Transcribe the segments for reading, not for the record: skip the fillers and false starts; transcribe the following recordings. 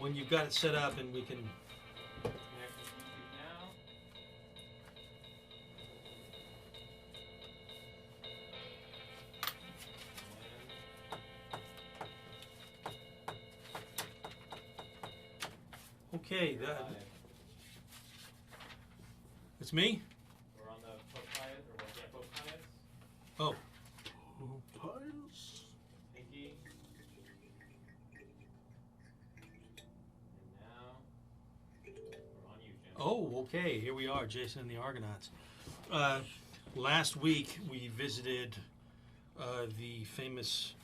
when you've got it set up, and we can. Okay, it's me? We're on the Popias, or what? Yeah, Popias. Oh. Popias? Pinky. And now, we're on you, Jim. Oh, okay, here we are, Jason and the Argonauts. Last week, we visited the famous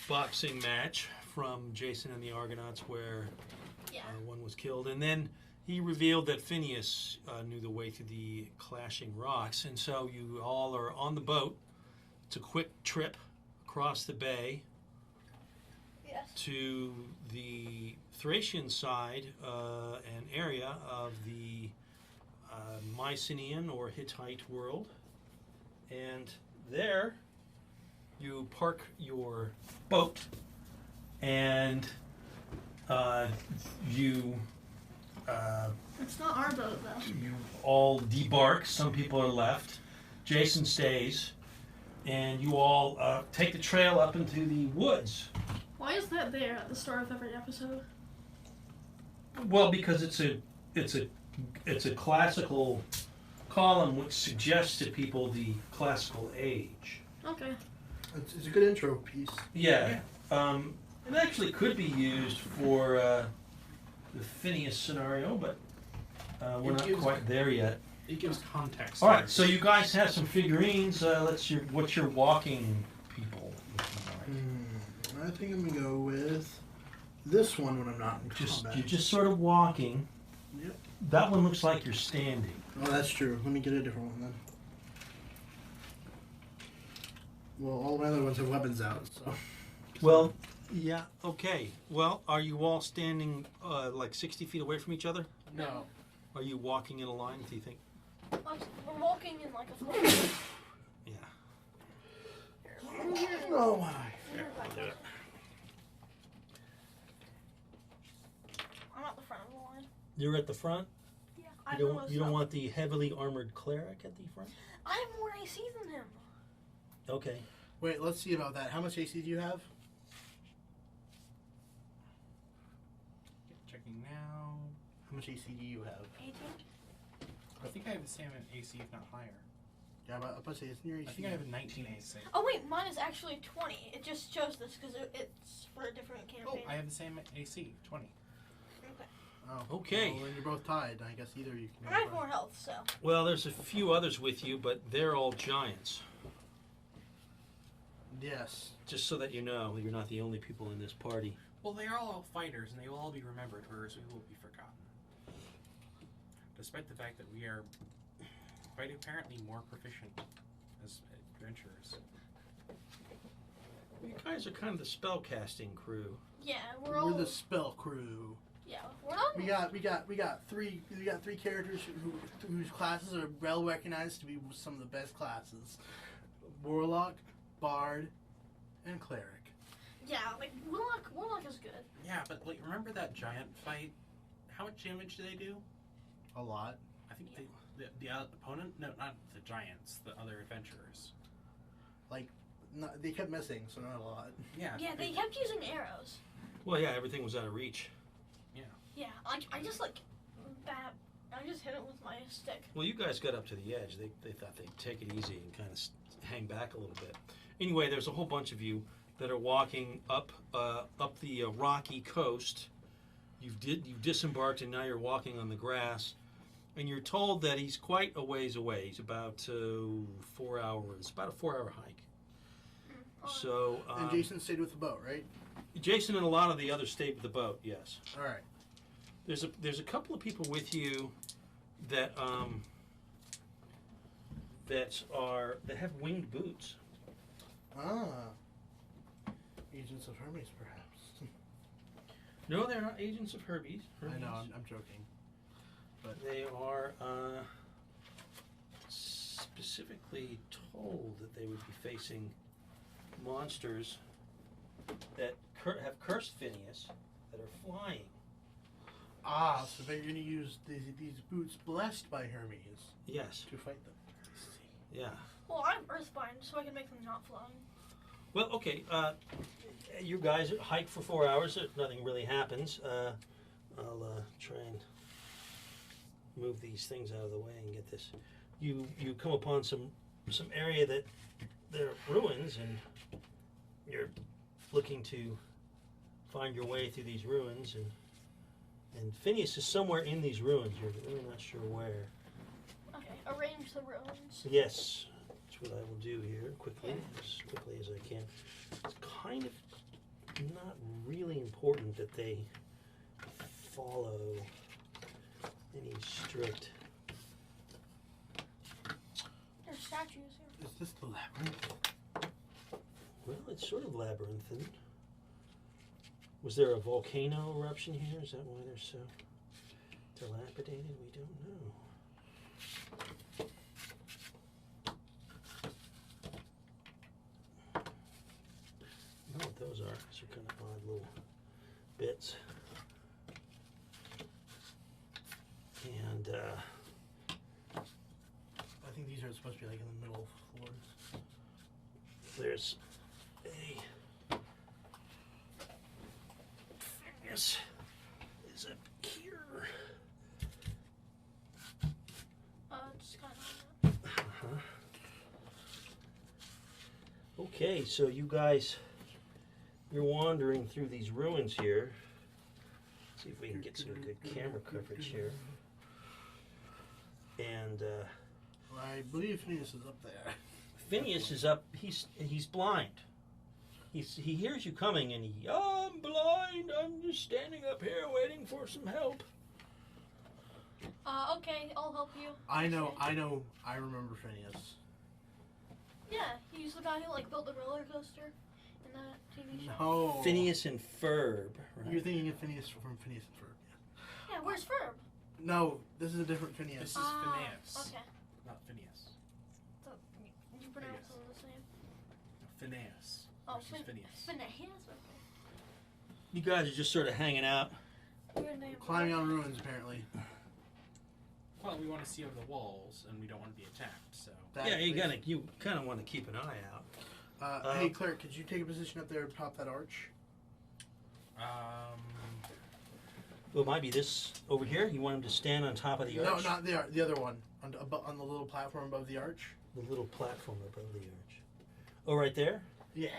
boxing match from Jason and the Argonauts where one was killed. And then he revealed that Phineas knew the way through the clashing rocks. And so you all are on the boat. It's a quick trip across the bay to the Thracian side and area of the Mycenaean or Hittite world. And there you park your boat and you it's not our boat though. You all debark. Some people are left. Jason stays, and you all take the trail up into the woods. Why is that there at the start of every episode? Well, because it's a classical column which suggests to people the classical age. Okay. It's a good intro piece. Yeah. It actually could be used for the Phineas scenario, but we're not quite there yet. It gives context. All right, so you guys have some figurines. What's your walking people looking like? I think I'm gonna go with this one when I'm not in combat. You're just sort of walking. Yep. That one looks like you're standing. Oh, that's true. Let me get a different one then. Well, all my other ones have weapons out, so. Well, yeah, okay. Well, are you all standing like 60 feet away from each other? No. Are you walking in a line, do you think? We're walking in like a flow. Yeah. Oh my. I'll do it. I'm at the front of the line. You're at the front? Yeah. You don't want the heavily armored cleric at the front? I have more AC than him. Okay. Wait, let's see about that. How much AC do you have? Checking now. How much AC do you have? 18. I think I have the same AC, if not higher. Yeah, I'm about to say, it's near AC. I think I have a 19 AC. Oh wait, mine is actually 20. It just chose this because it's for a different campaign. Oh, I have the same AC, 20. Okay. Oh. Okay. Well, then you're both tied. I guess either you can. I have more health, so. Well, there's a few others with you, but they're all giants. Yes. Just so that you know, you're not the only people in this party. Well, they are all fighters, and they will all be remembered, whereas we will be forgotten. Despite the fact that we are quite apparently more proficient as adventurers. You guys are kind of the spellcasting crew. Yeah, we're the spell crew. Yeah, we're not. We got three characters whose classes are well recognized to be some of the best classes: Warlock, Bard, and Cleric. Yeah, like Warlock is good. Yeah, but like, remember that giant fight? How much damage do they do? A lot. I think the opponent? No, not the giants. The other adventurers. Like, they kept missing, so not a lot. Yeah. Yeah, they kept using arrows. Well, yeah, everything was out of reach. Yeah, I just hit it with my stick. Well, you guys got up to the edge. They thought they'd take it easy and kind of hang back a little bit. Anyway, there's a whole bunch of you that are walking up the rocky coast. You've disembarked and now you're walking on the grass, and you're told that he's quite a ways away. He's about 4 hours, about a 4-hour hike. So and Jason stayed with the boat, right? Jason and a lot of the others stayed with the boat. Yes. All right. There's a couple of people with you that that have winged boots. Ah. Agents of Hermes, perhaps. No, they're not agents of Hermes. I know, I'm joking. But they are specifically told that they would be facing monsters that have cursed Phineas, that are flying. Ah, so then you're going to use these boots blessed by Hermes Yes. to fight them. Yeah. Well, I'm earthbound, so I can make them not flying. Well, okay. You guys hike for 4 hours. Nothing really happens. I'll try and move these things out of the way and get this. You come upon some area that there are ruins, and you're looking to find your way through these ruins, and Phineas is somewhere in these ruins. You're really not sure where. Okay, arrange the ruins. Yes, that's what I will do here quickly, as quickly as I can. It's kind of not really important that they follow any strict. There's statues here. Is this the labyrinth? Well, it's sort of labyrinthine. Was there a volcano eruption here? Is that why they're so dilapidated? We don't know. I don't know what those are. Those are kind of odd little bits. And I think these are supposed to be like in the middle floors. there's Phineas is up here. It's kind of. Uh-huh. Okay, so you guys, you're wandering through these ruins here. See if we can get some good camera coverage here. And I believe Phineas is up there. Phineas is up. He's blind. He hears you coming, and oh, I'm blind. I'm just standing up here waiting for some help. Okay, I'll help you. I remember Phineas. Yeah, he's the guy who like built the roller coaster in that TV show. No. Phineas and Ferb. Right? You're thinking of Phineas from Phineas and Ferb. Yeah, where's Ferb? No, this is a different Phineas. This is Phineas, Okay. not Phineas. So, you pronounce them the same. Phineas. Oh, versus Phineas. Phineas. Okay. You guys are just sort of hanging out. Weird name. Climbing on ruins, apparently. Well, we want to see over the walls, and we don't want to be attacked, so. Yeah, you kind of want to keep an eye out. Hey, Claire, could you take a position up there atop that arch? Well, it might be this over here. You want him to stand on top of the arch? No, not the other one. On the little platform above the arch. The little platform above the arch. Oh, right there? Yeah.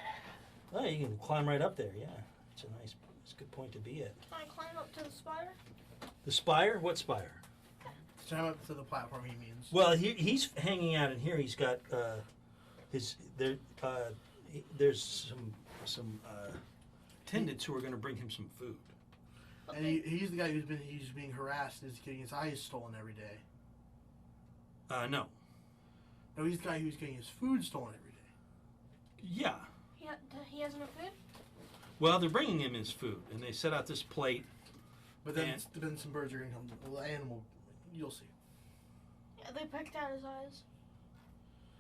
Oh, you can climb right up there, yeah. It's a good point to be at. Can I climb up to the spire? The spire? What spire? Climb up to the platform, he means. Well, he's hanging out in here. He's got there's some attendants who are going to bring him some food. And he's the guy he's being harassed and is getting his eyes stolen every day. No. No, he's the guy who's getting his food stolen every day. Yeah. He has enough food? Well, they're bringing him his food, and they set out this plate. But then some birds are going to come. Well, the animal, you'll see. Yeah, they picked out his eyes.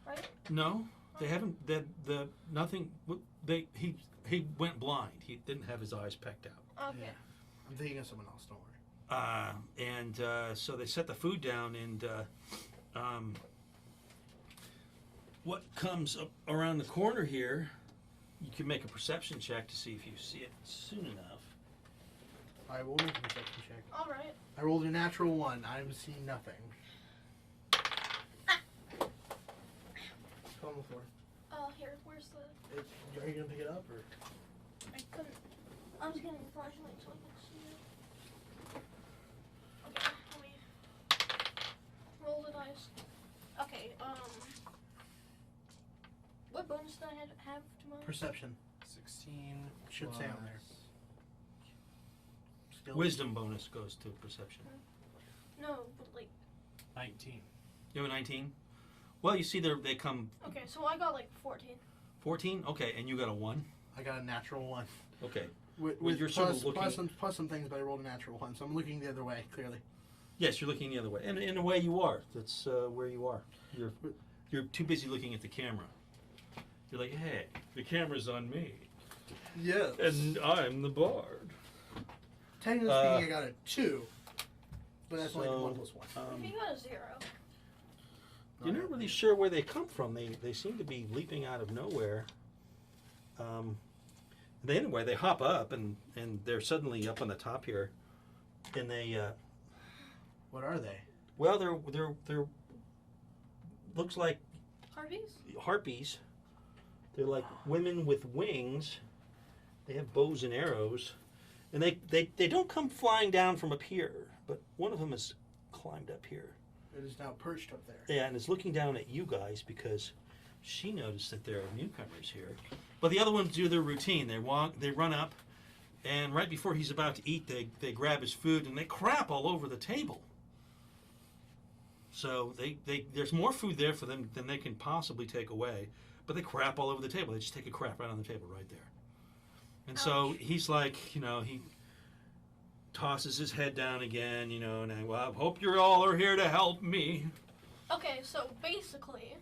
Right? No, they haven't. Nothing. He went blind. He didn't have his eyes pecked out. Okay. Yeah. I'm thinking of someone else. Don't worry. And so they set the food down, and what comes up around the corner here, you can make a perception check to see if you see it soon enough. I will make a perception check. All right. I rolled a natural 1. I'm seeing nothing. Fall on the floor. Here. Where's the? Are you gonna pick it up or? I couldn't. I was getting the flashlight so I could see it. Okay. Let me roll the dice. Okay. What bonus did I have to my? Perception. 16. Should say on there. Skill. Wisdom bonus goes to perception. No, but like. 19. You have a 19? Well, you see they come Okay, so I got like 14. 14? Okay, and you got a 1? I got a natural 1. Okay. With you're sort of plus some things, but I rolled a natural 1, so I'm looking the other way, clearly. Yes, you're looking the other way. And in a way you are. That's where you are. You're too busy looking at the camera. You're like, hey, the camera's on me. Yes. And I'm the bard. Technically speaking, I got a 2, But that's only 1 plus 1. If you got a 0. You're not really sure where they come from. They seem to be leaping out of nowhere. Anyway, they hop up and they're suddenly up on the top here, and they. What are they? Well, they're looks like Harpies? harpies. They're like women with wings. They have bows and arrows, and they don't come flying down from up here. But one of them has climbed up here. It is now perched up there. Yeah, and is looking down at you guys because she noticed that there are newcomers here. But the other ones do their routine. They run up, and right before he's about to eat, they grab his food and they crap all over the table. So there's more food there for them than they can possibly take away, but they crap all over the table. They just take a crap right on the table right there. And so he's like, he tosses his head down again, and I hope you all are here to help me. Okay, so basically,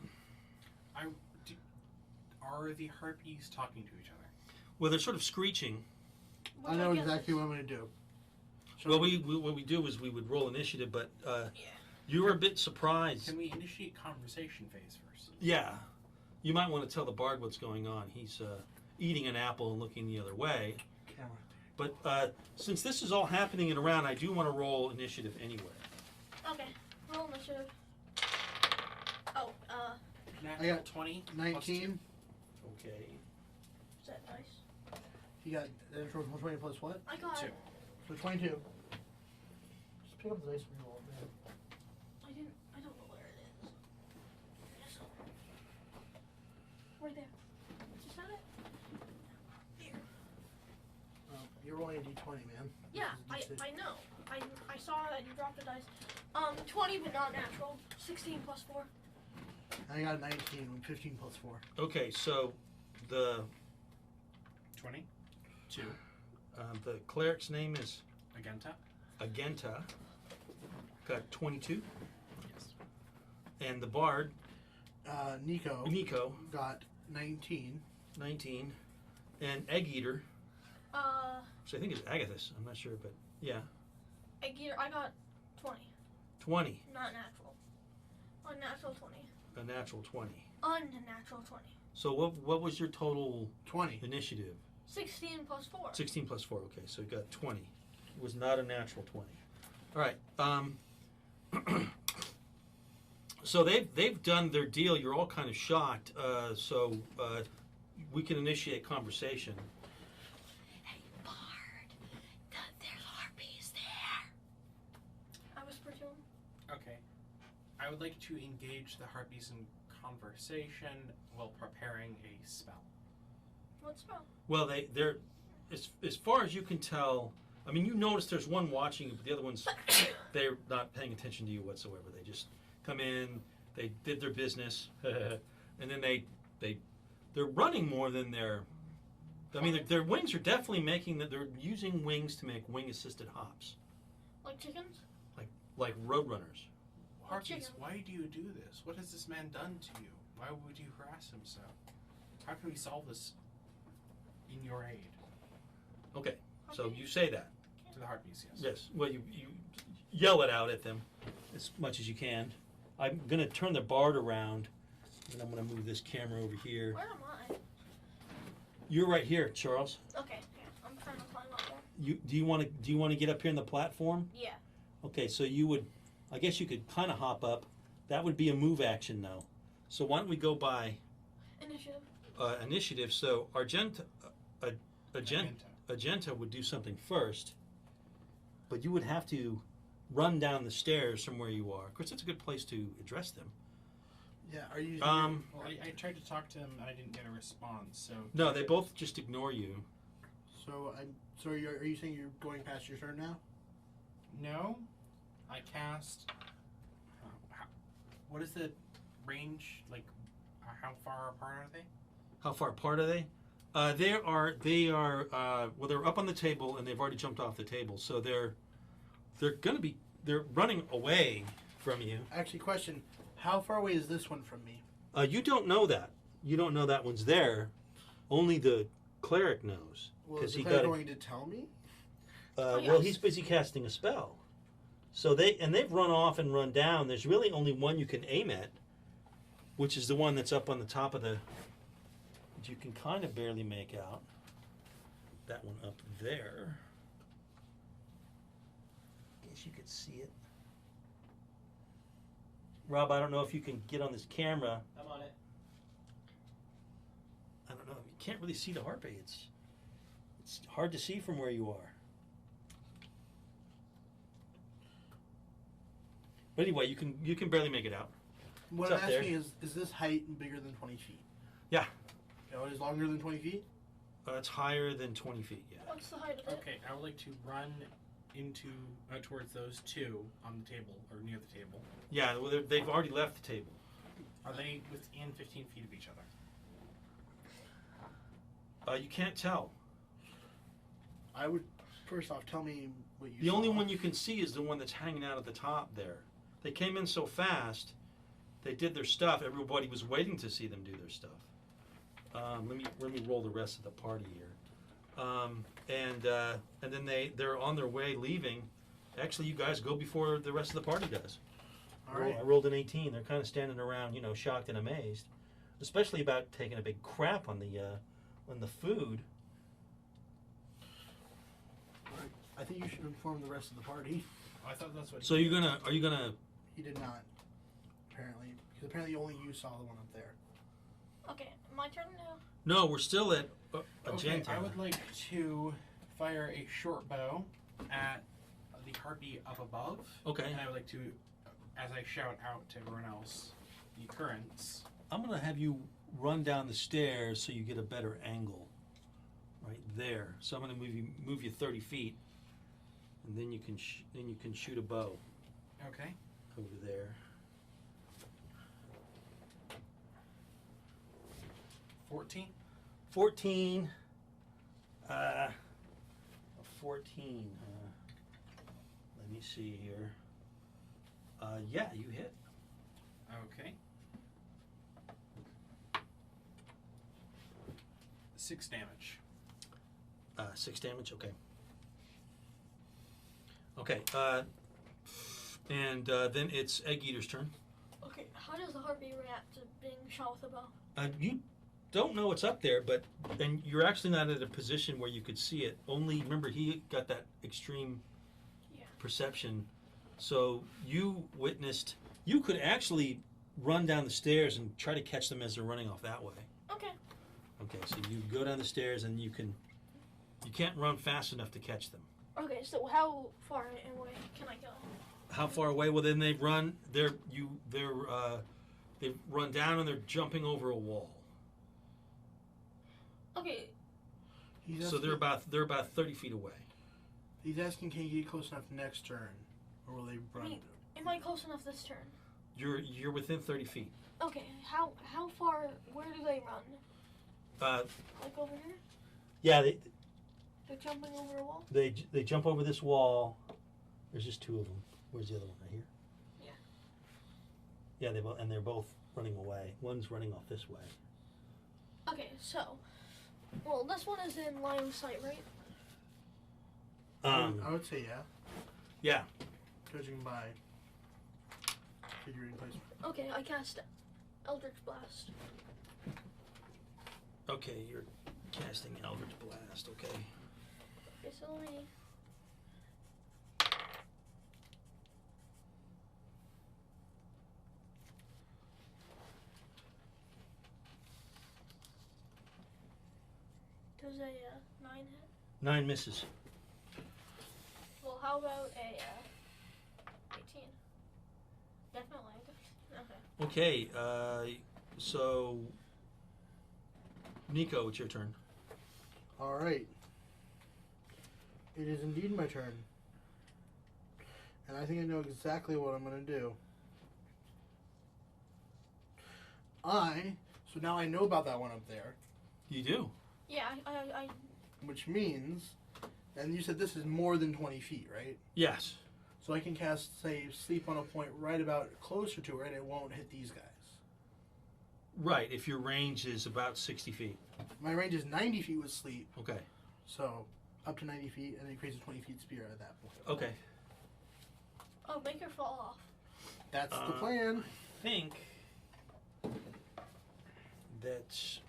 Are the harpies talking to each other? Well, they're sort of screeching. I know exactly what I'm going to do. Well, what we do is we would roll initiative, but Yeah. you were a bit surprised. Can we initiate conversation phase first? Yeah. You might want to tell the bard what's going on. He's eating an apple and looking the other way. But since this is all happening in a round, I do want to roll initiative anyway. Okay, roll initiative. Oh, I got 20. 19. Okay. is that nice? You got 20 plus what? I got. 2. So 22. Just pick up the dice when you roll it, man. I don't know where it is. Yes. Right there. Is that it? Here. You're rolling a d20, man. Yeah, This is a I know. I saw that you dropped the dice. 20 but not natural. 16 plus 4. I got 19 with 15 plus 4. Okay, so the 20. 2. the cleric's name is Agenta. Agenta. Got 22. Yes. And the bard, Nico got 19. 19. And Egg Eater, Uh, which I think is Agathis. I'm not sure, but yeah. I got 20. 20. Not natural. Unnatural 20. A natural 20. Unnatural 20. So what was your total 20. initiative? 16 plus 4. 16 plus 4. Okay, so you got 20. It was not a natural 20. All right. So they've done their deal. You're all kind of shocked. So we can initiate conversation. Hey, Bard. There's harpies there. I whispered to him. Okay. I would like to engage the harpies in conversation while preparing a spell. What spell? Well, they're as far as you can tell. I mean, you notice there's one watching you, but the other ones, they're not paying attention to you whatsoever. They just come in, they did their business, and then they're running more than they're. I mean, their wings are definitely making that. They're using wings to make wing-assisted hops, Like chickens? like roadrunners. Harpies, chicken. why do you do this? What has this man done to you? Why would you harass him so? How can we solve this in your aid? Okay, so you say that. To the harpies, yes. Yes. Well, you yell it out at them as much as you can. I'm going to turn the bard around, and I'm going to move this camera over here. Where am I? You're right here, Charles. Okay, yeah. I'm trying to climb up there. Do you want to get up here in the platform? Yeah. Okay, so you would, I guess you could kind of hop up. That would be a move action though. So why don't we go by Initiative. initiative? So Agenta would do something first, but you would have to run down the stairs from where you are. Of course, that's a good place to address them. Yeah, are you? Well, I tried to talk to him and I didn't get a response, so... No, they both just ignore you. So are you saying you're going past your turn now? No. I cast... what is the range? Like, how far apart are they? How far apart are they? They're up on the table and they've already jumped off the table, so they're running away from you. Actually, question: how far away is this one from me? You don't know that. You don't know that one's there. Only the cleric knows Well, is he the got. going to tell me? Well, he's busy casting a spell, So they've run off and run down. There's really only one you can aim at, which is the one that's up on the top of the. Which you can kind of barely make out. That one up there. Guess you could see it. Rob, I don't know if you can get on this camera. I'm on it. I don't know. You can't really see the harpy. It's hard to see from where you are. But anyway, you can barely make it out. What It's I'm up there. asking is this height bigger than 20 feet? Yeah. Oh, it is longer than 20 feet? It's higher than 20 feet. Yeah. What's the height of it? Okay, I would like to run into towards those two on the table or near the table. Yeah. Well, they've already left the table. Are they within 15 feet of each other? You can't tell. I would, first off, tell me what you The saw. only one you can see is the one that's hanging out at the top there. They came in so fast. They did their stuff. Everybody was waiting to see them do their stuff. Let me roll the rest of the party here. And then they're on their way leaving. Actually, you guys go before the rest of the party does. All right. I rolled an 18. They're kind of standing around, shocked and amazed, especially about taking a big crap on the food. I think you should inform the rest of the party. Oh, I thought that's what. So are you gonna? He did not, apparently. Because apparently only you saw the one up there. Okay, my turn now. No, we're still at a Okay, gen I would like to fire a short bow at the harpy up above. Okay. And I would like to, as I shout out to everyone else, the currents. I'm gonna have you run down the stairs so you get a better angle, right there. So I'm gonna move you 30 feet, and then you can shoot a bow Okay. over there. 14. 14. 14. Let me see here. Yeah, you hit. Okay. 6 damage. 6 damage. Okay. Okay. And then it's Egg Eater's turn. Okay, how does the harpy react to being shot with a bow? You don't know what's up there, and you're actually not at a position where you could see it. Only remember he got that extreme perception, so you witnessed. You could actually run down the stairs and try to catch them as they're running off that way. Okay. Okay, so you go down the stairs and you can't run fast enough to catch them. Okay, so how far away can I go? How far away? Well, then they've run. They've run down and they're jumping over a wall. Okay, He's So asking, they're about 30 feet away. He's asking, can you get close enough next turn? Or will they run? Me- am I close enough this turn? You're within 30 feet. Okay, how far, where do they run? Like over here? Yeah, They're jumping over a wall? they jump over this wall. There's just 2 of them. Where's the other one? Right here. Yeah. Yeah, they're both running away. One's running off this way. Okay, so, well, this one is in line of sight, right? I would say yeah. Yeah. Judging by figurine placement. Okay, I cast Eldritch Blast. Okay, you're casting Eldritch Blast. Okay. Okay, so let me... Does a 9 hit? 9 misses. Well, how about a 18? Definitely. Okay. Okay. So Nico, it's your turn. All right. It is indeed my turn. And I think I know exactly what I'm going to do. So now I know about that one up there, You do. Yeah, I which means, and you said this is more than 20 feet, right? Yes. So I can cast, say, Sleep on a point right about closer to her, and it won't hit these guys. Right. If your range is about 60 feet. My range is 90 feet with Sleep, Okay. so up to 90 feet, and then it creates a 20 feet spear at that point. Okay. Oh, make her fall off. That's the plan. I think that's.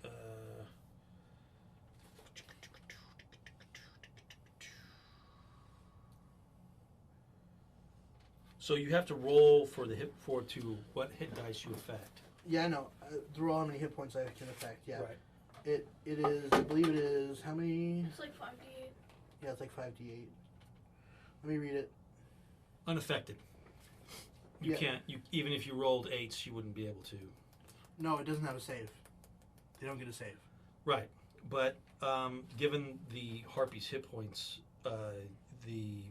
So you have to roll for the hit to what hit dice you affect. Yeah, I know. Through all how many hit points I can affect. Yeah. Right. It is. I believe it is. How many? It's like 5d8. Yeah, it's like 5d8. Let me read it. Unaffected. You Yeah. can't. You even if you rolled 8s, you wouldn't be able to. No, it doesn't have a save. They don't get a save. Right, but given the harpy's hit points, the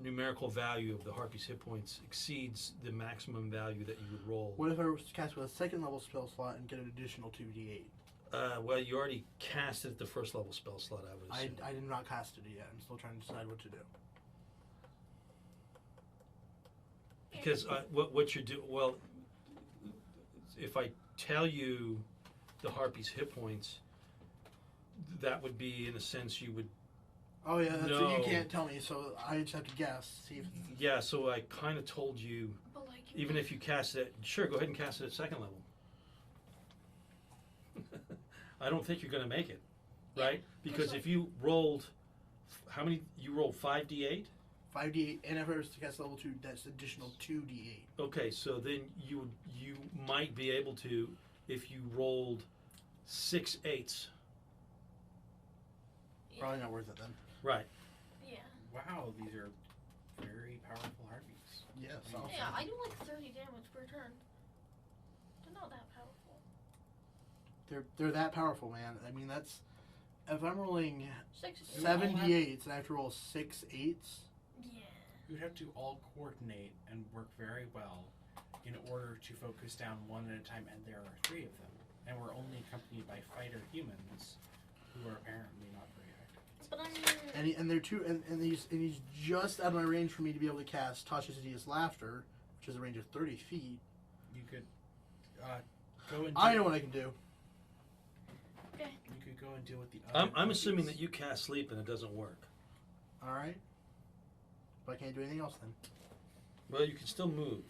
numerical value of the harpy's hit points exceeds the maximum value that you would roll. What if I was to cast with a second level spell slot and get an additional 2d8? Well, you already cast it at the first level spell slot, I would assume. I did not cast it yet. I'm still trying to decide what to do. Because what you do, well, if I tell you the harpy's hit points, that would be, in a sense, you would. Oh yeah, that's No. you can't tell me, so I just have to guess. See if Yeah, so I kind of told you, But like, even if you cast it, sure, go ahead and cast it at second level. I don't think you're going to make it, right? Because if you rolled, how many? You rolled 5d8? 5d8, and if I was to cast level 2, that's additional 2d8. Okay, so then you might be able to, if you rolled 6 8s. Probably not worth it then. Right. yeah. Wow, these are very powerful harpies. Yes. Yeah, I do like 30 damage per turn. They're not that powerful. They're that powerful, man. I mean, that's if I'm rolling 6. You 7 all have- d8s and I have to roll 6 8s. Yeah. You would have to all coordinate and work very well in order to focus down one at a time, and there are 3 of them. And we're only accompanied by fighter humans, who are apparently not very active. But I mean, And they're two, and he's just out of my range for me to be able to cast Tasha's Hideous Laughter, which is a range of 30 feet. You could go and. I know what I can do. okay. You could go and deal with the other. I'm assuming harpies. that you cast sleep and it doesn't work. All right. But I can't do anything else then. Well, you can still move.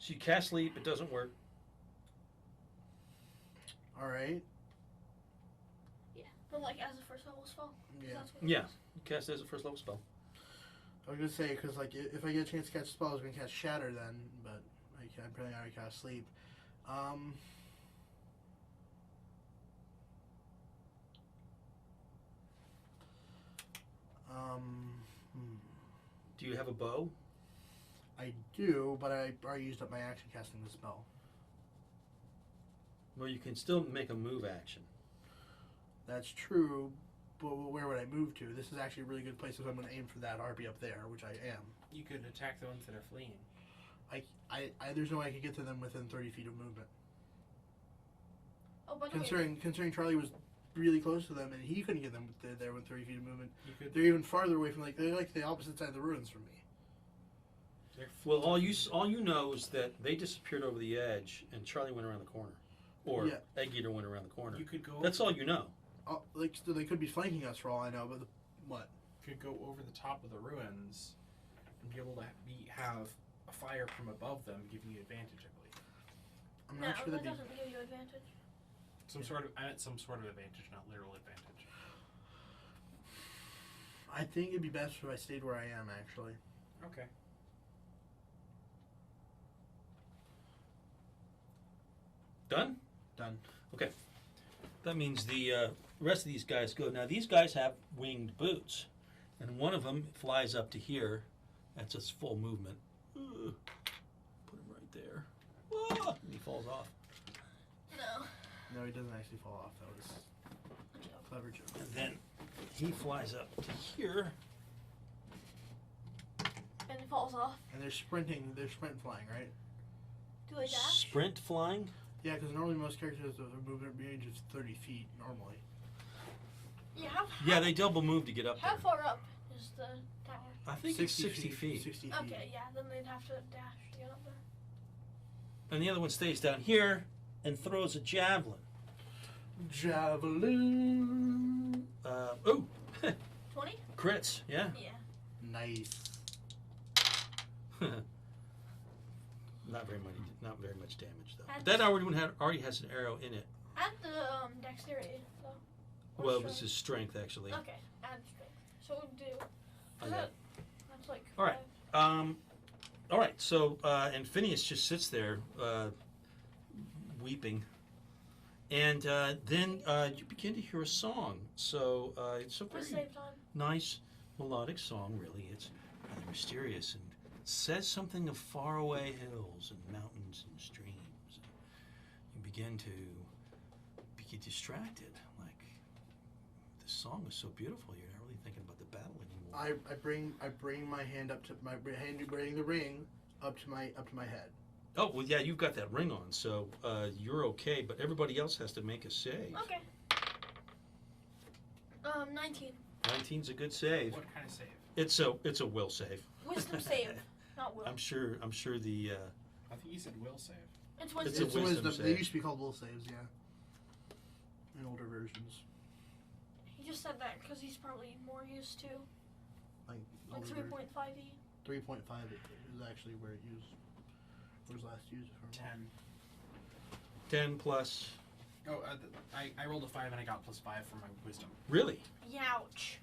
So you cast sleep, it doesn't work. All right. Yeah. But like as a first level spell. 'Cause Yeah. That's what it Yeah. is. You cast it as a first level spell. I was gonna say because like if I get a chance to catch a spell, I was gonna cast Shatter then, but I'm probably already cast Sleep. Do you have a bow? I do, but I already used up my action casting the spell. Well, you can still make a move action. That's true, but where would I move to? This is actually a really good place if I'm going to aim for that harpy up there, which I am. You could attack the ones that are fleeing. There's no way I could get to them within 30 feet of movement. Oh, by the way, Considering Charlie was really close to them and he couldn't get them there with 30 feet of movement, You could. they're even farther away from they're like the opposite side of the ruins from me. Well, all you know is that they disappeared over the edge, and Charlie went around the corner, or Yeah. Egg Eater went around the corner. You could go. That's all you know. So they could be flanking us for all I know, but what? Could go over the top of the ruins and be able to have a fire from above them, giving you advantage, I believe. I'm no, not sure that that'd be. doesn't give you advantage. I meant some sort of advantage, not literal advantage. I think it'd be best if I stayed where I am, actually. Okay. Done? Done. That means the rest of these guys go. Now, these guys have winged boots, and one of them flies up to here. That's its full movement. Put him right there. Ah, and he falls off. No. No, he doesn't actually fall off. That was a clever joke. And then he flies up to here. And it falls off. And they're sprinting. They're sprint flying, right? Do they dash? Sprint flying? Yeah, because normally most characters have a movement range of 30 feet normally. Yeah, Yeah, they double move to get up how there. far up is the tower? I think it's 60 feet. 60 feet. Okay, yeah, then they'd have to dash to get up there. And the other one stays down here and throws a javelin. Javelin. Oh, 20? crits, yeah. Yeah. Nice. Not very much. Not very much damage though. That's- That already has an arrow in it. Add the dexterity, though. Or Well, it was strength. his strength actually. Okay, add strength. So we'll do. Okay. That's like. All right. 5. All right. So and Phineas just sits there, weeping, and then you begin to hear a song. So it's a For very save time. nice melodic song. Really, it's rather mysterious and says something of faraway hills and mountains and streams. You begin to get distracted. Like this song is so beautiful, you're not really thinking about the battle anymore. I bring my hand up to my hand, bring the ring up to my head. Oh well, yeah, you've got that ring on, so you're okay. But everybody else has to make a save. Okay. 19. 19's a good save. What kind of save? It's a will save. Wisdom save, not will. I'm sure the I think you said will save. It's It's a wisdom. wisdom save. They used to be called will saves, yeah. In older versions, He just said that because he's probably more used to like like older 3.5e. 3.5 is actually where it used. Where's last used for? 10. 10 plus. Oh, I rolled a 5 and I got +5 for my wisdom. Really? Youch.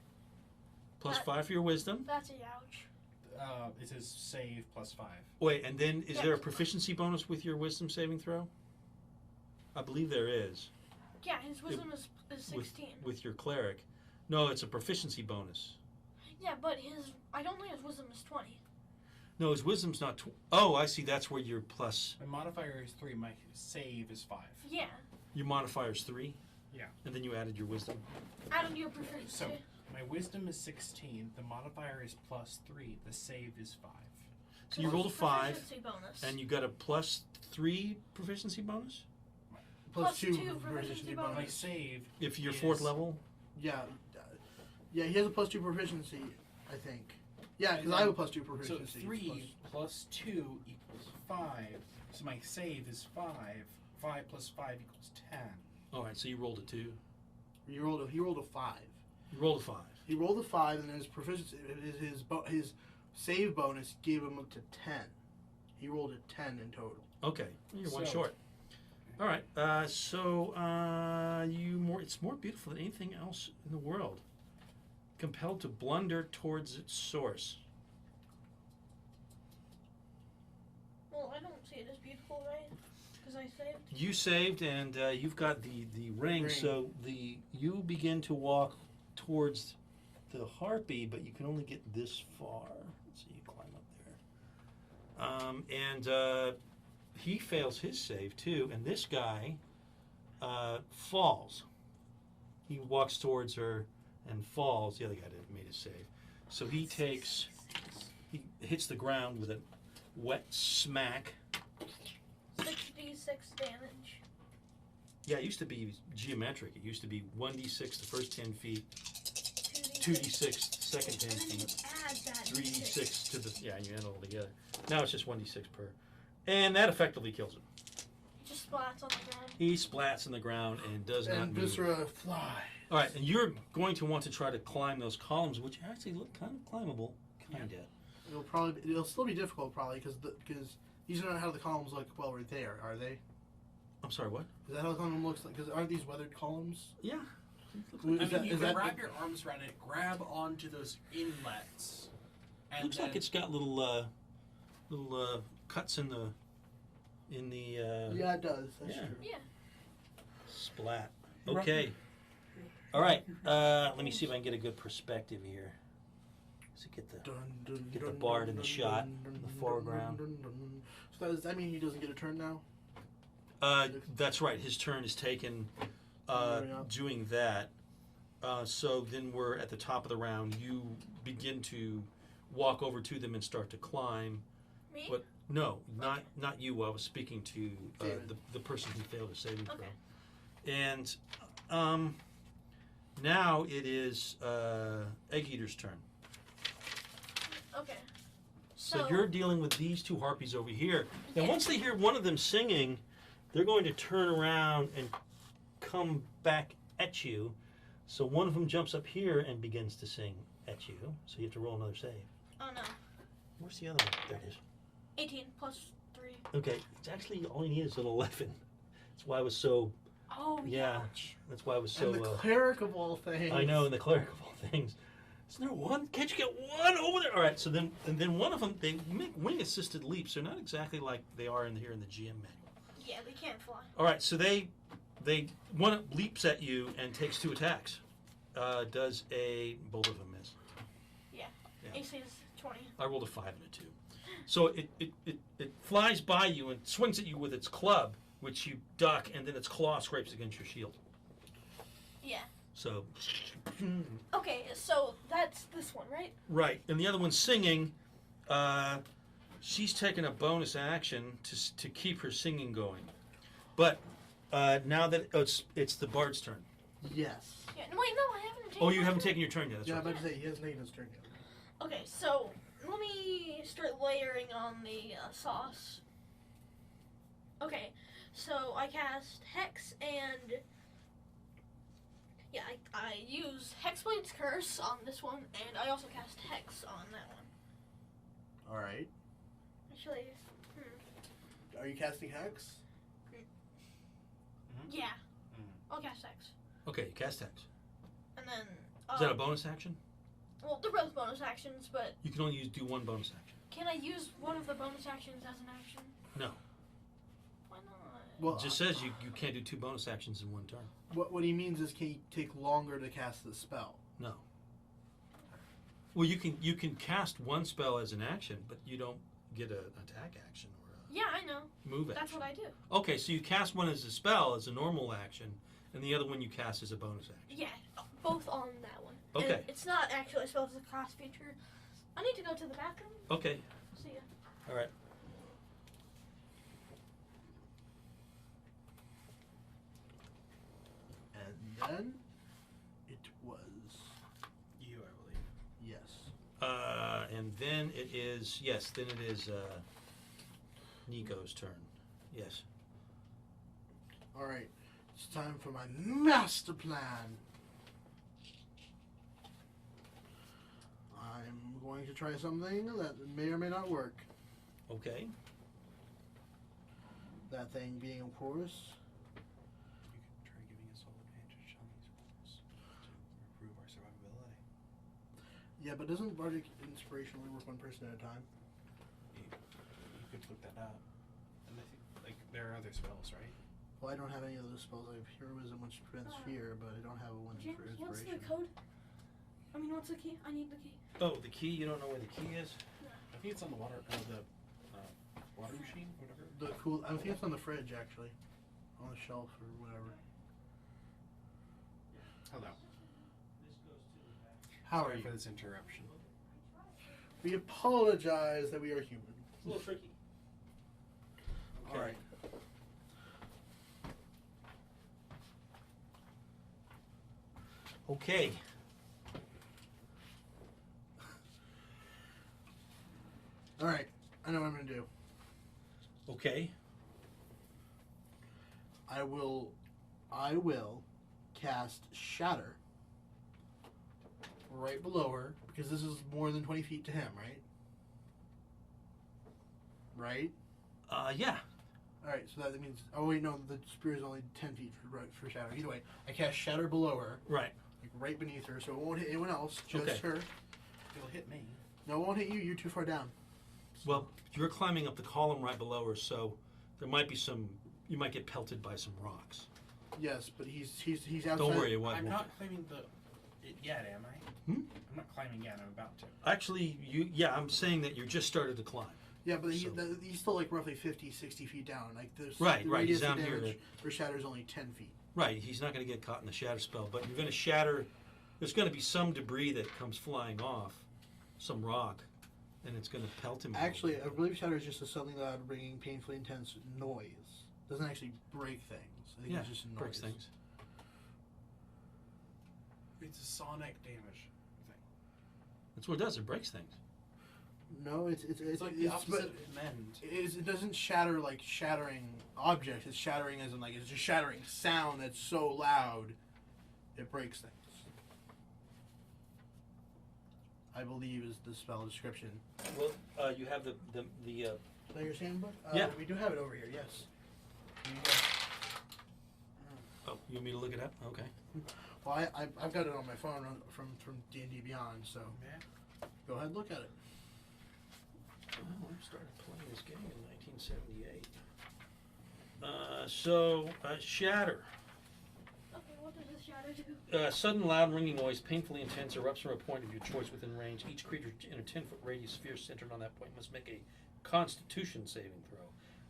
Plus That- 5 for your wisdom. That's a youch. It says save +5. Wait, and then is Yeah. there a proficiency bonus with your wisdom saving throw? I believe there is. Yeah, his wisdom is 16. With your cleric. No, it's a proficiency bonus. Yeah, but I don't think his wisdom is 20. No, his wisdom's not. Oh, I see. That's where your plus. My modifier is 3. My save is 5. Yeah, Your modifier's 3. Yeah. And then you added your wisdom. add on your proficiency. So my wisdom is 16. The modifier is +3. The save is 5. So you rolled a 5, Proficiency bonus. and you got a +3 proficiency bonus Plus two two proficiency bonus. My save. if you're is- 4th level. Yeah, yeah. He has a +2 proficiency, I think. Yeah, because I have a +2 So proficiency. 3 plus 2 equals 5. So my save is 5. 5 plus 5 equals 10. All right, so you rolled a 2. He rolled a 5. You rolled a 5. He rolled a 5, and then his proficiency, his save bonus gave him up to 10. He rolled a 10 in total. Okay, you're one So- short. All right, it's more beautiful than anything else in the world. Compelled to blunder towards its source. Well, I don't see it as beautiful, right? Because I saved. You saved, and you've got the ring, Ring. so you begin to walk towards the harpy, but you can only get this far. So you climb up there. And he fails his save too, and this guy falls. He walks towards her and falls. The other guy didn't made his save, so he hits the ground with a wet smack. 6d6 damage. Yeah, it used to be geometric. It used to be 1d6 the first 10 feet, 2d6. 2d6 the second 10 And then you feet, add that 3d6 to the and you add it all together. Now it's just 1d6 per, and that effectively kills him. It just splats on the ground. He splats in the ground and does not And move. Viscera fly. All right, and you're going to want to try to climb those columns, which actually look kind of climbable, kind of. It'll still be difficult probably because these are not how the columns look while we're there, are they? I'm sorry, what? Is that how the column looks like? Because aren't these weathered columns? Yeah. I mean, you is can that wrap your arms around it, grab onto those inlets, and Looks then like it's got little cuts in the yeah, it does. That's yeah. true. Yeah. splat. Okay. All right. Let me see if I can get a good perspective here. So get the bard in the shot, in the foreground. So does that mean he doesn't get a turn now? That's right. His turn is taken doing that. So then we're at the top of the round. You begin to walk over to them and start to climb. Me? But no, not you. I was speaking to David. the person who failed a saving throw. Okay. And now it is Egg Eater's turn. Okay. So you're dealing with these two harpies over here. Now, Yeah. once they hear one of them singing, they're going to turn around and come back at you. So one of them jumps up here and begins to sing at you. So you have to roll another save. Oh no. Where's the other one? There it is. 18 plus 3. Okay, it's actually all you need is an 11. That's why I was so. Oh, Yeah. ouch. That's why I was so. And the cleric of all things. I know, and the cleric of all things. Isn't there one? Can't you get one over there? All right, so then one of them, they make wing-assisted leaps. They're not exactly like they are here in the GM manual. Yeah, they can't fly. All right, so one leaps at you and takes 2 attacks. Does both of them miss? Yeah. Yeah. AC is 20. I rolled a 5 and a 2. So it flies by you and swings at you with its club, which you duck, and then its claw scrapes against your shield. Yeah. So. Okay, so that's this one, right? Right, and the other one's singing. She's taking a bonus action to keep her singing going, but now that it's the bard's turn. Yes. Yeah. No, wait, no, I haven't taken Oh, you my haven't turn. taken your turn yet. That's Yeah, I'm right. about to say, he hasn't taken his turn yet. Okay, so let me start layering on the sauce. Okay, so I cast Hex and I use Hexblade's Curse on this one, and I also cast Hex on that one. All right. Actually, Are you casting Hex? yeah, Mm. I'll cast Hex, Okay, cast hex. and then Is that a bonus action? well, they're both bonus actions, but You can only do one bonus action. can I use one of the bonus actions as an action? No. Why not? Well, It just says you can't do 2 bonus actions in one turn. what he means is, can he take longer to cast the spell? No. Well, you can cast one spell as an action, but you don't get an attack action or a Yeah, I know. move action. That's what I do. Okay, so you cast one as a spell, as a normal action, and the other one you cast as a bonus action. Yeah, both on that one. Okay. And it's not actually a spell, it's a class feature. I need to go to the bathroom. Okay, See ya. all right. And then it was You, I believe. yes. And then it is Nico's turn. Yes. All right. It's time for my master plan. I'm going to try something that may or may not work. Okay. That thing being, of course, You could try giving us all advantage on these rolls to improve our survivability. yeah, but doesn't Bardic Inspiration only work one person at a time? You could look that up. And I think, like, there are other spells, right? Well, I don't have any of those spells. I have Heroism, which prevents fear, but I don't have one James, for what's Inspiration. the code? I mean, what's the key? I need the key. Oh, the key. You don't know where the key is? I think it's on the water machine, whatever. The cool. I think it's on the fridge, actually, on the shelf or whatever. Hello. How are Sorry you? for this interruption. We apologize that we are human. It's a little tricky. All right. Okay. All right. I know what I'm going to do. Okay. I will cast Shatter right below her, because this is more than 20 feet to him, right? Right? Yeah. Alright, so that means... Oh, wait, no, the spear is only 10 feet for Shatter. Either way, I cast Shatter below her, Right. like right beneath her, so it won't hit anyone else, just Okay. her. It'll hit me. No, it won't hit you, you're too far down. Well, you're climbing up the column right below her, so there might be some. You might get pelted by some rocks. Yes, but he's outside... Don't worry, it won't. I'm not climbing it yet, am I? Hmm? I'm not climbing yet. I'm about to. Actually, I'm saying that you just started to climb. Yeah, but So- he's still like roughly 50, 60 feet down. Like there's Right, the right, he's radius of down here damage for Shatter is only 10 feet. Right, he's not going to get caught in the shatter spell, but you're going to shatter. There's going to be some debris that comes flying off, some rock, and it's going to pelt him. a little Actually, bit. I believe Shatter is just a suddenly loud, ringing, painfully intense noise. Doesn't actually break things. I think yeah, it's just a noise. breaks things. It's a sonic damage thing. That's what it does. It breaks things. No, it's It's like the opposite of mend. It doesn't shatter like shattering objects. It's shattering as in like it's just shattering sound that's so loud, it breaks things. I believe is the spell description. Well, you have the Player's handbook? Yeah. We do have it over here, yes. Here you go. Oh, you want me to look it up? Okay. Well, I've got it on my phone from D&D Beyond, so Yeah. go ahead and look at it. Well, I started playing this game in 1978. So, Shatter. Okay, what does this shatter do? A sudden loud ringing noise, painfully intense, erupts from a point of your choice within range. Each creature in a 10-foot radius sphere centered on that point must make a Constitution saving throw.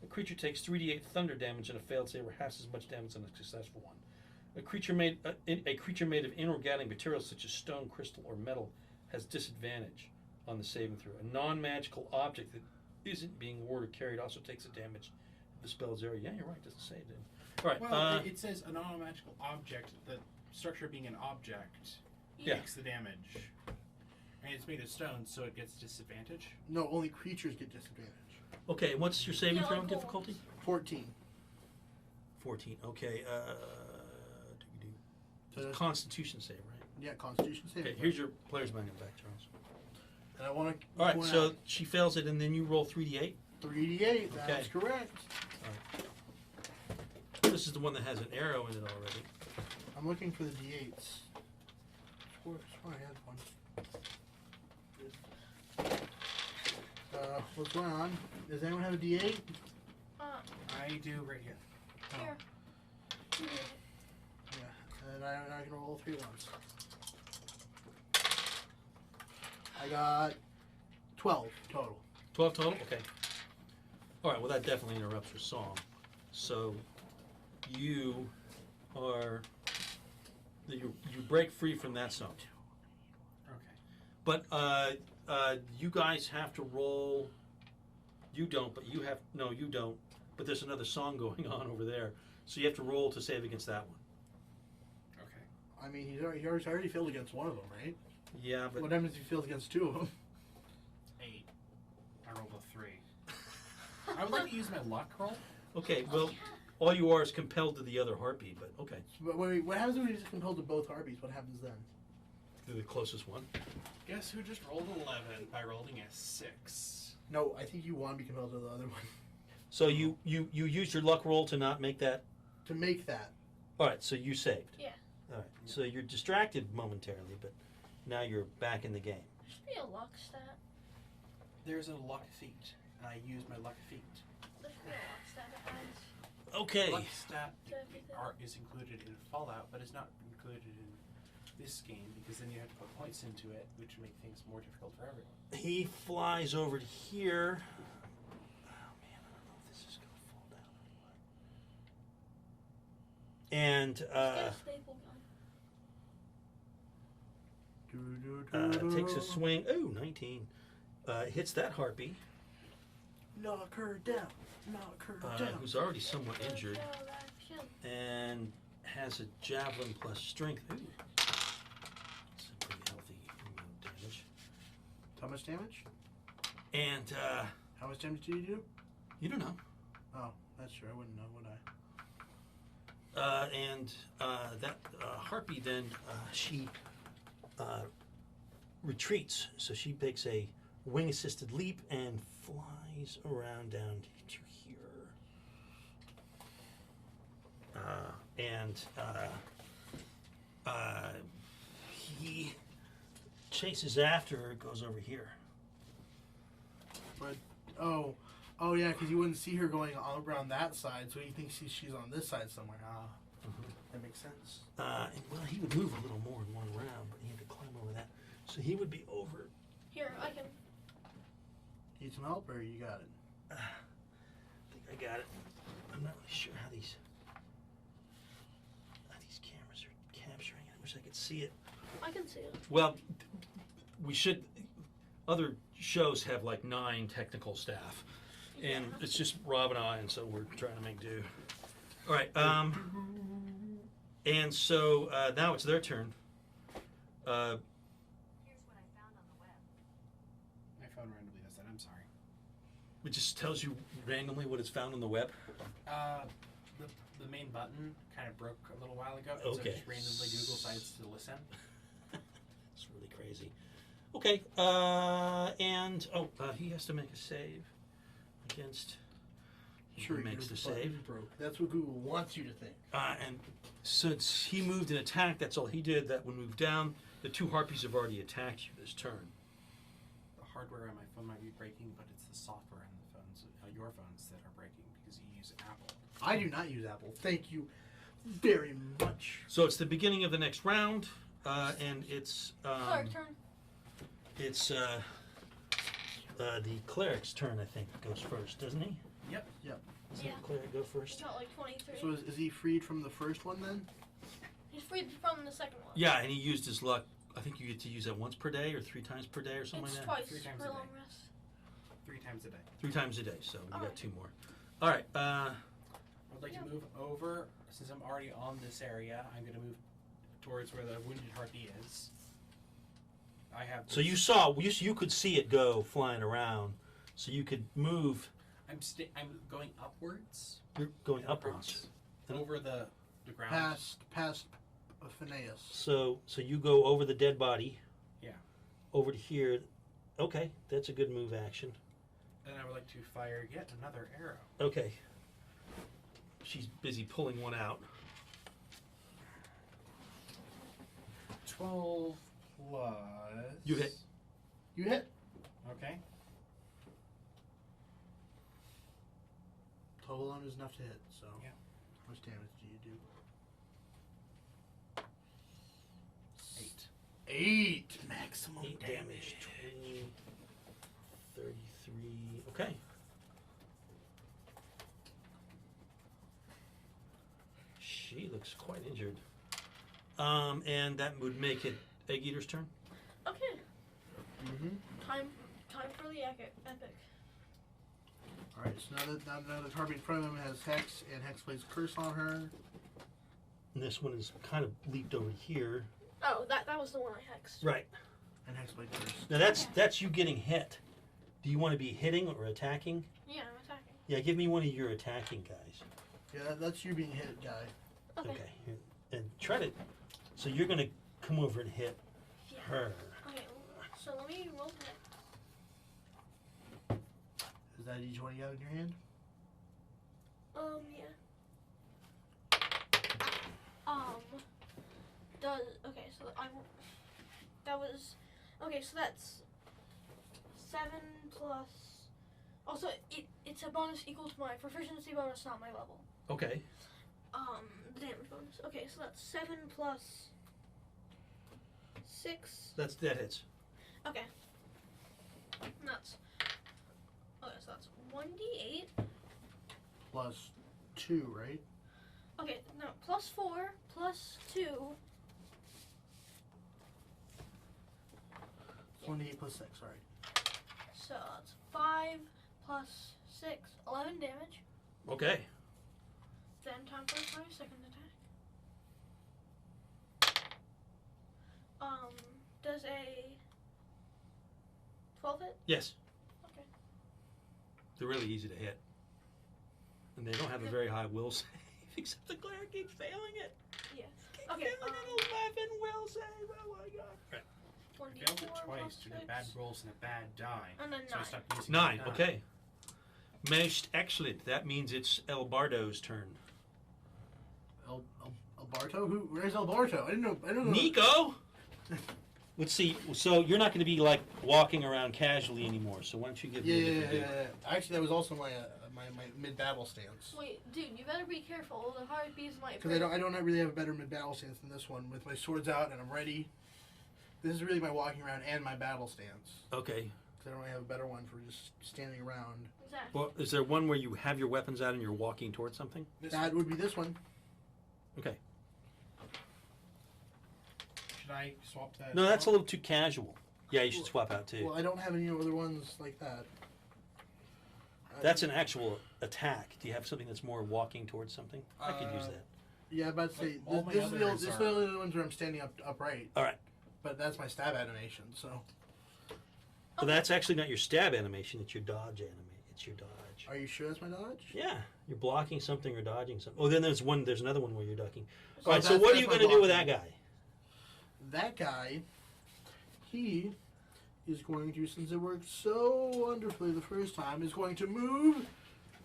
A creature takes 3d8 thunder damage and a failed save, or half as much damage than a successful one. A creature made of inorganic materials such as stone, crystal, or metal has disadvantage on the saving throw. A non-magical object that isn't being warded or carried also takes a damage if the spell's area. Yeah, you're right. It doesn't say it. All right. Well, it says a non-magical object. The structure being an object Yeah. takes the damage, and it's made of stone, so it gets disadvantage. No, only creatures get disadvantage. Okay, what's your saving Yeah, throw like difficulty? 14. 14. Okay. So Constitution save, right? yeah, Constitution saving. Okay, here's your player's manual back, Charles. And I want to. All right, so she fails it, and then you roll 3d8. 3d8. That's Okay. correct. This is the one that has an arrow in it already. I'm looking for the d8s. Swear I had one. What's going on? Does anyone have a d8? I do right here. Here. You did it. Yeah, and I can roll 3 ones. I got 12 total. 12 total? Okay. All right, well, that definitely interrupts your song. So you are. You break free from that song. Okay. But you guys have to roll. You don't, but you have. No, you don't. But there's another song going on over there. So you have to roll to save against that one. Okay. I mean, he already failed against one of them, right? Yeah, but. What happens if he fails against 2 of them? 8. I rolled a 3. I would like to use my luck roll. Okay, well, all you are is compelled to the other heartbeat, but okay. But wait, what happens when he's compelled to both harpies? What happens then? You're the closest one. Guess who just rolled 11 by rolling a 6? No, I think you want to be compelled to the other one. So you use your luck roll to not make that. To make that. All right, so you saved. Yeah. All right, so you're distracted momentarily, but now you're back in the game. Should be a luck stat. There's a luck feat, and I use my luck feat. There should be a luck stat that adds Okay. Luck stat to everything. is included in Fallout, but is not included in this game because then you have to put points into it, which would make things more difficult for everyone. He flies over to here. Oh man, I don't know if this is gonna fall down or what. And Just get a staple gun. takes a swing. Ooh, 19. Hits that harpy, Knock her down. Knock her down. who's already somewhat injured, Failed action. and has a javelin plus strength. Ooh, that's a pretty healthy amount of damage. How much damage? And How much damage do you do? you don't know. Oh, that's true. I wouldn't know, would I? That harpy then she retreats, so she takes a wing-assisted leap and flies around down to here. He chases after her, goes over here. But oh yeah, because you wouldn't see her going all around that side, so he thinks she's on this side somewhere. Ah, that makes sense. And, well, he would move a little more in one round, but he had to climb over that. So he would be over. Here, I can. Need some help, or you got it? I think I got it. I'm not really sure how these cameras are capturing it. I wish I could see it. I can see it. Well, we should. Other shows have like 9 technical staff, and Yeah. it's just Rob and I, and so we're trying to make do. All right. And so now it's their turn. Here's what I found on the web. My phone randomly does that. I'm sorry. It just tells you randomly what is found on the web. The main button kind of broke a little while ago, and so Okay. just randomly Google sites to listen. It's really crazy. Okay, he has to make a save against. Sure, He makes your the button save. broke. That's what Google wants you to think. And since he moved an attack, that's all he did. That would move down. The 2 harpies have already attacked you this turn. The hardware on my phone might be breaking, but it's the software on the phones, your phones, that are breaking because you use Apple. I do not use Apple. Thank you very much. So it's the beginning of the next round, and it's Clerk turn. it's the cleric's turn. I think goes first, doesn't he? Yep. Does Yeah. the cleric go It's first? got like 23. So is he freed from the first one then? He's freed from the second one. Yeah, and he used his luck. I think you get to use that once per day or 3 times per day or something It's like that. twice 3 times per a long day. rest. 3 times a day. 3 times a day. So we got Alright. 2 more. All right. I'd like Yeah. to move over, since I'm already on this area, I'm going to move towards where the wounded harpy is. I have. So you saw you could see it go flying around. So you could move. I'm going upwards. You're going and upwards. across, over the ground. Past Phineas. So you go over the dead body. Yeah. Over to here. Okay, that's a good move action. And I would like to fire yet another arrow. Okay. She's busy pulling one out. 12 plus. You hit. You hit. Okay. Total on is enough to hit. So Yeah. how much damage do you do? 8. 8 maximum 8 damage. 20, 33. Okay. She looks quite injured. And that would make it Egg Eater's turn. Okay. Mm-hmm. Time for the epic. All right. So now that the harpy in front of him has Hex, and Hex plays Curse on her. And this one is kind of leaped over here. Oh, that was the one I hexed. Right. And Hex plays Curse. Now that's you getting hit. Do you want to be hitting or attacking? Yeah, I'm attacking. Yeah, give me one of your attacking guys. Yeah, that's you being hit, guy. Okay. Okay. Here. And try to. So you're going to come over and hit Yeah. her. Okay. So let me roll that. Is that each one you got in your hand? Yeah. Okay, so that was okay, so that's 7 plus also it's a bonus equal to my proficiency bonus, not my level. Okay. The damage bonus. Okay, so that's 7 plus 6. That hits. Okay. Nuts. Okay, so that's 1d8. Plus 2, right? Okay, no, plus 4, plus 2. 28 plus 6, sorry. So it's 5 plus 6, 11 damage. Okay. Then time for my second attack. Does a 12 hit? Yes. Okay. They're really easy to hit. And they don't have a very high will save, except the cleric keeps failing it. Yeah. Keeps Okay, failing an 11 will save. Oh my god. Right. I failed it 1d4 twice plus due to 6. bad rolls and a bad die. And then So I 9. stopped using 9. the Okay. Most excellent. That means it's El Bardo's turn. Alberto? Where's Alberto? I don't know. Nico! Let's see. So you're not going to be like walking around casually anymore. So why don't you give me a different dude? Yeah. Actually, that was also my mid-battle stance. Wait, dude, you better be careful. The harpies might Because I don't really have a better mid-battle stance than this one. With my swords out and I'm ready. This is really my walking around and my battle stance. Okay. Because I don't really have a better one for just standing around. Exactly. Well, is there one where you have your weapons out and you're walking towards something? That would be this one. Okay. Should I swap that? No, that's a little too casual. Yeah, you should swap out too. Well, I don't have any other ones like that. That's an actual attack. Do you have something that's more walking towards something? I could use that. Yeah, I'm about to say, All my this is the others only ones where I'm standing upright. All right. But that's my stab animation, so. So that's actually not your stab animation. It's your dodge animation. It's your dodge. Are you sure that's my dodge? Yeah, you're blocking something or dodging something. Oh, then there's another one where you're ducking. Oh, All right. So that's- what are that's you my going to do with that blocking. guy? That guy, he is going to, since it worked so wonderfully the first time, is going to move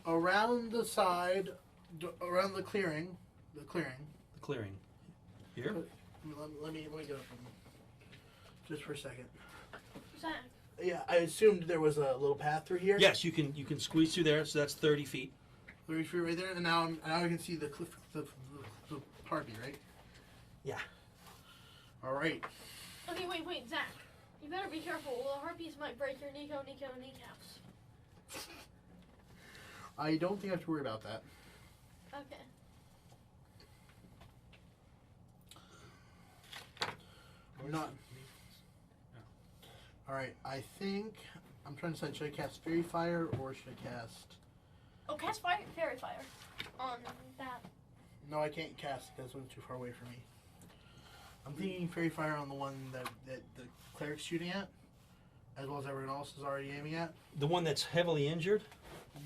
around the side, around the clearing. The clearing. The clearing. Here? Let me get up just for a second. Zach, Yeah, I assumed there was a little path through here. Yes, you can squeeze through there, so that's 30 feet. 30 feet right there, and now I can see the harpy, right? Yeah. All right. okay, wait, Zach. You better be careful. The harpies might break your kneecaps. I don't think I have to worry about that. Okay. I'm not. All right. I think I'm trying to decide: should I cast Fairy Fire or should I cast? Oh, cast fairy fire on that. No, I can't cast it because it's too far away from me. I'm thinking Fairy Fire on the one that the cleric's shooting at, as well as everyone else is already aiming at. The one that's heavily injured?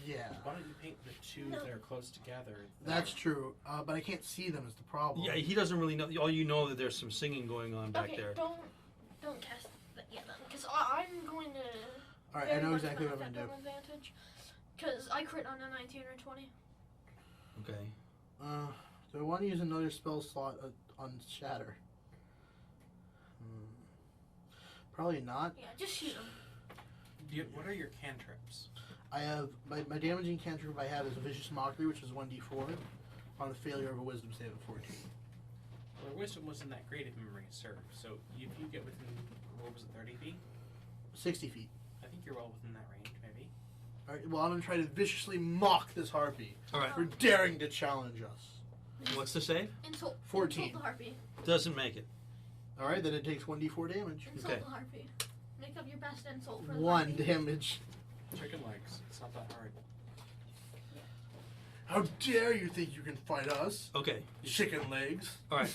Yeah. Why don't you paint the two that are close together? That's true, but I can't see them is the problem. Yeah, he doesn't really know. All you know that there's some singing going on back Okay, there. don't cast that yet then, because I'm going to. All right, I know exactly what I'm gonna do. Advantage, because I crit on a 19 or 20. Okay. Do I want to use another spell slot on Shatter? Probably not. Yeah, just shoot him. What are your cantrips? I have my damaging cantrip I have is a Vicious Mockery, which is 1d4 on a failure of a Wisdom save of 14. Well, wisdom wasn't that great if memory serves. So if you get within, what was it, 30 feet? 60 feet. I think you're well within that range, maybe. All right. Well, I'm gonna try to viciously mock this harpy All right. for daring to challenge us. What's the save? Insult. 14. Insult the harpy. Doesn't make it. All right, then it takes 1d4 damage. Insult Okay. the harpy. Make up your best insult for the 1 harpy. damage. Chicken legs. It's not that hard. How dare you think you can fight us? Okay. Chicken legs. All right.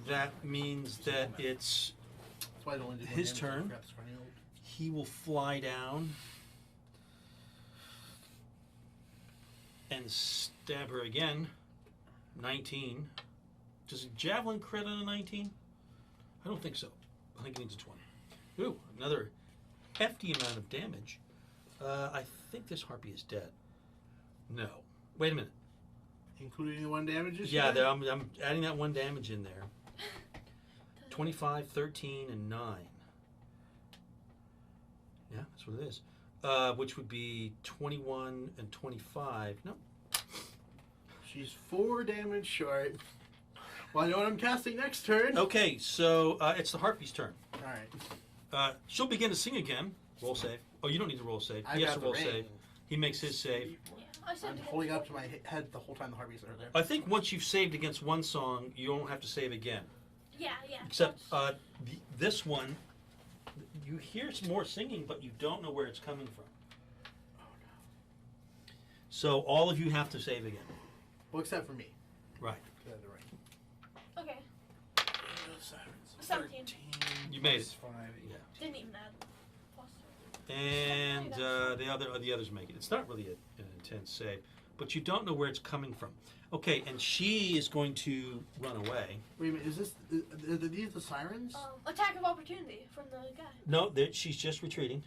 That means that it's That's why I only did one His damage, turn. I forgot to find out. he will fly down and stab her again. 19. Does a javelin crit on a 19? I don't think so. I think it needs a 20. Ooh, another hefty amount of damage. I think this harpy is dead. No. Wait a minute. Including the 1 damage issue? Yeah, I'm adding that 1 damage in there. 25, 13, and 9. Yeah, that's what it is. Which would be 21 and 25. No. She's 4 damage short. Well, I know what I'm casting next turn. Okay, so it's the harpy's turn. Alright. She'll begin to sing again. Roll save. Oh, you don't need to roll save. I He has got to the roll ring. save. He makes his save. Yeah, I said I'm to holding hit up to my head the whole time the harpies are there. I think once you've saved against one song, you don't have to save again. Yeah. Except that's- this one, you hear some more singing, but you don't know where it's coming from. Oh no. So all of you have to save again. Well, except for me. Right. 'Cause I had the ring. Okay. 17. You made it. 5. Yeah. Didn't even add. Plus. And the others make it. It's not really an intense save, but you don't know where it's coming from. Okay, and she is going to run away. Wait a minute, are these the sirens? Attack of opportunity from the guy. No, she's just retreating.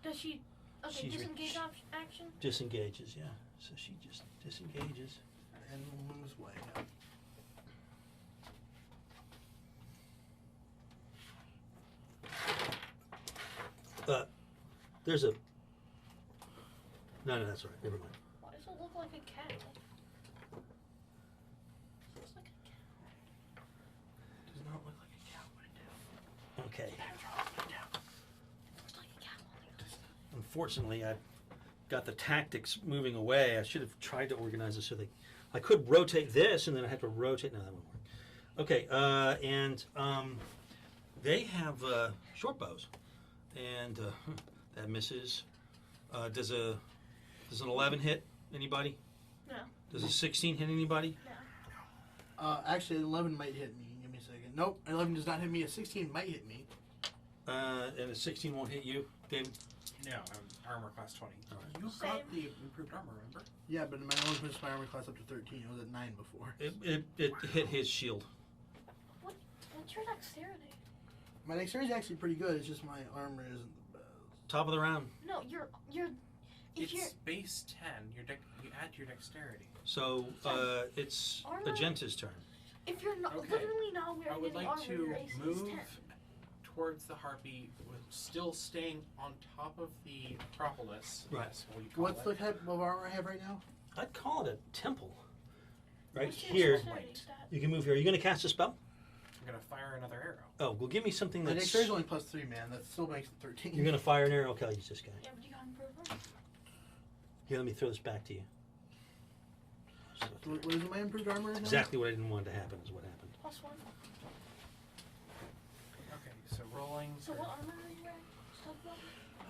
Does she? Okay, She's disengage action. Disengages, yeah. So she just disengages. And moves away. There's a. No, that's all right. Never mind. Why does it look like a cat? Looks like a cat. Does not look like a cat would do. Okay. Looks like a cat. Unfortunately, I got the tactics moving away. I should have tried to organize it so I could rotate this, and then I have to rotate. No, that won't work. Okay, and they have short bows, and that misses. Does an 11 hit anybody? No. Does a 16 hit anybody? Actually, an 11 might hit me. Give me a second. Nope, 11 does not hit me. A 16 might hit me. And a 16 won't hit you, David? No, I'm armor class 20. All right. You Same. got the improved armor, remember? Yeah, but my only pushed my armor class up to 13. It was at 9 before. It hit his shield. What's your dexterity? My dexterity is actually pretty good. It's just my armor isn't the best. Top of the round. No, you're. If you're It's base 10. You add your dexterity. So it's Armor? Magenta's turn. if you're not Okay. literally not I wearing would any like armor, to your AC is move 10. towards the harpy, with still staying on top of the Acropolis. Right. That's what you call What's it. the type of armor I have right now? I'd call it a temple. Right What's your here. dexterity stat? You can move here. Are you going to cast a spell? I'm gonna fire another arrow. Oh, well, give me something My that's. dexterity is only +3, man. That still makes it 13. You're going to fire an arrow. Okay, use this guy. Yeah, but you got improvement. Here, let me throw this back to you. What is my improved armor? now? Exactly what I didn't want to happen is what happened. +1. Okay, so rolling. So for- what armor are you wearing? Stud leather?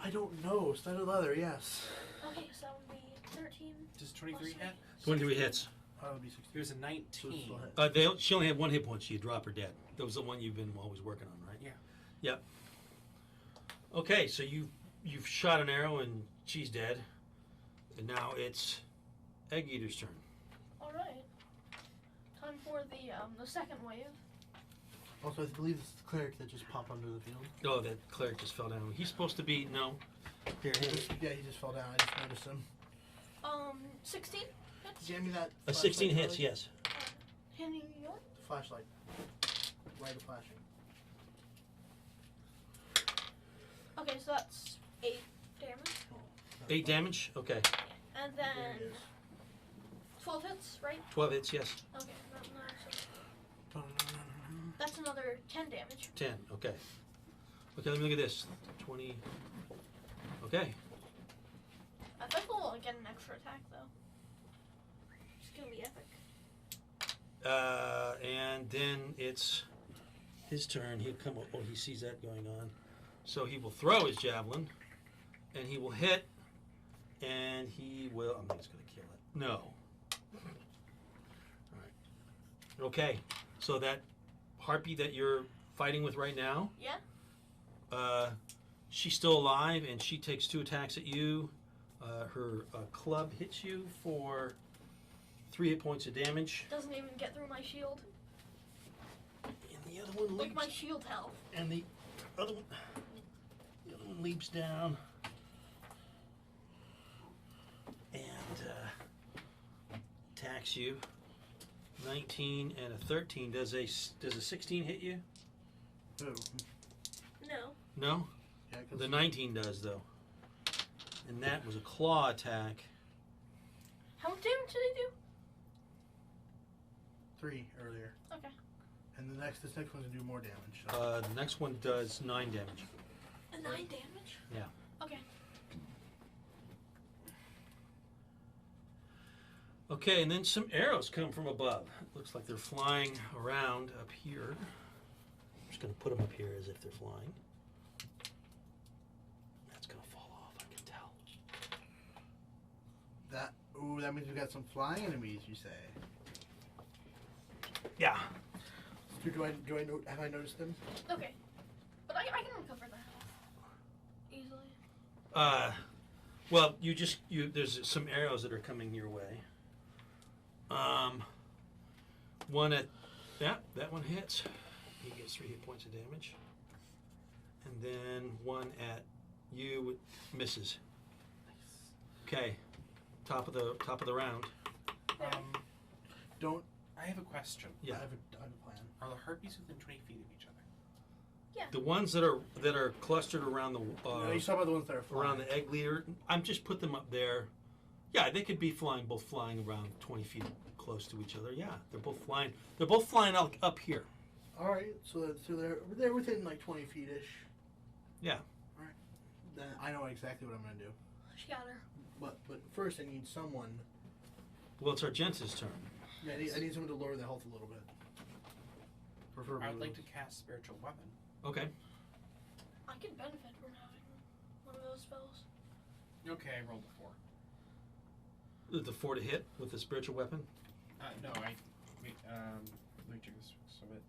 I don't know. Studded leather, yes. Okay, so that would be 13. Does 23 hit? 23 hits. That would be 16. Here's a So it's 19. still hit. She only had 1 hit point. She drop her dead. That was the one you've been always working on, right? Yeah. Yep. Okay, so you've shot an arrow and she's dead, and now it's Egg Eater's turn. All right. Time for the second wave. Also, I believe it's the cleric that just popped onto the field. Oh, that cleric just fell down. He's supposed to be Here, Yeah, he just fell down. I just noticed him. 16 hits. Hand me that. A 16 flashlight, hits, Charlie. yes. Handing you yours. Flashlight. Light of flashing. Okay, so that's 8 damage. 8 damage. Okay. And There then it is. 12 hits, right? 12 hits, yes. Okay, that's another 10 damage. 10. Okay. Okay, let me look at this. 20. Okay. I think we'll get an extra attack though. It's gonna be epic. And then it's his turn. He'll come up. Oh, he sees that going on. So he will throw his javelin, and he will hit, and he will. I think it's going to kill it. No. All right. Okay. So that harpy that you're fighting with right now. Yeah. She's still alive, and she takes 2 attacks at you. Her club hits you for 3 hit points of damage. Doesn't even get through my shield. And the other one Like leaps. my shield health. And the other one leaps down. And attacks you. 19 and a 13. Does a 16 hit you? Ooh. No. No? Yeah, 'cause The 19 does, though. And that was a claw attack. How much damage did they do? 3 earlier. Okay. And this next one's gonna do more damage. So. The next one does 9 damage. A 9 damage? Yeah. Okay. Okay, and then some arrows come from above. Looks like they're flying around up here. I'm just going to put them up here as if they're flying. That's going to fall off, I can tell. That means we got some flying enemies. You say? Yeah. Have I noticed them? Okay. But I can recover that health easily. Well, there's some arrows that are coming your way. One at, that one hits. He gets 3 hit points of damage. And then one at you misses. Okay, top of the round. Don't. I have a question. Yeah. I have a plan. Are the harpies within 20 feet of each other? The ones that are clustered around the No, you saw about the ones that are flying. around the egg leader. I'm just put them up there. Yeah, they could be both flying around 20 feet close to each other. Yeah, they're both flying. They're both flying up here. All right, so they're within like 20 feet ish. Yeah. All right. Then I know exactly what I'm gonna do. She got her. But first I need someone. Well, it's Argenta's turn. Yeah, I need someone to lower the health a little bit. Preferably. I'd like to cast Spiritual Weapon. Okay. I could benefit from having one of those spells. Okay, I rolled a 4. The 4 to hit with the spiritual weapon. No, wait, let me check this a bit.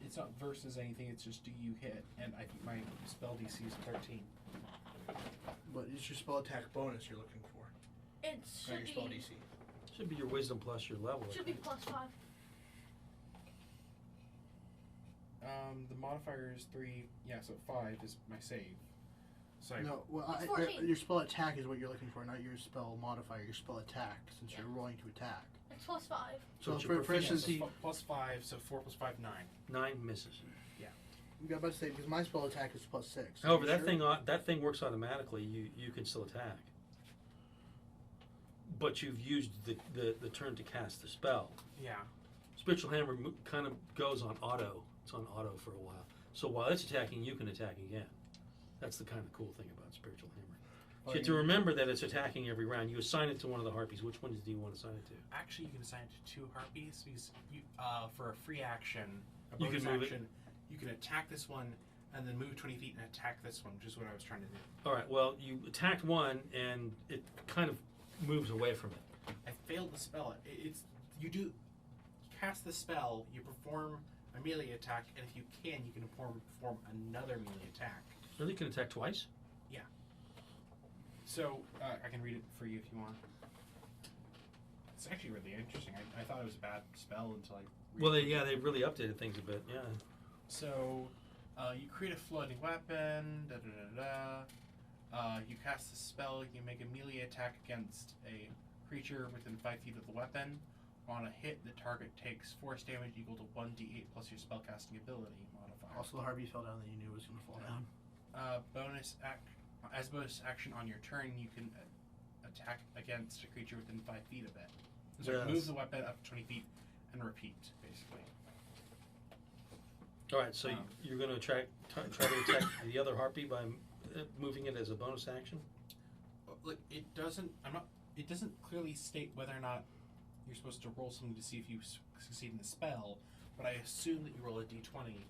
It's not versus anything, it's just do you hit, and I think my spell DC is 13. But it's your spell attack bonus you're looking for. It's Not should your spell be DC. Should be your wisdom plus your level. I Should be think. +5. The modifier is 3. Yeah, so 5 is my save. So No, well, It's 14. your spell attack is what you're looking for, not your spell modifier. Your spell attack, since you're rolling to attack. It's +5. So it's for your instance, proficiency. plus 5, so 4 plus 5, 9. 9 misses. I'm about to say because my spell attack is +6. However, Are you sure? that thing works automatically. You can still attack, but you've used the turn to cast the spell. Yeah. Spiritual Hammer kind of goes on auto. It's on auto for a while. So while it's attacking, you can attack again. That's the kind of cool thing about Spiritual Hammer. Oh, You have to remember that it's attacking every round. You assign it to one of the harpies. Which ones do you want to assign it to? Actually, you can assign it to 2 harpies because you, for a free action, a You can bonus move it. action, you can attack this one and then move 20 feet and attack this one, which is what I was trying to do. All right. Well, you attacked one, and it kind of moves away from it. I failed the spell. It's you cast the spell, you perform a melee attack, and if you can perform another melee attack. Really, you can attack twice. So I can read it for you if you want. It's actually really interesting. I thought it was a bad spell until I. Well, they really updated things a bit. Yeah. So you create a floating weapon. You cast a spell. You make a melee attack against a creature within 5 feet of the weapon. On a hit, the target takes force damage equal to 1d8 plus your spellcasting ability modifier. Also, the harpy fell down that you knew was going to fall down. As bonus action on your turn, you can attack against a creature within 5 feet of it. So Yes. move the weapon up 20 feet and repeat, basically. All right. So you're going to try to attack the other harpy by moving it as a bonus action. Like it doesn't. It doesn't clearly state whether or not you're supposed to roll something to see if you succeed in the spell. But I assume that you roll a d20,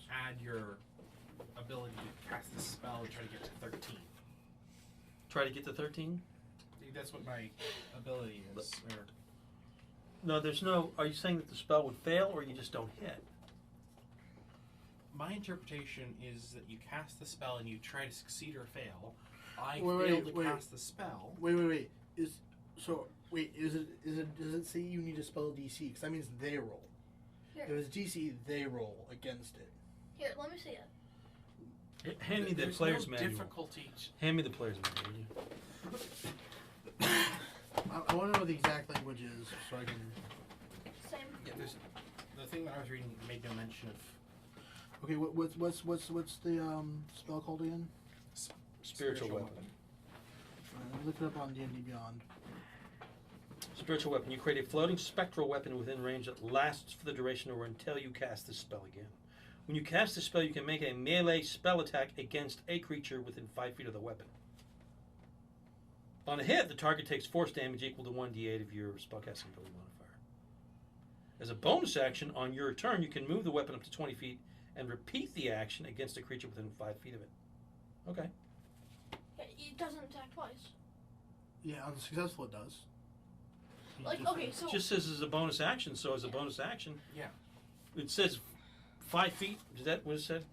add your ability to cast the spell, and try to get to 13. Try to get to 13. That's what my ability is. Or No, there's no. Are you saying that the spell would fail, or you just don't hit? my interpretation is that you cast the spell and you try to succeed or fail. I Wait, failed to wait. cast the spell. Wait. Does it say you need a spell DC? Because that means they roll. Here. If it's DC, they roll against it. Here, let me see it. Hand me the There's player's no manual. difficulty. Hand me the player's manual, will you? I want to know what the exact language is so I can. Same. Yeah, there's the thing that I was reading made no mention of Okay, what's the spell called again? Spiritual weapon. Look it up on D&D Beyond. Spiritual weapon. You create a floating spectral weapon within range that lasts for the duration or until you cast this spell again. When you cast the spell, you can make a melee spell attack against a creature within 5 feet of the weapon. On a hit, the target takes force damage equal to 1d8 of your spellcasting ability modifier. As a bonus action, on your turn, you can move the weapon up to 20 feet and repeat the action against a creature within 5 feet of it. Okay. It doesn't attack twice. Yeah, on the successful it does. You Like, just- okay, so It just says as a bonus action, so as a bonus action. Yeah. It says 5 feet. Is that what it said?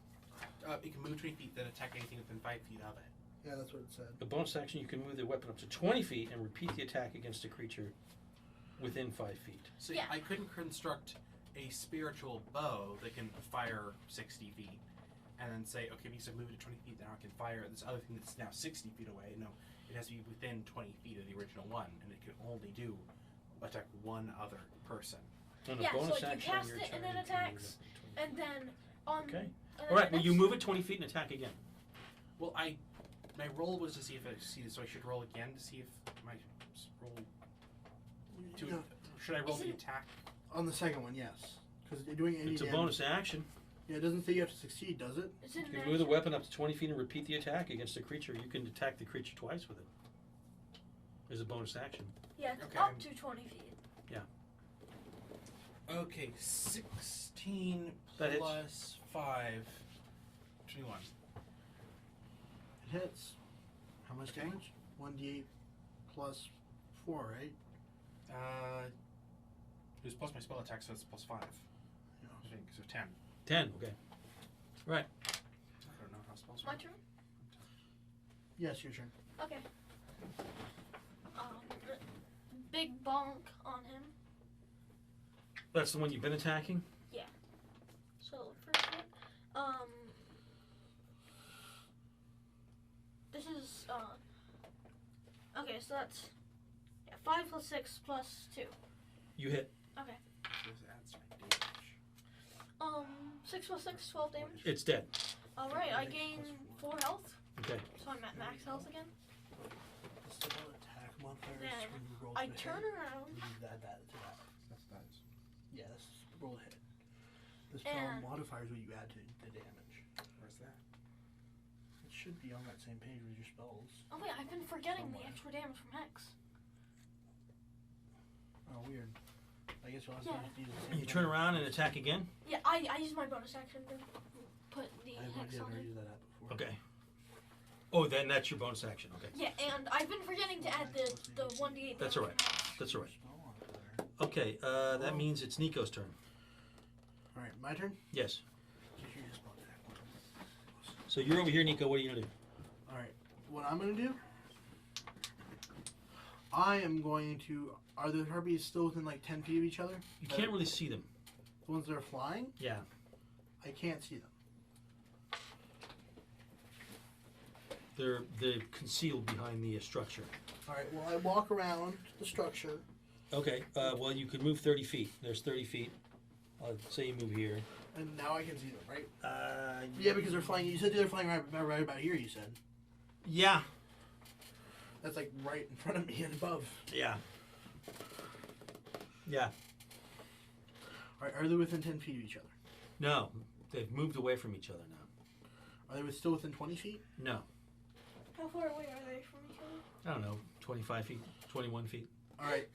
You can move 20 feet, then attack anything within 5 feet of it. Yeah, that's what it said. A bonus action, you can move the weapon up to 20 feet and repeat the attack against a creature within 5 feet. So Yeah. I couldn't construct a spiritual bow that can fire 60 feet and then say, okay, because I've moved it 20 feet, now I can fire this other thing that's now 60 feet away. No, it has to be within 20 feet of the original one, and it can only attack one other person. On a Yeah, so bonus you action on cast your it and turn, then you can move attacks, it up to 20 feet. and then on. Okay. and then All right. the Well, you next- move it 20 feet and attack again. Well, my roll was to see if I succeeded, so I should roll again to see if my roll. No, Should I roll the Isn't- attack? on the second one, yes. Because you're doing any It's a damage. bonus action. Yeah, it doesn't say you have to succeed, does it? It's in You there. can move the weapon up to 20 feet and repeat the attack against a creature. You can attack the creature twice with it. As a bonus action. Yeah, it's Okay. up to 20 feet. Okay, 16 That hits. plus 5, 21. It hits. How much Okay. damage? 1d8 plus 4, right? It was plus my spell attack, so it's plus 5. Yeah. I think, so 10. 10. Okay. Right. I don't know how spells My work. turn? Yes, your turn. Okay. big bonk on him. That's the one you've been attacking? So first hit. This is okay, so that's 5 plus 6 plus 2. You hit. This adds my damage. 6 plus 6, 12 damage. It's dead. Alright, I gain 4 health. Okay. So I'm at max health again. Still attack modifiers Then when you roll I to hit. turn around. You add that to that. That's Yeah, that's roll to hit. The spell And- modifiers what you add to the damage. where's that? It should be on that same page with your spells. Oh wait, I've been forgetting the Somewhere. extra damage from Hex. Oh, weird. I guess you'll have Yeah. to use the same You turn thing. around and attack again? Yeah, I use my bonus action to put the I have no Hex idea. I've on never it. used that app before. Okay. Oh, then that's your bonus action. Okay. Yeah, and I've been forgetting to add the 1d8 That's damage alright. from Hex. That's all right. Spell modifier. Okay, that means it's Nico's turn. Alright, my turn? Yes. Just use spell attack. So you're over here, Nico. What are you going to do? Alright, what I'm going to do, I am going to. Are the harpies still within like 10 feet of each other? You can't really see them. The ones that are flying? Yeah. I can't see them. They're concealed behind the structure. Alright, well, I walk around the structure. Okay, well, you could move 30 feet. There's 30 feet. Say you move here. And now I can see them, right? Uh, Yeah, because they're flying. You said they're flying right about here, you said. yeah. That's like right in front of me and above. Yeah. Yeah. Alright, are they within 10 feet of each other? No, they've moved away from each other now. Are they still within 20 feet? No. How far away are they from each other? I don't know, 25 feet, 21 feet. Alright.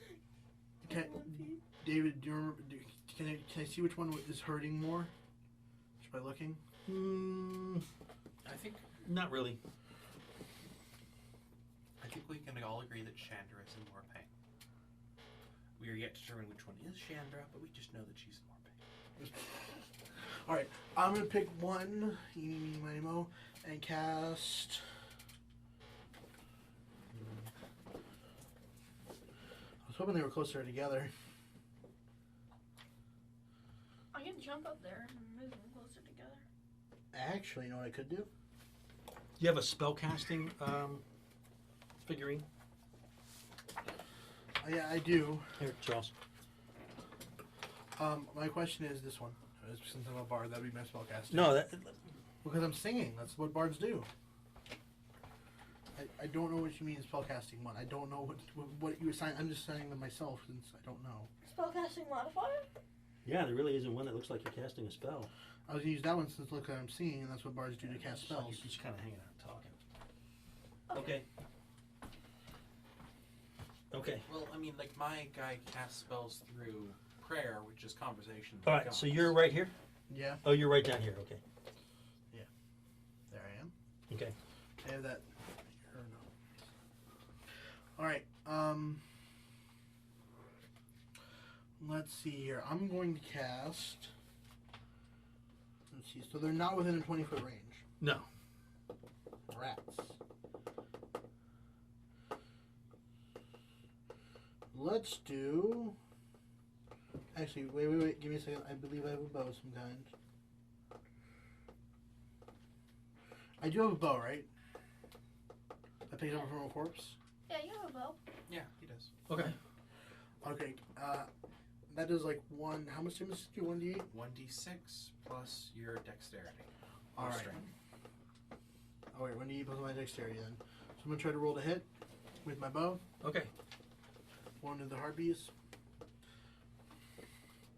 Can, 21 feet. David, do you remember, can I see which one is hurting more? Just by looking? I think Not really. we can all agree that Chandra is in more pain. We are yet to determine which one is Chandra, but we just know that she's in more pain. Alright, I'm gonna pick one, eeny, meeny, miny, mo, and cast. I was hoping they were closer together. I can jump up there and move them closer together. Actually, you know what I could do? You have a spell casting figurine? Yeah, I do. Here, Charles. My question is this one. Since I'm a bard, that'd be my spellcasting. No, that. Because I'm singing. That's what bards do. I don't know what you mean spellcasting one. I don't know what you assign. I'm just assigning them myself since I don't know. Spellcasting modifier? Yeah, there really isn't one that looks like you're casting a spell. I was gonna use that one since look I'm singing, and that's what bards do to cast It's like spells. you're just kind of hanging out talking. Okay. Okay. Well, I mean, like my guy casts spells through prayer, which is conversation. with All right, God. so you're right here? Yeah, Oh, you're right down here. Okay. there I am. Okay. I have that. Or no. All right. Let's see here. I'm going to cast. Let's see. So they're not within a 20-foot range. No. Rats. Let's do. Actually, wait. Give me a second. I believe I have a bow of some kind. I do have a bow, right? I picked it up from a corpse. Yeah, you have a bow. Yeah, he does. Okay. Okay. That does like one. How much damage does it do? 1d8. 1d6 plus your dexterity. All Or right. strength. Oh wait, 1d8 plus my dexterity then. So I'm gonna try to roll to hit with my bow. Okay. One of the harpies.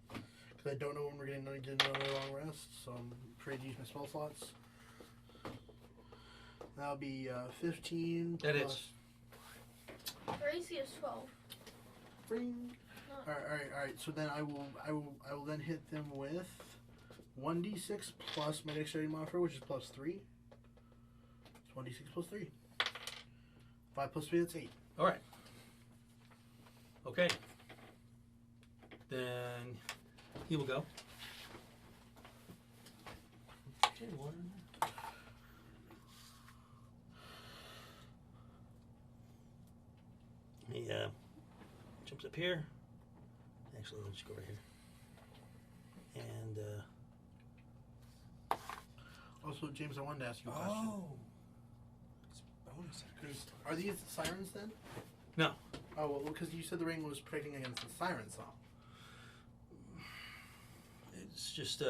Because I don't know when we're getting another long rest, so I'm afraid to use my spell slots. That'll be 15. That plus is. Your AC is 12. Ring. No. All right. So then I will then hit them with 1d6 plus my dexterity modifier, which is plus 3. It's 1d6 plus 3. 5 plus 3, that's 8. All right. Okay. Then he will go. He jumps up here. Actually, let's go right here. And Also, James, I wanted to ask you a question. It's bonus action. 'Cause are these sirens then? No. Oh, well, because you said the ring was protecting against the siren song. it's just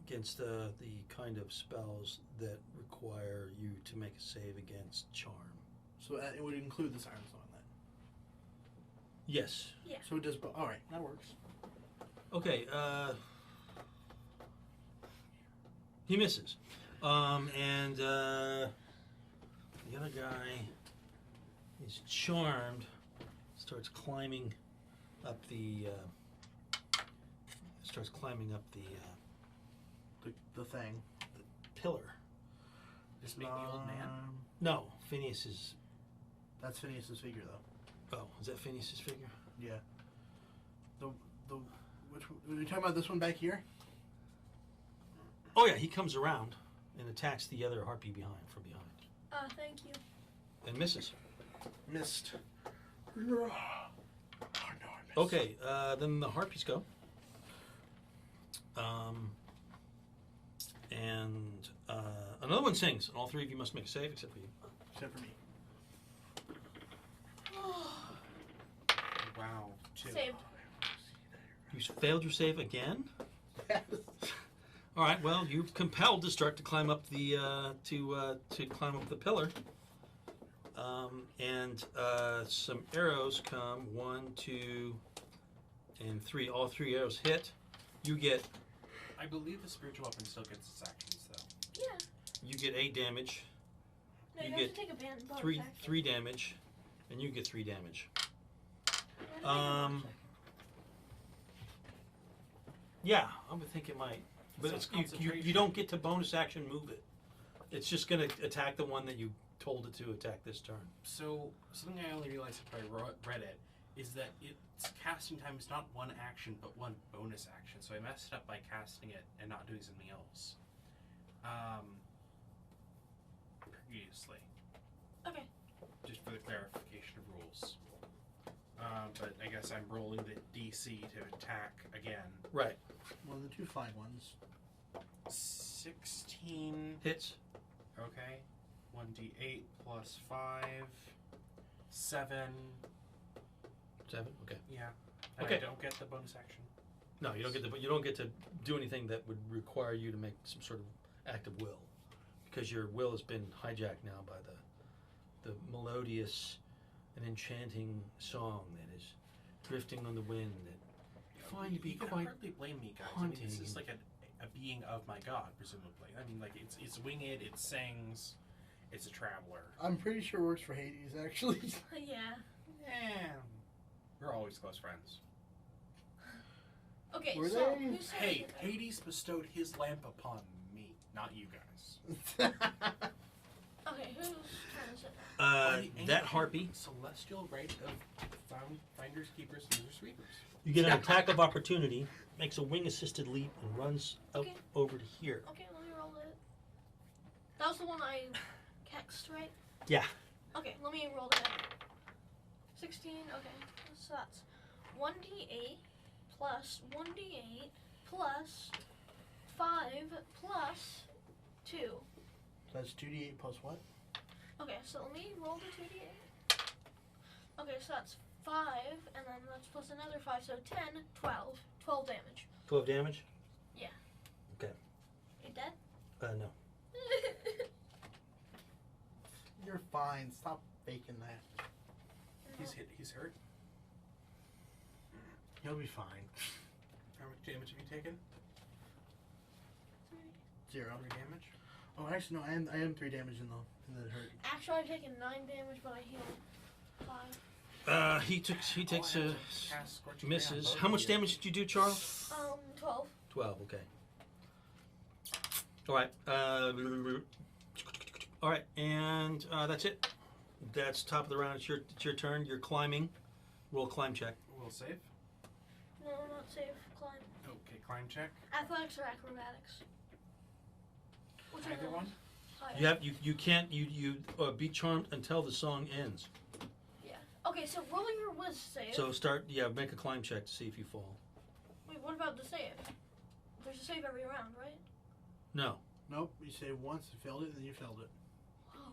against the kind of spells that require you to make a save against charm. So it would include the siren song then. Yes. Yeah. So it does. All right, that works. Okay. He misses. And the other guy is charmed, starts climbing up the The thing. pillar. Just make the old man. No, Phineas is. That's Phineas's figure, though. Oh, is that Phineas's figure? Yeah. The which are you talking about? This one back here? Oh yeah, he comes around and attacks the other harpy from behind Thank you. and misses. Missed. Oh no, I missed. Okay, then the harpies go. And another one sings, and all three of you must make a save except for you. Except for me. Wow. 2. Saved. You failed your save again. Yes. All right. Well, you're compelled to start to climb up the to climb up the pillar. And some arrows come. 1, 2, and 3. All 3 arrows hit. You get I believe the spiritual weapon still gets its actions, though. Yeah. 8 damage. No, You you, get have to take a bonus Three action. 3 damage, and you get 3 damage. You have to take a bonus action. Yeah, I would think it might, but So it's, it's you concentration. don't get to bonus action move it. It's just going to attack the one that you told it to attack this turn. So, something I only realized after I read it is that its casting time is not one action, but one bonus action. So I messed up by casting it and not doing something else. Previously. Okay. Just for the clarification of rules. But I guess I'm rolling the DC to attack again. Right. One of the 2 flying ones. 16. Hits. Okay. 1d8 plus 5. 7. 7. Okay. Yeah. And Okay. I don't get the bonus action. No, you don't get to do anything that would require you to make some sort of act of will, because your will has been hijacked now by the melodious and enchanting song that is drifting on the wind. That you find to be you can quite hardly blame me, guys. I mean, this haunting. is like a being of my god, presumably. I mean, like it's winged, it sings, it's a traveler. I'm pretty sure it works for Hades, actually. Yeah. Yeah, we're always close friends. Okay, Were so they? who's Hey, second? Hades bestowed his lamp upon me, not you guys. Okay, whose turn is it? that harpy. Celestial right of finders, keepers, users, sweepers. You get an attack of opportunity, makes a wing-assisted leap, and runs up Okay. over to here. Okay, let me roll it. That was the one I hexed, right? Yeah. Okay, let me roll that. 16, okay. So that's 1d8 plus 1d8 plus 5 plus 2. That's 2d8 plus what? Okay, so let me roll the 2d8. Okay, so that's 5, and then that's plus another 5, so 10, 12. 12 damage. 12 damage? Yeah. Okay. You dead? No. You're fine. Stop faking that. He's hurt. He'll be fine. How much damage have you taken? 0. 3 damage. Oh, actually, no. I am 3 damage in the hurt. Actually, I've taken 9 damage, but I healed 5. He takes Oh, I a have to cast Scorching Ray on misses. both How of much you. damage did you do, Charles? 12. 12. Okay. All right. All right, and that's it. That's top of the round. It's your turn. You're climbing. Roll climb check. We'll save. No, not safe. Climb. Okay, climb check. Athletics or acrobatics? Which are Either those? one. Oh, You have you can't be charmed until the song ends. Yeah. Okay, so rolling your whiz save. So make a climb check to see if you fall. Wait, what about the save? There's a save every round, right? No. Nope. You save once, you failed it, then you failed it. Oh.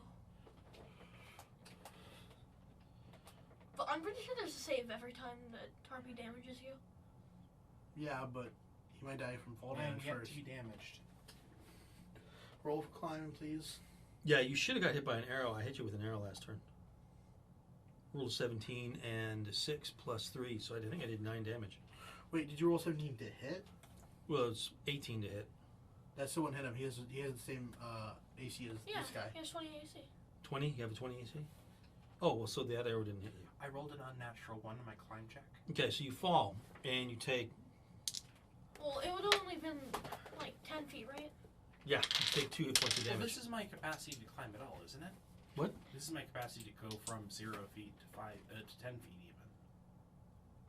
But I'm pretty sure there's a save every time that Harpy damages you. Yeah, but he might die from fall And damage yet first. to be damaged. Roll for climbing, please. Yeah, you should have got hit by an arrow. I hit you with an arrow last turn. Rolled 17 and 6 plus 3, so I think I did 9 damage. Wait, did you roll 17 to hit? Well, it's 18 to hit. That still wouldn't hit him. He has the same AC as Yeah, this guy. he has 20 AC. 20? You have a 20 AC? Oh, well, so that arrow didn't hit you. I rolled an unnatural 1 on my climb check. Okay, so you fall, and you take, Well, it would only been like 10 feet, right? you take 2 hit points of Well, damage. this is my capacity to climb at all, isn't it? What? This is my capacity to go from 0 feet to 10 feet even.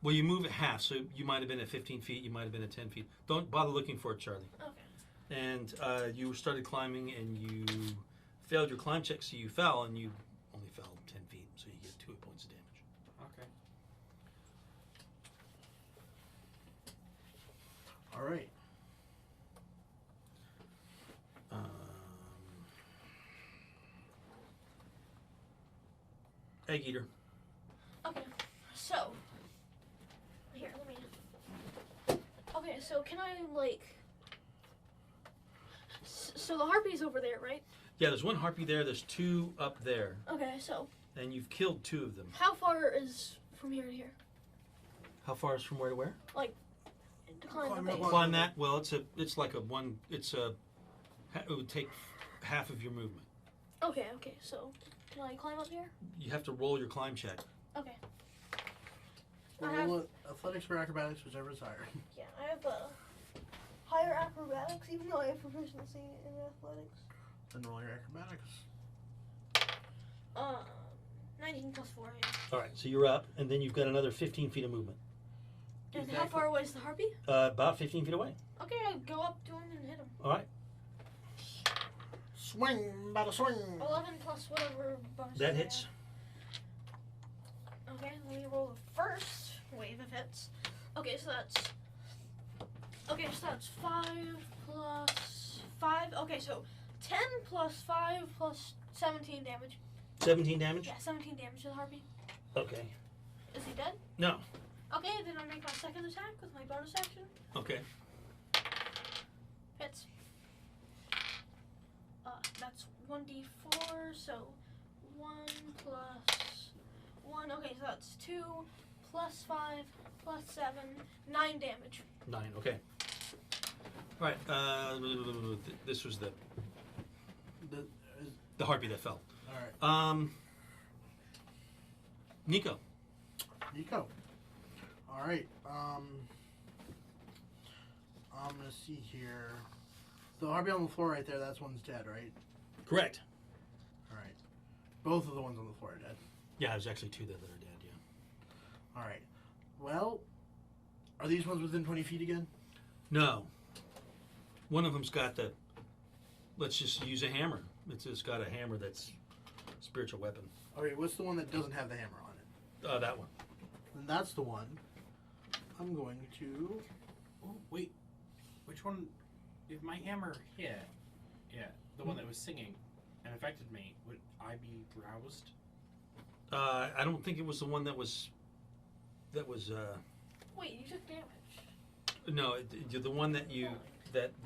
Well, you move it half, so you might have been at 15 feet, you might have been at 10 feet. Don't bother looking for it, Charlie. Okay. And you started climbing, and you failed your climb check, so you fell, and you only fell 10 feet, so you get 2 hit points of damage. Okay. All right. Egg eater. Okay, so here, let me. Okay, so can I like? So the harpy's over there, right? Yeah, there's one harpy there. There's 2 up there, Okay, so and you've killed 2 of them. how far is from here to here? How far is from where to where? To climb Climb the up base. on- Climb that. Well, it's like a one. It would take half of your movement. Okay, so can I climb up here? You have to roll your climb check. Okay. I have- Roll it, athletics or acrobatics, whichever is higher. Yeah, I have higher acrobatics, even though I have proficiency in athletics. Then roll your acrobatics. 19 plus 4. Yeah. All right, so you're up, and then you've got another 15 feet of movement. And how Exactly. far away is the harpy? About 15 feet away. Okay, I go up to him and hit him. All right, Swing, bada swing. 11 plus whatever bonus. that I hits. have. Okay, let me roll the first wave of hits. Okay, so that's 5 plus 5. Okay, so 10 plus 5 plus 17 damage. 17 damage. Yeah, 17 damage to the harpy. Okay. Is he dead? No. Okay, then I make my second attack with my bonus action. Okay. Hits. That's 1d4, so 1 plus 1. Okay, so that's 2 plus 5 plus 7, 9 damage. 9. Okay. All right. This was The, the harpy that fell. all right. Nico. Nico. All right. I'm gonna see here. The harpy on the floor right there. That's one's dead, right? Correct. All right. Both of the ones on the floor are dead. Yeah, there's actually 2 that are dead. Yeah. All right. Well, are these ones within 20 feet again? No. One of them's got the. Let's just use a hammer. It's got a hammer that's a spiritual weapon. Okay. What's the one that doesn't have the hammer on it? That one. Then that's the one. I'm going to. Oh, wait. Which one? If my hammer hit, the one that was singing and affected me, would I be roused? I don't think it was the one that was. Wait, you took damage. No, the one that you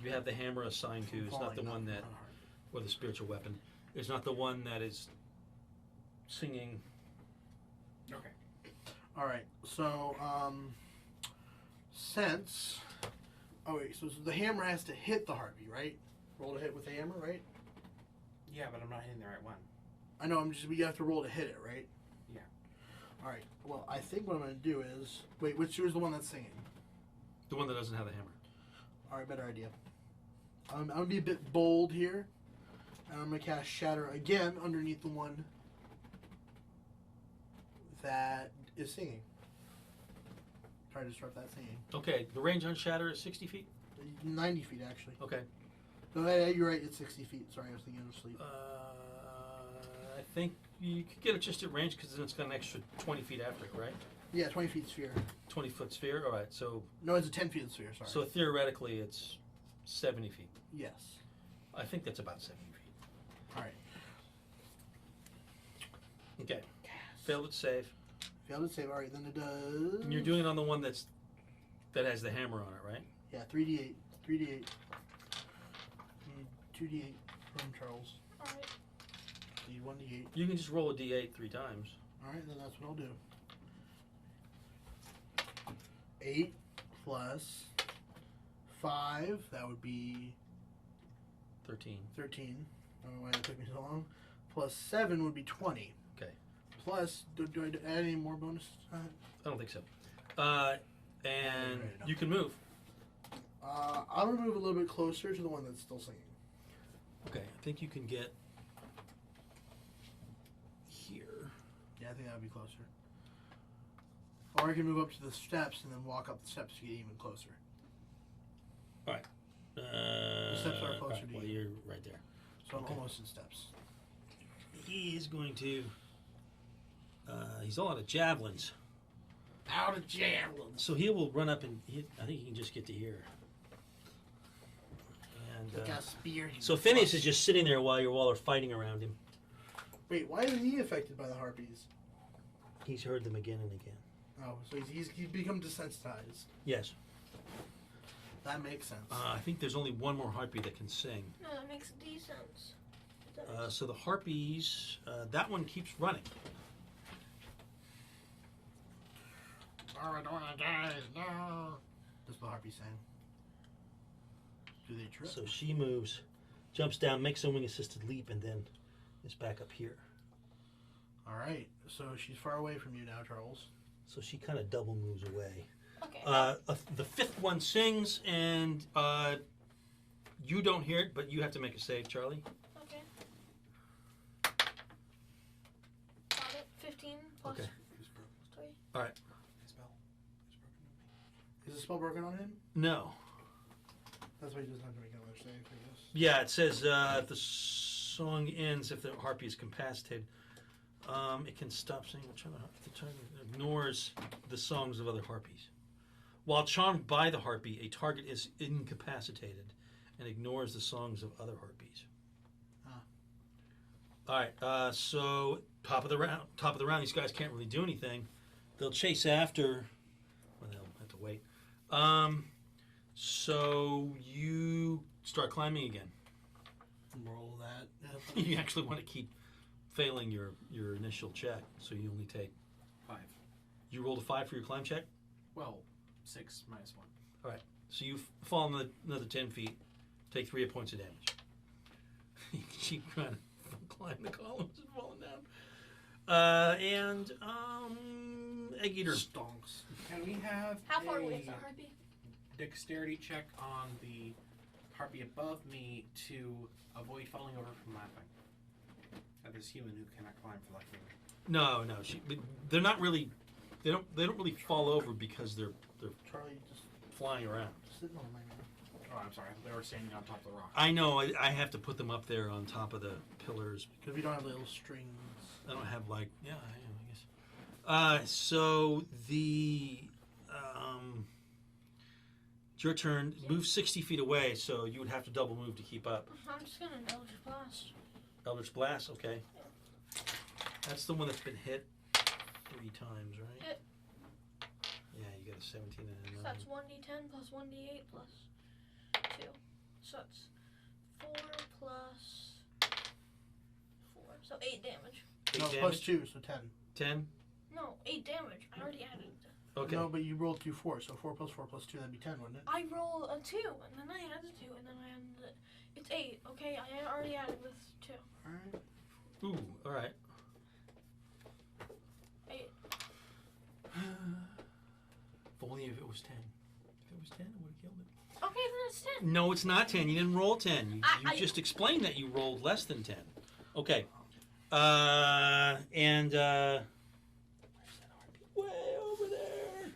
have the hammer assigned to is not the Falling, one that, not hard. or the spiritual weapon, is not the one that is singing. Okay. All right. So, since. Oh wait. So the hammer has to hit the harpy, right? Roll to hit with the hammer, right? Yeah, but I'm not hitting the right one. I know. We have to roll to hit it, right? Yeah. All right. Well, I think what I'm going to do is wait. Which is the one that's singing? The one that doesn't have the hammer. All right. Better idea. I'm going to be a bit bold here, and I'm going to cast Shatter again underneath the one that is singing. Try to disrupt that singing. Okay, the range on Shatter is 60 feet. 90 feet actually. Okay. No, yeah, you're right. It's 60 feet. Sorry, I was thinking of sleep. I think you could get it just at range because then it's got an extra 20 feet after it, right? Yeah, 20 feet sphere. 20-foot sphere. All right. So No, it's a 10 feet sphere. Sorry. so theoretically, it's 70 feet. yes. I think that's about 70 feet. All right. Okay. Failed its save. Failed to save. All right, then it does. And you're doing it on the one that has the hammer on it, right? Yeah, 3d8. 3d8. 2d8 from Charles. Alright. Need 1d8. You can just roll a d8 3 times. All right, then that's what I'll do. 8 plus 5. That would be 13. 13. I don't know why that took me so long. Plus 7 would be 20. Okay. Plus, do I add any more bonus? I don't think so. And Right, no. you can move. I'm going to move a little bit closer to the one that's still singing. Okay. I think you can get here. Yeah, I think that would be closer. Or I can move up to the steps and then walk up the steps to get even closer. Steps are closer right, to well, you. you're right there. So I'm Okay. almost in steps. He is going to. He's all out of javelins, Out of javelins. so he will run up and I think he can just get to here. And Like a spear. he so would Phineas thrust. is just sitting there while you all are fighting around him. Wait, why isn't he affected by the harpies? He's heard them again and again. Oh, so he's become desensitized. Yes. That makes sense. I think there's only one more harpy that can sing. No, that makes D sense. That makes- So the harpies, that one keeps running. Oh, I don't want to die. No. That's the harpy saying. Do they trip? So she moves, jumps down, makes a wing assisted leap, and then is back up here. All right. So she's far away from you now, Charles. So she kind of double moves away. Okay. The fifth one sings, and you don't hear it, but you have to make a save, Charlie. Okay. Got it. 15 plus Okay. 3. Spell. It's broken. Is the spell broken on him? No. That's why he doesn't have to make another save, I guess. Yeah, it says if the song ends, if the harpy is incapacitated, it can stop singing. The target ignores the songs of other harpies. While charmed by the harpy, a target is incapacitated and ignores the songs of other harpies. Ah. All right. So top of the round. These guys can't really do anything. They'll chase after. Well, they'll have to wait. So you start climbing again. Roll that. You actually want to keep failing your initial check, so you only take. 5. You rolled a 5 for your climb check, Well, 6 minus 1. so you fall another 10 feet, take 3 points of damage. You keep trying to climb the columns and falling down. And Egg Eater. Stonks. Can we have How far a away is the harpy? dexterity check on the harpy above me to avoid falling over from laughing? At this human who cannot climb for lucky. No. They're not really. They don't really fall over because they're Charlie, just flying around. sitting on my man. Oh, I'm sorry. They were standing on top of the rock. I know. I have to put them up there on top of the pillars. Because we don't have little strings. I don't have I guess. So the it's your turn. Move 60 feet away, so you would have to double move to keep up. I'm just gonna Eldritch Blast. Eldritch Blast, okay. That's the one that's been hit 3 times, right? Yep. Yeah, you got a 17 and a So 9. that's 1d10 plus 1d8 plus 2. So that's 4 plus 4. So 8 damage. 8 No, damage. plus 2, so 10. 10. No, 8 damage. I already added. Okay. No, but you rolled 2 4, so 4 plus 4 plus 2, that'd be 10, wouldn't it? I roll a 2, and then I add the 2, and then I add the. It's 8, okay? I already added with 2. Alright. Ooh, all right. 8. If only if it was 10. If it was 10, I would have killed it. Okay, then it's 10. No, it's not 10. You didn't roll 10. You I- just explained that you rolled less than 10. Okay. And where's that harpy? Way over there.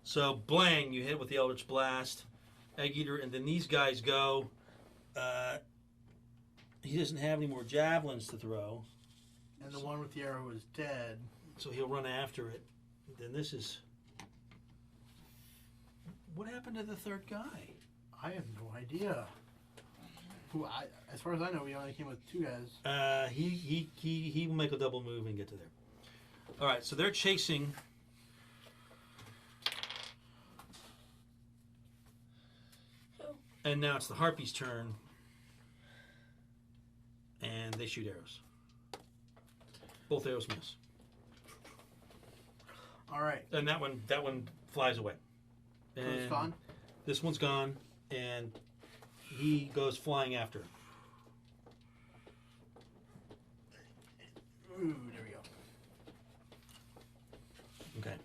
So, blang, you hit with the Eldritch Blast. Egg Eater, and then these guys go. He doesn't have any more javelins to throw, And the one with the arrow is dead. so he'll run after it. Then this is. What happened to the third guy? I have no idea. As far as I know, we only came with 2 guys. He will make a double move and get to there. All right, so they're chasing. And now it's the harpy's turn, and they shoot arrows. Both arrows miss, All right. and that one flies away. So it's gone. This one's gone, and he goes flying after. Ooh, there we go. Okay.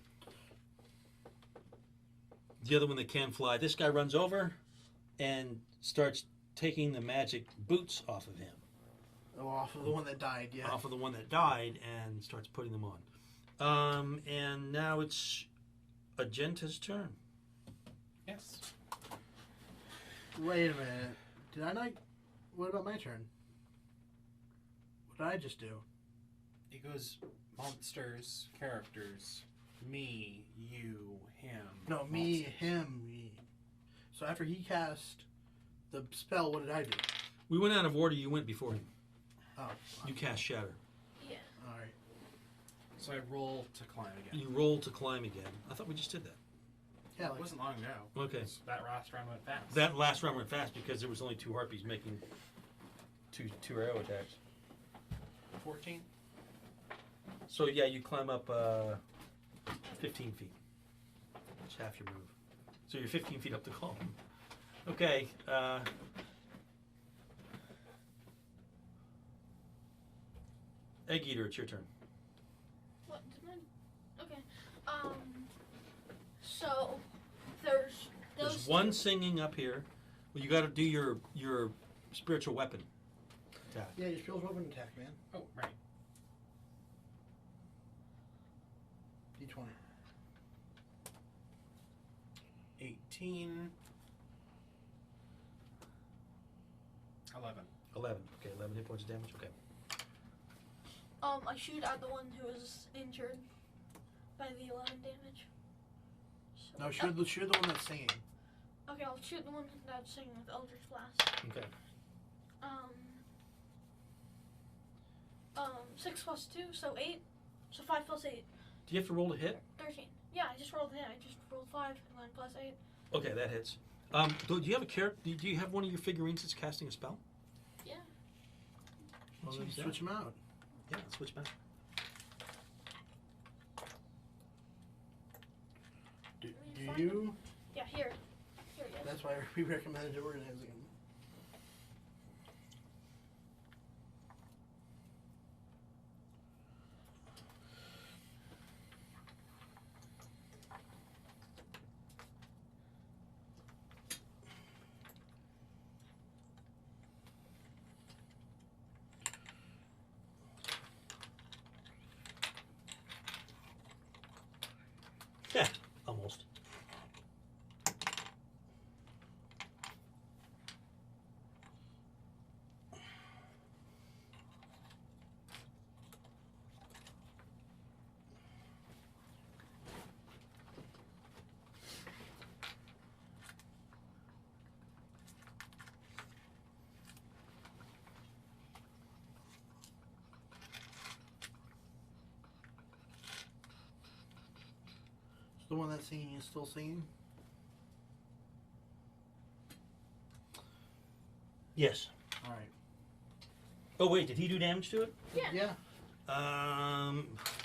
The other one that can fly, this guy runs over and starts taking the magic boots off of him. Oh, off of the one that died, yeah. Off of the one that died, and starts putting them on. And now it's Agenta's turn. Yes. Wait a minute. Did I not? What about my turn? What did I just do? It goes monsters, characters, me, you, him. No, me, monsters. him, me. So after he cast the spell, what did I do? We went out of order. You went before him. Oh, You cast Shatter. Yeah. all right. So I roll to climb again. You roll to climb again. I thought we just did that. Yeah, It like, wasn't long ago. Okay. That last round went fast. That last round went fast because there was only 2 harpies making two arrow attacks. 14. So yeah, you climb up 15 feet. That's half your move. So you're 15 feet up the column. Okay. Egg Eater, it's your turn. What did I? Okay. So there's those. There's one singing up here. Well, you got to do your spiritual weapon attack. yeah, your spell's weapon attack, man. Oh, right. D20. 18. 11. 11. Okay, 11 hit points of damage. Okay. I shoot at the one who was injured by the 11 damage. So, No, shoot the one that's singing. okay, I'll shoot the one that's singing with Eldritch Blast. Okay. 6 plus 2, so 8. So 5 plus 8, Do you have to roll to hit? 13. Yeah, I just rolled 10. I just rolled 5 and then plus 8. Okay, that hits. Do you have a character? Do you have one of your figurines that's casting a spell? Yeah. Well, So there's that. switch them out. Yeah, switch back. Do Find you? Yeah, here. Here it is. That's why we recommended organizing them. Yeah, almost. So the one that's singing is still singing? Yes. All right. Oh wait, did he do damage to it? Yeah. Yeah.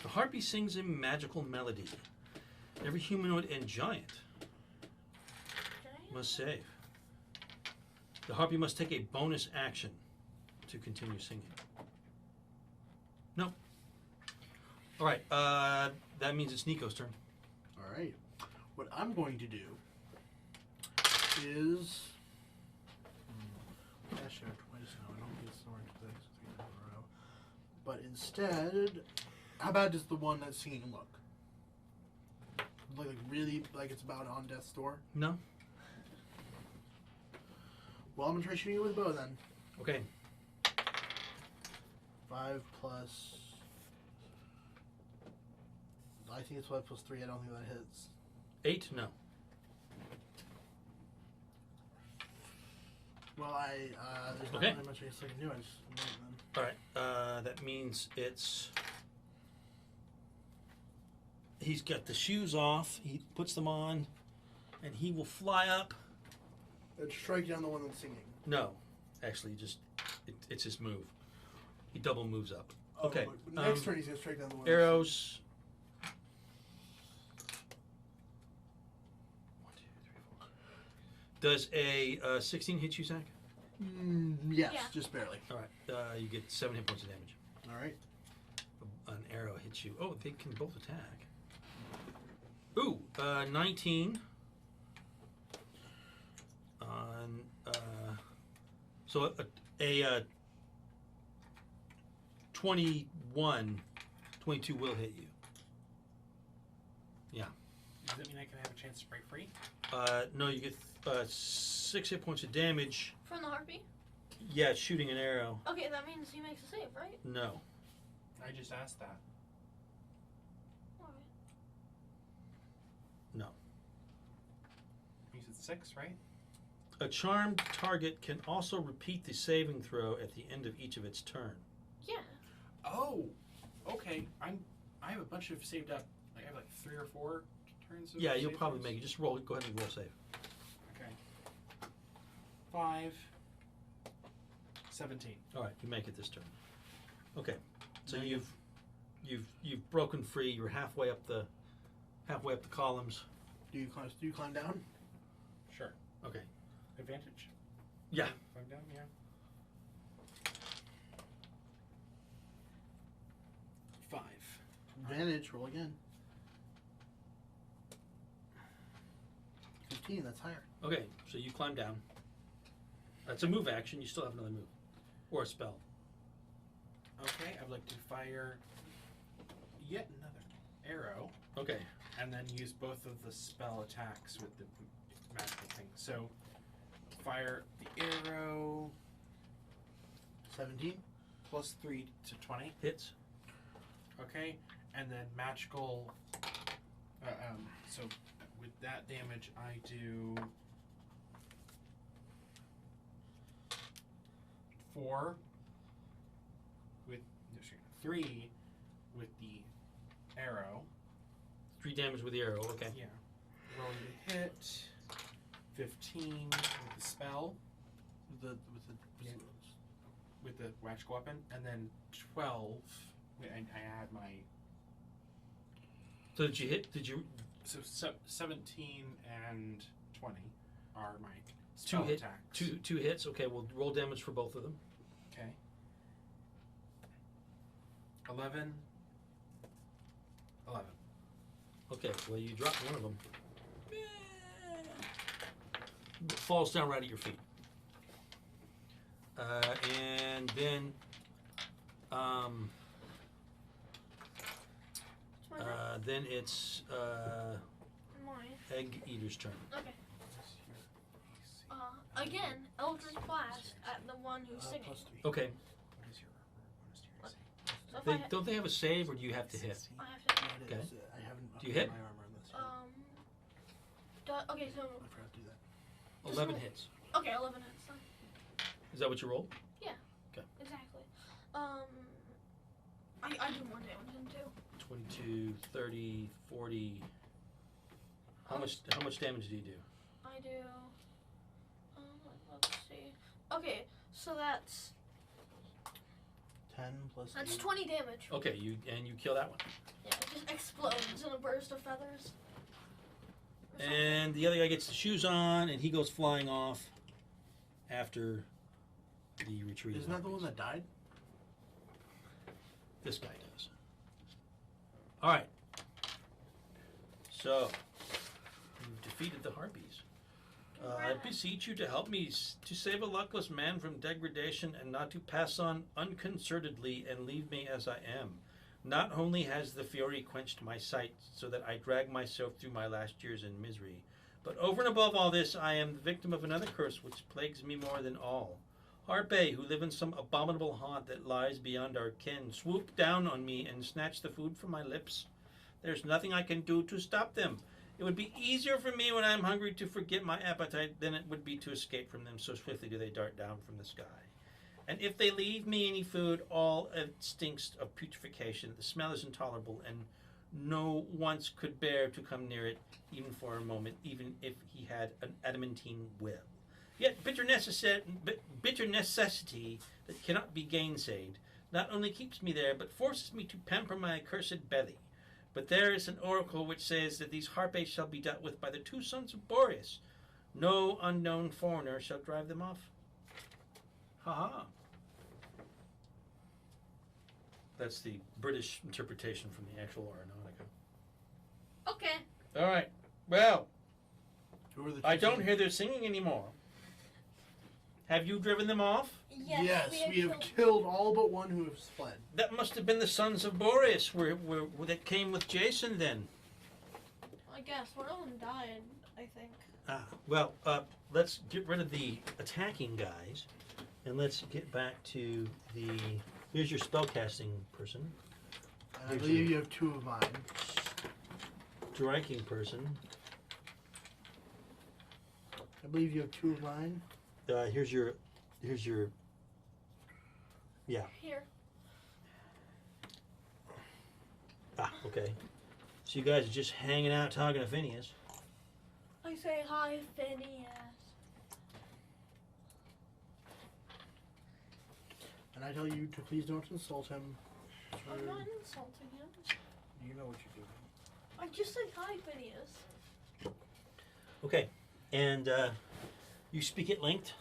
The harpy sings a magical melody. Every humanoid and giant must save. The harpy must take a bonus action to continue singing. No. All right. That means it's Nico's turn. All right. What I'm going to do is. I should have twice now. I don't get sword today. So 3 times in a row. But instead, how bad does the one that's singing look? Like really like it's about on death's door? No. Well, I'm gonna try shooting it with a bow then. Okay. 5 plus. I think it's 5 plus 3. I don't think that hits. 8? No. Well, there's not Okay. really much I can do. I just move it then. All right. That means it's. He's got the shoes off. He puts them on, and he will fly up. And strike down the one that's singing. No, actually, it's his move. He double moves up. Okay. But next turn he's gonna strike down the one. Arrows. 1, 2, 3, 4. Does a 16 hit you, Zach? Yes, Yeah. just barely. All right. You get 7 hit points of damage. All right. An arrow hits you. Oh, they can both attack. Ooh, 19. On so a 21, 22 will hit you. Yeah. Does that mean I can have a chance to break free? No, you get 6 hit points of damage. From the harpy? Yeah, shooting an arrow. Okay, that means he makes a save, right? No. I just asked that. Alright. No. You said 6, right? A charmed target can also repeat the saving throw at the end of each of its turn. Yeah. Oh, okay. I have a bunch of saved up. I have like 3 or 4 turns. Of Yeah, you'll save probably throws. make it. Just roll. Go ahead and roll save. Okay. 5. 17. All right, you make it this turn. Okay, so Now you've broken free. You're halfway up the columns. Do you climb down? Sure. Okay. Advantage. Yeah. If I'm down, yeah. 5. Advantage. Roll again. 15. That's higher. Okay, so you climb down. That's a move action. You still have another move, or a spell. Okay, I'd like to fire yet another arrow, Okay. and then use both of the spell attacks with the magical thing. So, fire the arrow 17. plus 3 to 20. Hits. Okay, and then magical. So with that damage, I do 4 with 3 with the arrow. 3 damage with the arrow. Okay. Yeah. Rolling to hit. 15 with the spell, Yeah. with the magical weapon, and then 12. Wait, I had my. So did you hit? Did you? So 17 and 20 are my Two spell hit. attacks. Two hits. Okay. We'll roll damage for both of them. Okay. 11. 11. Okay. Well, you drop one of them. Falls down right at your feet. And then It's my turn. then it's Mine. Egg Eater's turn. Okay. Again, Eldritch Blast at the one who's singing. Plus 3. Okay. What is your bonus to your save? So if They, don't they have a save, or do you have to hit? I have to. No, it Okay. is. I haven't Do you upgraded hit? my armor on this. Okay, so I forgot to do that. Just 11 roll. hits. okay, 11 hits. Then. Is that what you rolled? Exactly. I do more damage than 2. 22, 30, 40. How much damage do you do? I do. Let's see. Okay, so that's 10 plus 8. 20 damage. Okay, you kill that one. Yeah, it just explodes in a burst of feathers. Or something. And the other guy gets the shoes on, and he goes flying off after the retreat. Isn't that the one that died? This guy does. All right. So you've defeated the harpies. I Congrats. beseech you to help me to save a luckless man from degradation, and not to pass on unconcernedly and leave me as I am. Not only has the fury quenched my sight, so that I drag myself through my last years in misery, but over and above all this, I am the victim of another curse which plagues me more than all. Harpy, who live in some abominable haunt that lies beyond our ken, swoop down on me and snatch the food from my lips. There's nothing I can do to stop them. It would be easier for me when I'm hungry to forget my appetite than it would be to escape from them. So swiftly do they dart down from the sky. And if they leave me any food, all it stinks of putrefaction. The smell is intolerable, and no once could bear to come near it, even for a moment, even if he had an adamantine will. Yet bitter necessity that cannot be gainsaid not only keeps me there, but forces me to pamper my accursed belly. But there is an oracle which says that these harpies shall be dealt with by the two sons of Boreas. No unknown foreigner shall drive them off. Ha-ha. That's the British interpretation from the actual Aeronautica. Okay. All right. Well, Who are the two I don't sons? hear they're singing anymore. Have you driven them off? Yes, we have killed all but one who has fled. That must have been the sons of Boreas that came with Jason then. I guess one of them died. I think. Well, let's get rid of the attacking guys, and let's get back to the... Here's your spellcasting person. I believe you have two of mine. Striking person. I believe you have two of mine. Here's your... Yeah. Here. Okay. So you guys are just hanging out talking to Phineas. I say hi, Phineas. And I tell you to please don't insult him. I'm not insulting him. You know what you're doing. I just said hi, Phineas. Okay. And you speak at length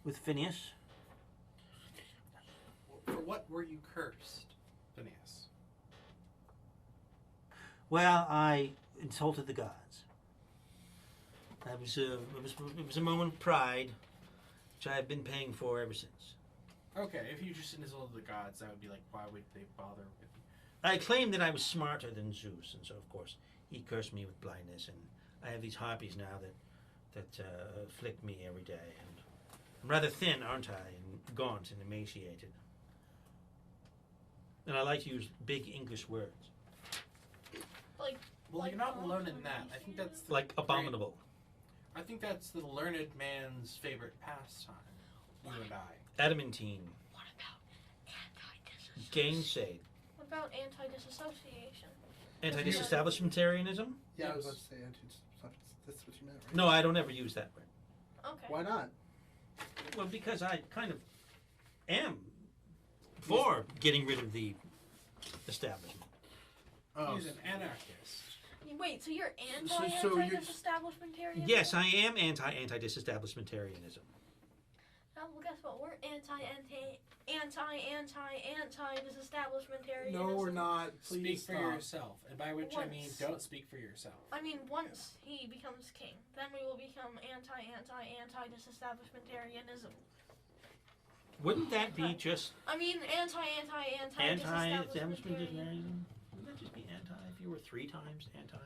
with Phineas? For what were you cursed, Phineas? Well, I insulted the gods. That was it was a moment of pride, which I have been paying for ever since. Okay, if you just insulted the gods, that would be like, why would they bother with you? I claimed that I was smarter than Zeus, and so of course he cursed me with blindness. And I have these harpies now that afflict me every day. And I'm rather thin, aren't I? And gaunt and emaciated. And I like to use big English words, Like, Well, Like you're not how alone can in that. we I think see that's the like abominable. I think that's the learned man's favorite pastime. You and I. Adamantine, what about anti-disassociation? gainsay, What about anti-disassociation? anti-disestablishmentarianism. Yeah, I was Yes. about to say that's what you meant, right? No, I don't ever use that word. Okay. Why not? Well, because I kind of am for getting rid of the establishment. Oh, He's an anarchist. Wait, so you're So you're- anti-disestablishmentarian? Yes, I am anti-disestablishmentarianism. Well, guess what? We're anti-disestablishmentarian. no, we're not. Speak Please for stop. yourself. And by which I mean, Once. don't speak for yourself. I mean, once he becomes king, then we will become anti-disestablishmentarianism. Wouldn't that be just I mean, anti-disestablishmentarian. anti-establishmentarianism? Wouldn't that just be anti if you were 3 times anti?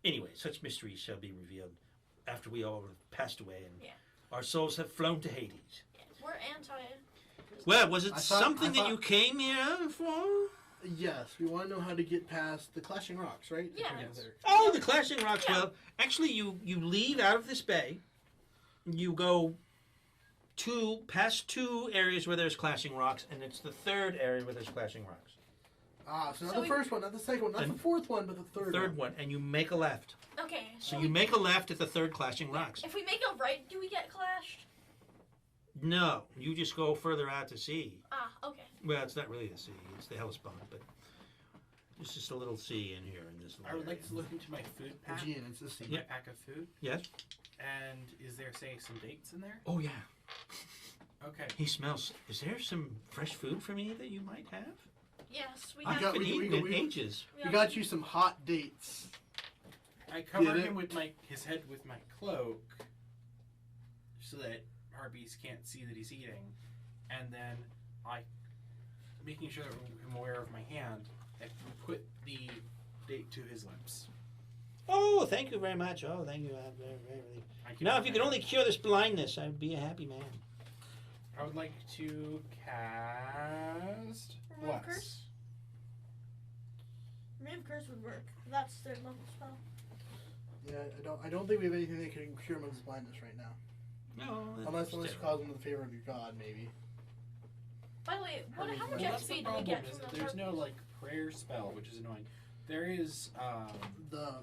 Anyway, such mysteries shall be revealed after we all have passed away and Yeah. our souls have flown to Hades. We're anti. Well, was it I thought- something I that thought- you came here for? Yes, we want to know how to get past the clashing rocks, right? Yeah. If we're there. Oh, the clashing rocks. Yeah. Well, actually, you leave out of this bay. You go past 2 areas where there's clashing rocks, and it's the 3rd area where there's clashing rocks. So not So the first one, not the second one, not And the fourth one, but the third, Third one, and you make a left. Okay. So you make a left at the 3rd clashing rocks. If we make a right, do we get clashed? No, you just go further out to sea. Okay. Well, it's not really the sea; it's the Hellespont, but it's just a little sea in here in this. I would like area. to look into my food pack. Aegean, it's the sea. My pack of food. Yes. And is there, say, some dates in there? Oh yeah. Okay. He smells. Is there some fresh food for me that you might have? Yes, we I have. haven't we eaten got- in we- ages. We got you some hot dates. I cover Get it? him with his head with my cloak so that harpies can't see that he's eating, and then making sure that I'm aware of my hand, I put the date to his lips. Oh, thank you very much. Oh, thank you. I Now, if you could only cure this blindness, I would be a happy man. I would like to cast Remove Bless. curse? Remove curse would work. That's third level spell. Yeah, I don't think we have anything that can cure him of his blindness right now. No. Unless you cause him to the favor of your god, maybe. By the way, how much Well, that's the XP do we problem, get is from that the there's no harpies? like prayer spell, which is annoying. There is The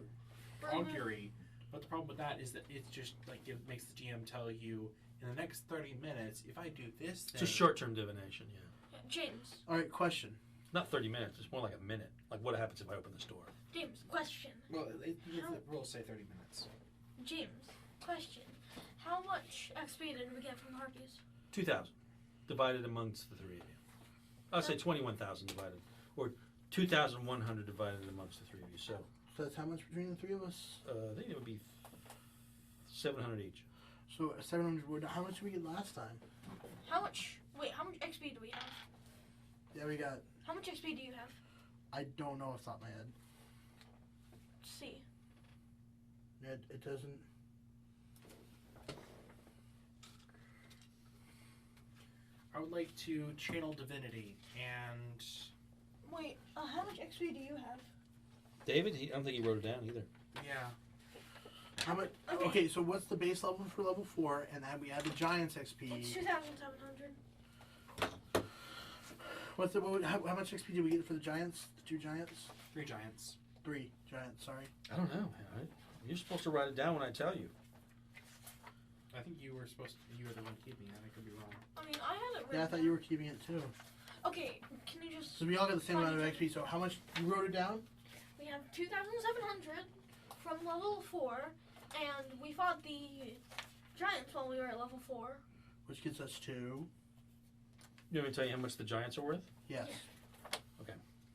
augury, but the problem with that is that it's just like it makes the GM tell you in the next 30 minutes if I do this thing. It's a short-term divination, yeah. Yeah, James. all right. Question. Not 30 minutes. It's more like a minute. Like what happens if I open the store? James, question. Well, the rules say 30 minutes. James, question. How much XP did we get from the harpies? 2,000 divided amongst the three of you. I'll say 21,000 divided, or 2,100 divided amongst the three of you. So So that's how much between the three of us? I think it would be 700 each. So 700 wood. How much did we get last time? How much? Wait, how much XP do we have? Yeah, we got. How much XP do you have? I don't know off the top of my head. Let's see. It doesn't. I would like to channel divinity and Wait, how much XP do you have? David, I don't think he wrote it down either. yeah. How much? Okay. Okay, so what's the base level for level 4, and then we add the Giants It's XP. 2,700. What's how much XP did we get for the Giants? The 2 Giants? 3 giants. 3 Giants. Sorry. I don't know. You're supposed to write it down when I tell you. I think you were the one keeping it. I could be wrong. I mean, I had it written Yeah, I thought down. you were keeping it too. Okay, can you just... So we all got the same amount of Fine. XP. So how much you wrote it down? We have 2,700 from level 4, and we fought the giants while we were at level 4. Which gets us to You want me to tell you how much the Giants are worth? yes.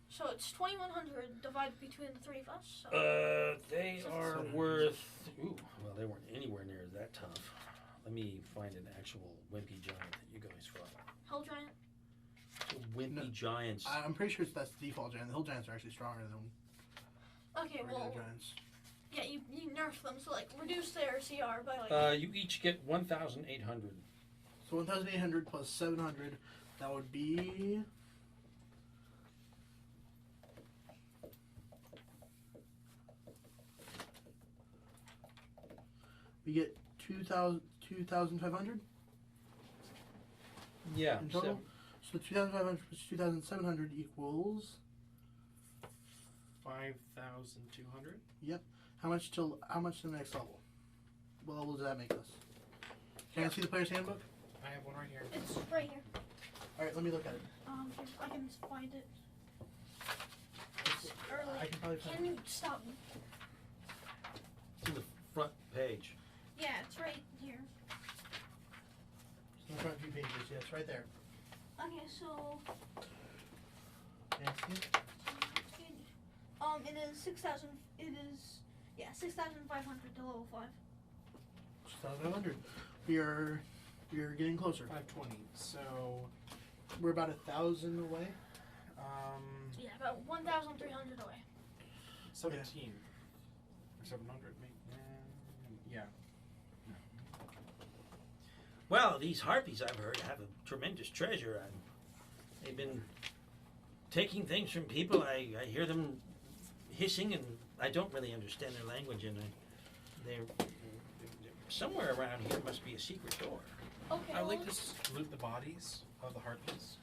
So it's 2,100 divided between the three of us. So. They are worth. Ooh, well, they weren't anywhere near that tough. Let me find an actual wimpy giant that you guys fought. Hell giant? So wimpy No, giants. I'm pretty sure that's the default Giant. The Hill Giants are actually stronger than Okay, regular well, Giants. yeah, you nerf them, so like reduce their CR by like. You each get 1,800. So 1,800 plus 700, that would be. We get 2,500 Yeah. in total. So 2,500 plus 2,700 equals 5,200. how much to the next level? What level does that make us? Can I see the player's handbook? I have one right here. It's right here. All right, let me look at it. Here, I can find it. It's I early. can probably find Can you stop me? It's in the front page. Yeah, it's right here. It's in the front few pages. Yeah, it's right there. Okay, so Can I see it? it is 6,000. It is 6,500 to level 5. 6,500. We are getting closer. 520. So, We're about 1,000 away. Yeah, about 1,300 away. 17 or 700, maybe. Yeah. Well, these harpies I've heard have a tremendous treasure, and they've been taking things from people. I hear them hissing, and I don't really understand their language, and they're somewhere around here must be a secret door. Okay. I would well, like to loot the bodies of the harpies.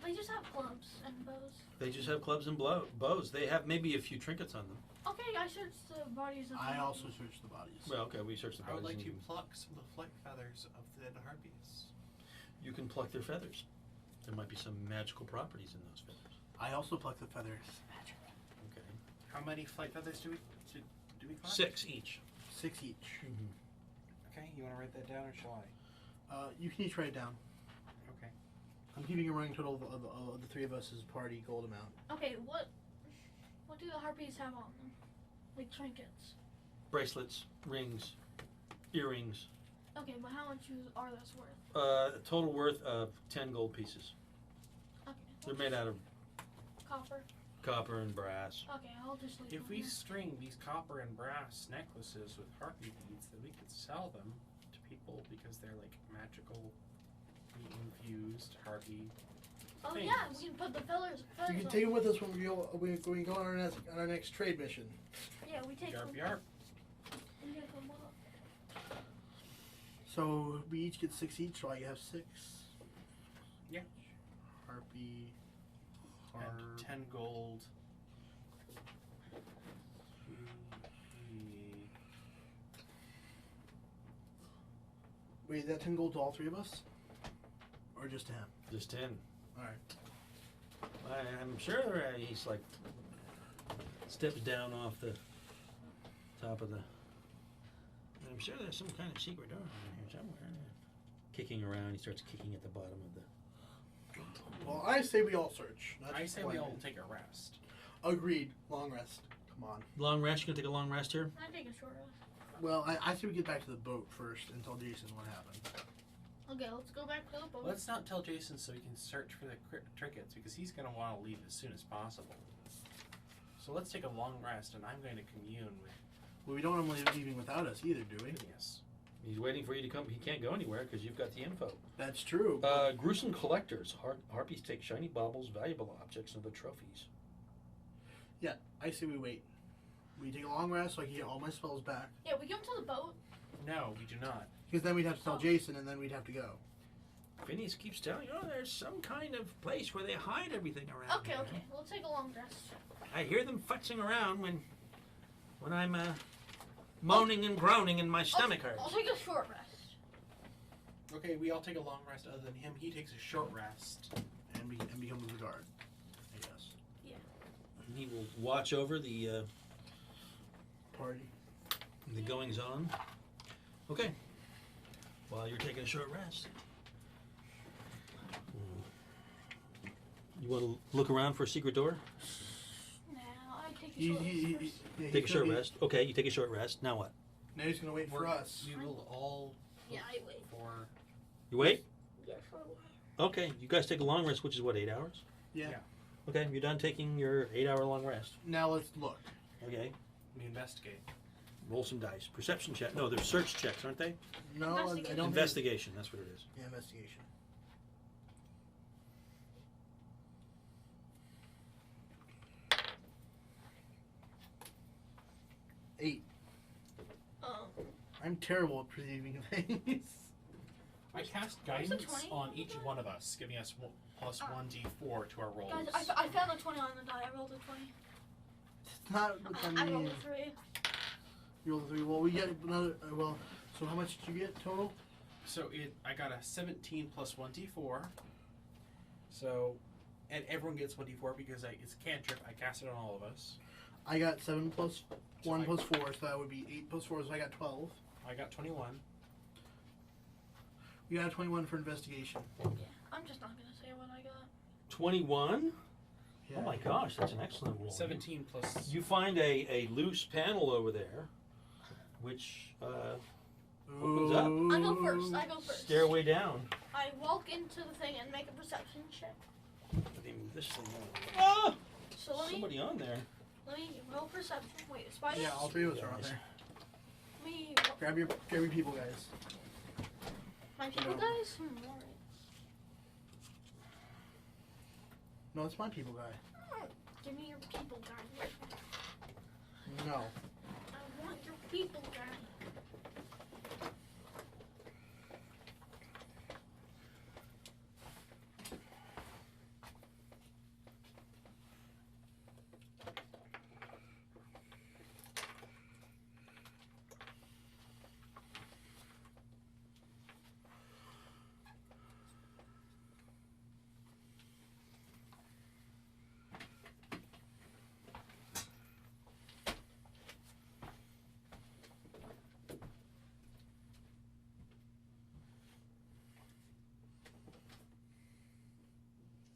They just have clubs and bows. They just have clubs and bows. They have maybe a few trinkets on them. Okay, I searched the bodies of I the also searched the bodies. Well, okay, we searched the I would bodies. like to and pluck some of the flight feathers of the dead harpies. You can pluck their feathers. There might be some magical properties in those feathers. I also plucked the feathers. Okay. How many flight feathers do we collect? 6 each. 6 each. Okay, you want to write that down or shall I? You can each write it down. Okay. I'm keeping a running total of the three of us as party gold amount. Okay, what do the harpies have on them? Like trinkets. Bracelets, rings, earrings. Okay, but how much are those worth? A total worth of 10 gold pieces. Okay. They're made out of Copper. copper and brass. Okay, I'll just leave If them we here. string these copper and brass necklaces with harpy beads, then we could sell them to people because they're like magical the infused harpy. Oh Things. yeah, we can put the feathers. You can on. take it with us when we go on our next trade mission. Yeah, we take. Yarp them. yarp. We take them up. So we each get 6 each, so I have 6. Yeah. Harpy. And 10 gold. Wait, is that 10 gold to all 3 of us? Or just to him? Just 10. Alright. I'm sure he's like steps down off the top of the. I'm sure there's some kind of secret door in here somewhere. Kicking around, he starts kicking at the bottom of the. Well, I say we all search. Not I just say one we all man. take a rest. Agreed. Long rest. Come on. Long rest. You gonna take a long rest here? I take a short rest. Well, I say we get back to the boat first and tell Jason what happened. Okay, let's go back to the boat. Let's not tell Jason so he can search for the trinkets because he's going to want to leave as soon as possible. So let's take a long rest, and I'm going to commune with. Well, we don't want him leaving without us either, do we? Yes. He's waiting for you to come. He can't go anywhere because you've got the info. That's true. Gruesome collectors. Harpies take shiny baubles, valuable objects, and other trophies. Yeah, I say we wait. We take a long rest so I can get all my spells back. Yeah, we go to the boat. No, we do not. Because then we'd have to tell Oh. Jason, and then we'd have to go. Phineas keeps telling you, there's some kind of place where they hide everything around. Okay, here. okay. We'll take a long rest. I hear them futzing around when I'm moaning and groaning and my stomach I'll hurts. take a short rest. Okay, we all take a long rest other than him. He takes a short rest. And become the guard, I guess. He will watch over the Party. goings on. Okay. While you're taking a short rest. You want to look around for a secret door? Nah, I take a He- short he- rest. he- yeah, he's Take a short gonna be- rest. Okay, you take a short rest. Now what? Now he's gonna wait for us. We will all Yeah, I wait. for. You wait? Yeah, for a while. Okay, you guys take a long rest, which is what, 8 hours? Yeah. Yeah. Okay, you're done taking your 8-hour long rest. Now let's look. Okay, We investigate. roll some dice. Perception check. No, they're search checks, aren't they? No, I Investigation. don't. Investigation, that's what it is. Yeah, investigation. Eight. I'm terrible at perceiving things. I cast Where's the guidance 20? on each one of us, giving us plus 1d4 to our rolls. Guys, I found a 20 on the die. I rolled a 20. It's not what I I rolled mean. a 3. You rolled a 3. Well, we get another. Well, so how much did you get total? So I got a 17 plus 1d4. So, and everyone gets 1d4 because it's a cantrip. I cast it on all of us. I got 7 plus 1 I- plus 4, so that would be 8 plus 4, so I got 12. I got 21. You got a 21 for investigation. I'm just not gonna say what I got. 21? Yeah. Oh my gosh, that's an excellent roll. 17 plus. You find a loose panel over there, which opens up. Ooh. I go first. Stairway down. I walk into the thing and make a perception check. Let me move this thing over. Ah! So let me Somebody on there. roll perception. Wait, a spider? Yeah, all 3 of us are on there. Let me Grab your people, guys. my people No. guys? Alright. No, it's my people guy. Give me your people guy. No. I want your people guy.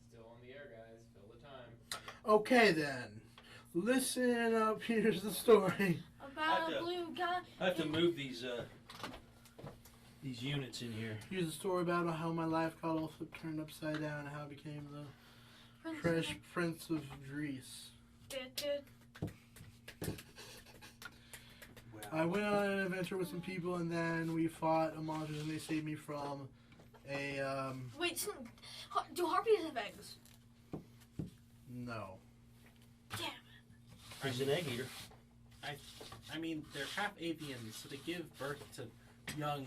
Still on the air, guys. Fill the time. Okay then. Listen up. Here's the story. About to- a blue guy. I have to move these units in here. Here's the story about how my life got all turned upside down and how I became the fresh prince of Greece. I went on an adventure with some people, and then we fought a monster, and they saved me from Wait, so, do harpies have eggs? No. Damn. He's an egg eater. I mean, they're half avians, so they give birth to young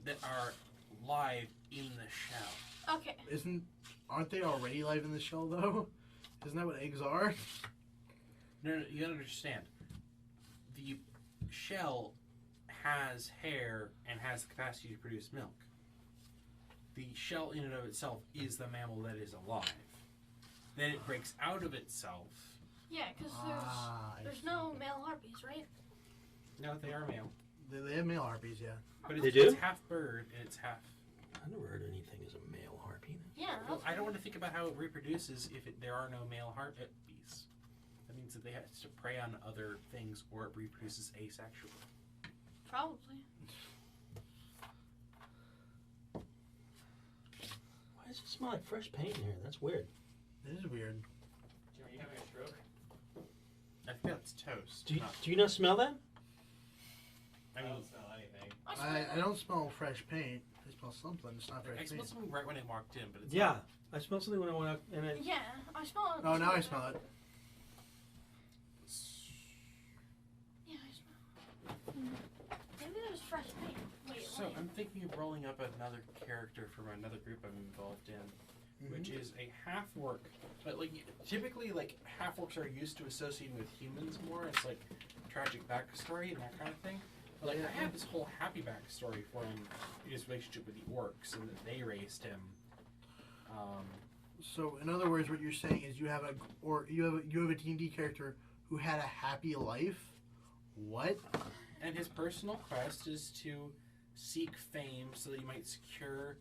that are live in the shell. Okay. Aren't they already live in the shell though? Isn't that what eggs are? No, you gotta understand. The shell has hair and has the capacity to produce milk. The shell in and of itself is the mammal that is alive. Then it breaks out of itself. Yeah, because there's no male harpies, right? No, they are male. They have male harpies, yeah. But They it's, do? it's half bird and it's half... I never heard anything as a male harpy. Yeah. Well, I don't want to think about how it reproduces if there are no male harpies. That means that they have to prey on other things or it reproduces asexually. Probably. Why does it smell like fresh paint in here? That's weird. It is weird. Jim, are you having a stroke? I think that's toast. Do you not smell that? I I mean, don't smell anything. I don't smell fresh paint. I smell something. It's not fresh I smelled paint. something right when I walked in, but it's Yeah. I smelled something when I went out, and it. Yeah, I smell it. Oh, now I smell it. Yeah, I smell it. Maybe there's fresh paint. Wait, So I'm thinking of rolling up another character from another group I'm involved in, which is a half-orc. But like typically, like half-orcs are used to associating with humans more. It's like tragic backstory and that kind of thing. But, like I have this whole happy backstory for him, his relationship with the orcs and that they raised him. So, in other words, what you're saying is you have a D&D character who had a happy life. What? And his personal quest is to seek fame so that he might secure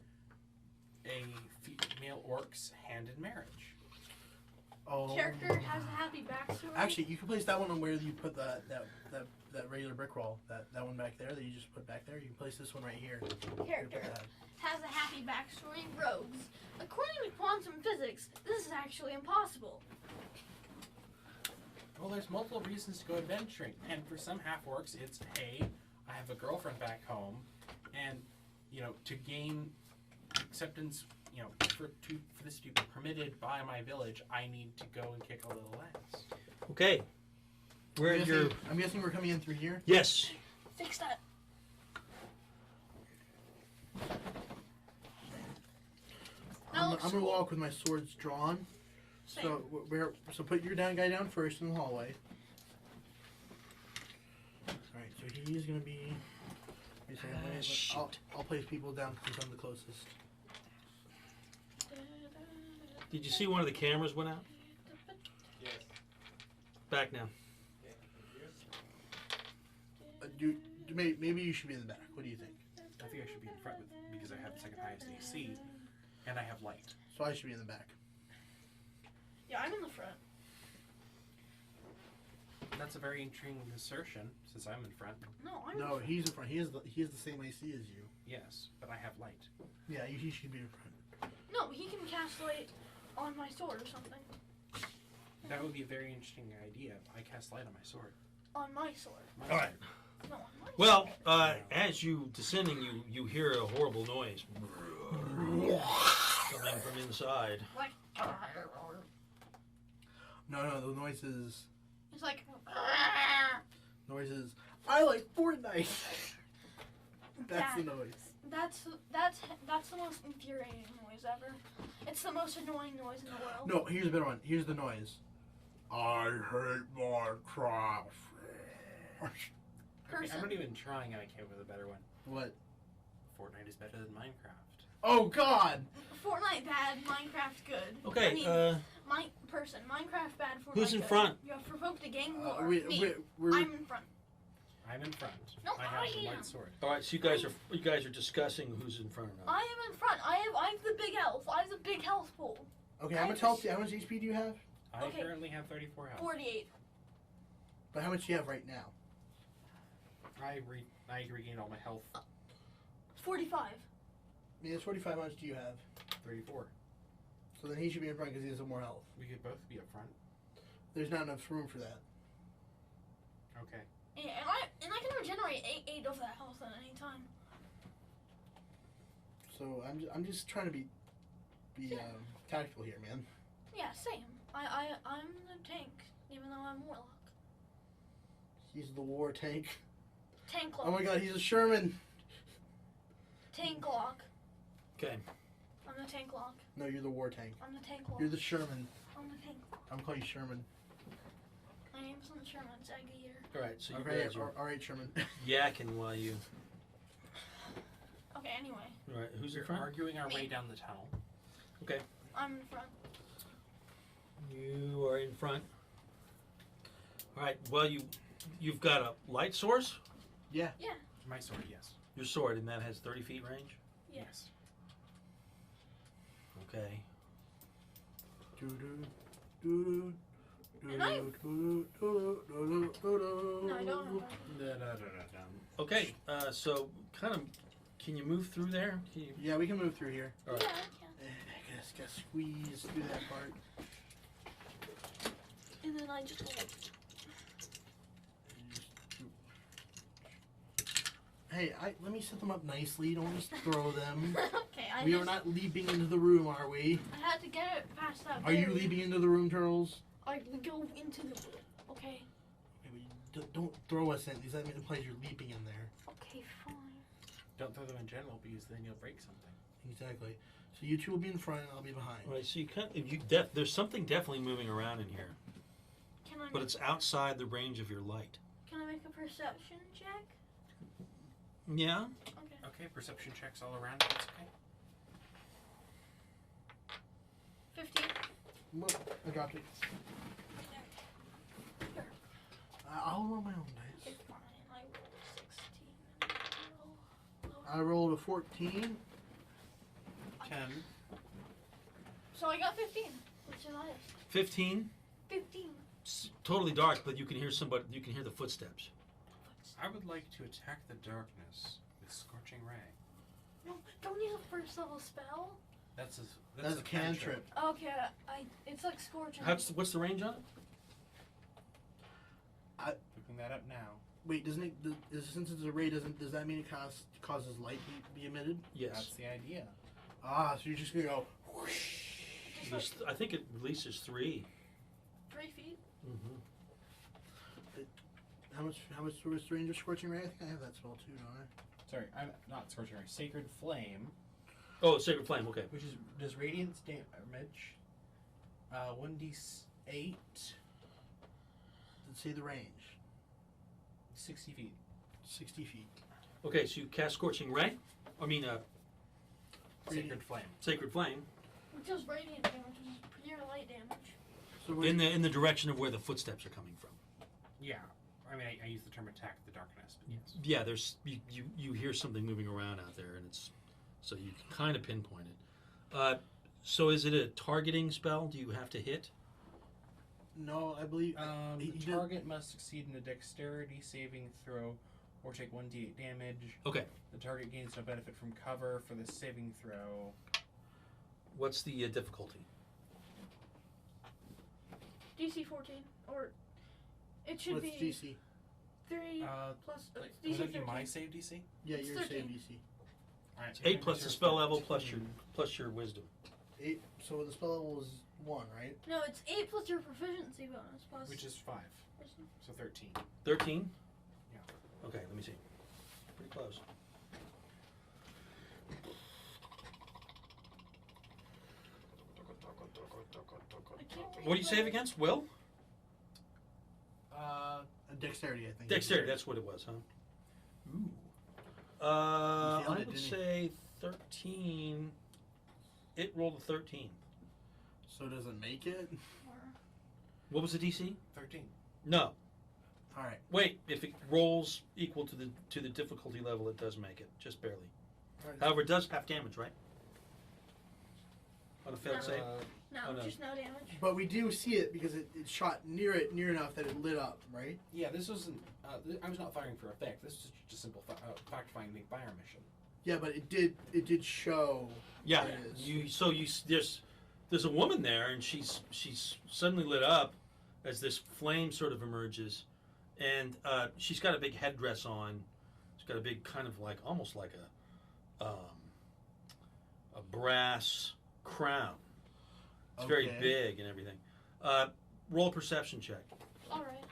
a female orc's hand in marriage. Oh. character has a happy backstory. Actually, you can place that one on where you put that regular brick wall. That one back there that you just put back there. You can place this one right here. Character has a happy backstory. Rogues. According to quantum physics, this is actually impossible. Well, there's multiple reasons to go adventuring, and for some half-orcs, it's, hey, I have a girlfriend back home, and, to gain acceptance, for this to be permitted by my village, I need to go and kick a little ass. Okay. Where you're. I'm guessing we're coming in through here. Yes. Fix that. I'm gonna walk with my swords drawn. Same. So put your guy down first in the hallway. Alright, so he's gonna be. I'll place people down because I'm the closest. Did you see one of the cameras went out? Yes. Back now. Maybe you should be in the back. What do you think? I think I should be in front because I have the second highest AC, and I have light. So I should be in the back. Yeah, I'm in the front. That's a very intriguing assertion, since I'm in front. No, I'm in No, front. he's in front. He has the same AC as you. Yes, but I have light. Yeah, he should be in front. No, he can cast light on my sword or something. That would be a very interesting idea. I cast light on my sword. On my sword. My All right. sword. No, on my Well, as you descending, you hear a horrible noise coming from inside. Like, No, the noises. it's like, I like Fortnite. That's the noise. that's the most infuriating noise ever. It's the most annoying noise in the world. No, here's a better one. Here's the noise. I hate Minecraft. Okay, I'm not even trying, and I came up with a better one. What? Fortnite is better than Minecraft. Oh God! Fortnite bad, Minecraft good. Okay. I mean, Minecraft bad, Fortnite Who's in good. front? You have provoked a gang war. We, Me. we're, I'm in front. I'm in front. No, I have I the am. light sword. All right. So you guys are discussing who's in front of now. I am in front. I have the big health. I have the big health pool. okay, how much health? How much HP do you have? I Okay. currently have 34 health. 48. But how much do you have right now? I regained all my health. 45. I mean, it's 45. How much do you have? 34. So then he should be in front because he has more health. We could both be up front. There's not enough room for that. Okay. And I can regenerate 8 of that health at any time. So So I'm just trying to be tactical here, man. Yeah, same. I'm the tank, even though I'm Warlock. He's the war tank. Tank Oh lock. my god, he's a Sherman. Tank lock. Okay. I'm the tank lock. No, you're the war tank. I'm the tank lock. You're the Sherman. I'm the tank. I'm calling you Sherman. My name's on Sherman. It's Aggie Eater. All right. So you Okay, guys are all right, Sherman. yakking while you. Okay, anyway. All right. Who's in We're front? arguing our way down the tunnel. I'm in front. You are in front. All right. Well, you've got a light source. Yeah. My sword, yes. Your sword, and that has 30 feet range. Yes. Okay. And I don't know. Okay. So, kind of, can you move through there? Can you, Yeah, we can move through here. all right. Yeah, I can. I guess gotta squeeze through that part. And then I just go like, Hey, let me set them up nicely. Don't just throw them. okay, I We just, are not leaping into the room, are we? I had to get it past that Are you barrier. leaping into the room, Turtles? I go into the okay. Okay, don't throw us in. Does that implies you're leaping in there? Okay, fine. Don't throw them in general because then you'll break something. Exactly. So you two will be in front and I'll be behind. All right. So there's something definitely moving around in here, Can I but make, it's outside the range of your light. can I make a perception check? Yeah. Okay. Okay, perception checks all around. That's okay. 15. Whoa, I dropped it. I'll roll my own dice. Okay, fine. I rolled 16. I rolled a 14. 10. So I got 15. What's your highest? 15. 15. It's totally dark, but you can hear somebody. You can hear the footsteps. I would like to attack the darkness with Scorching Ray. No, don't use a first level spell. That's That's a cantrip. Okay, it's like scorching. What's the range on it? Looking that up now. Wait, doesn't it? Since it's a ray, does that mean it causes light to be emitted? Yes. That's the idea. Ah, so you're just gonna go whoosh. I think it releases 3. 3 feet. Mm-hmm. How much was the range of scorching ray? I think I have that spell too, don't I? Sorry, I'm not Scorching Ray. Sacred Flame, Oh, Sacred Flame. Okay. which does radiance damage. 1d8, Let's say the range. 60 feet. 60 feet. Okay. So you cast Scorching Ray. I mean, Sacred Flame. Sacred Flame Which does radiant damage, which is pure light damage. So in the direction of where the footsteps are coming from. Yeah. I mean, I use the term attack the darkness, but yes. Yeah. There's you hear something moving around out there, and it's so you can kind of pinpoint it. So is it a targeting spell? Do you have to hit? no, I believe The he did- target must succeed in a dexterity saving throw or take 1d8 damage. Okay. The target gains no benefit from cover for the saving throw. What's the difficulty? DC 14. Or it should What's be DC? 3 plus. Like, DC would that be 13. my save DC? Yeah, It's your 13. save DC. Alright, so 8 your plus the damage spell is level 13. plus your wisdom. 8. So the spell level is 1, right? No, it's 8 plus your proficiency bonus plus. Which is 5. wisdom. So 13. 13. Yeah. Okay. Let me see. Pretty close. I can't read What do you save the- against? Will? Dexterity, I think. Dexterity. That's what it was, huh? Ooh. He I failed it, would didn't he? say 13. It rolled a 13. So does it make it? Or- What was the DC? 13. No. All right. Wait. If it rolls equal to the difficulty level, it does make it, just barely. All right. However, it does half damage, right? On a failed No. save. No, Oh, no. just no damage. But we do see it because it shot near enough that it lit up, right? Yeah, this wasn't. I was not firing for effect. This was just a simple fact-finding fire mission. Yeah, but it did show. Yeah. It is. There's a woman there, and she's suddenly lit up as this flame sort of emerges, and she's got a big headdress on. She's got a big kind of like almost like a brass crown. It's very Okay. big and everything. Roll a perception check. All right.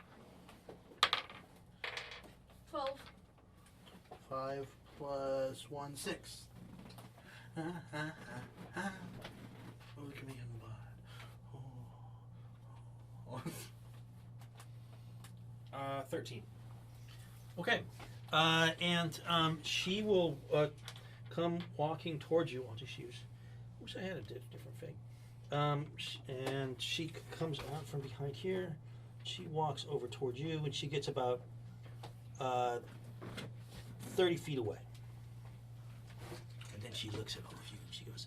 12. 5 plus 1, 6. Look at me in blood. Oh. 13. Okay. And she will come walking towards you. I'll just use. Wish I had a different thing. And she comes out from behind here. She walks over towards you, and she gets about 30 feet away. And then she looks at all of you, and she goes,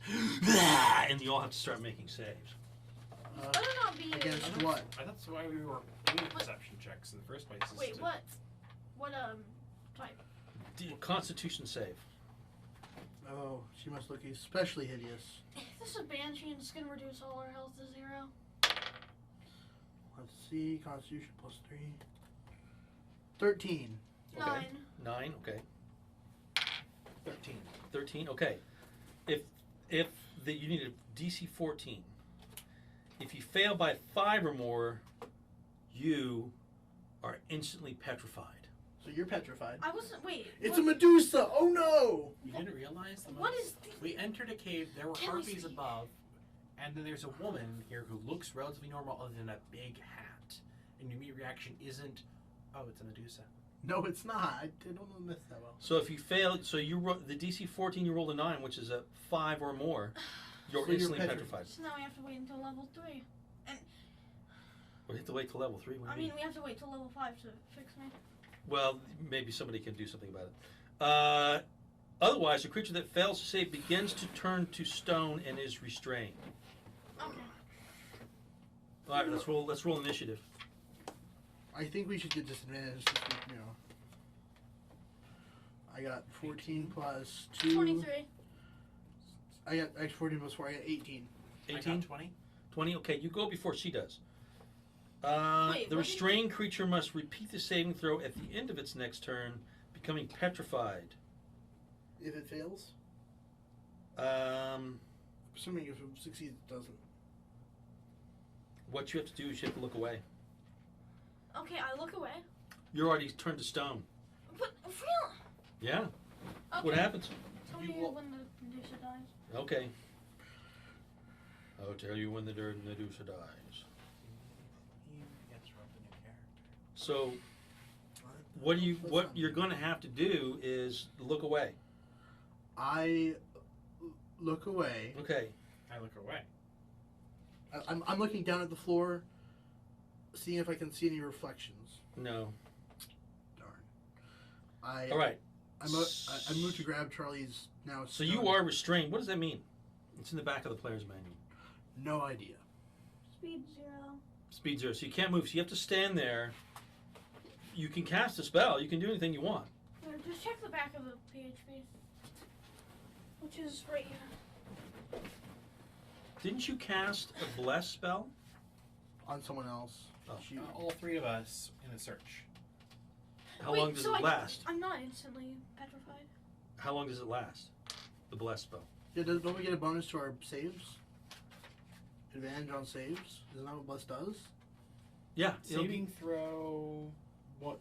"Ah!" And you all have to start making saves. Better not be. Against what? I thought that's why we were doing perception checks in the first place. is Wait, to- what? What type? Constitution save. Oh, she must look especially hideous. If this is a banshee and it's gonna reduce all our health to 0. Let's see. Constitution plus 3. 13. Okay. 9. 9, okay. 13. 13, okay. You need a DC 14. If you fail by 5 or more, you are instantly petrified. So you're petrified. I wasn't. Wait. It's what, a Medusa! Oh no! You didn't realize the What most- is the- We entered a cave, there were Tell me, harpies Steve. above, and then there's a woman here who looks relatively normal other than a big hat. And your immediate reaction isn't, oh, it's a Medusa. No, it's not. I don't miss that well. So if you fail, so you the DC 14, you rolled a 9, which is a 5 or more, you're So you're instantly petrified. petrified. So now we have to wait until level 3. We have to wait till level 3. What do I you mean, mean? we have to wait till level 5 to fix me. Well, maybe somebody can do something about it. Otherwise, a creature that fails to save begins to turn to stone and is restrained. Okay. All right, let's roll initiative. I think we should get disadvantage since we, I got 14 plus 2. 23. I got actually 14 plus 4. I got 18. I 18? got 20. 20? Okay, you go before she does. Wait, The what did you- restrained creature must repeat the saving throw at the end of its next turn, becoming petrified. If it fails, Um, assuming if it succeeds, it doesn't. what you have to do is you have to look away. Okay, I look away. You're already turned to stone. But real. Yeah. Okay. What happens? Tell You me will- when the Medusa dies. Okay. I'll tell you when the Medusa dies. He gets rubbed a new character. So what you're going to have to do is look away. I look away. Okay. I look away. I'm looking down at the floor, seeing if I can see any reflections. No. Darn. All right. I moved to grab Charlie's now. So you are restrained. What does that mean? It's in the back of the player's manual. No idea. Speed 0. Speed 0. So you can't move. So you have to stand there. You can cast a spell. You can do anything you want. Here, just check the back of the PHP. Which is right here. Didn't you cast a bless spell? On someone else. Oh. She, All three of us in a search. How Wait, long does so it last? I'm not instantly petrified. How long does it last? The bless spell. yeah, don't we get a bonus to our saves? Advantage on saves? Isn't that what Bless does? Yeah. it'll be- Saving throw. What?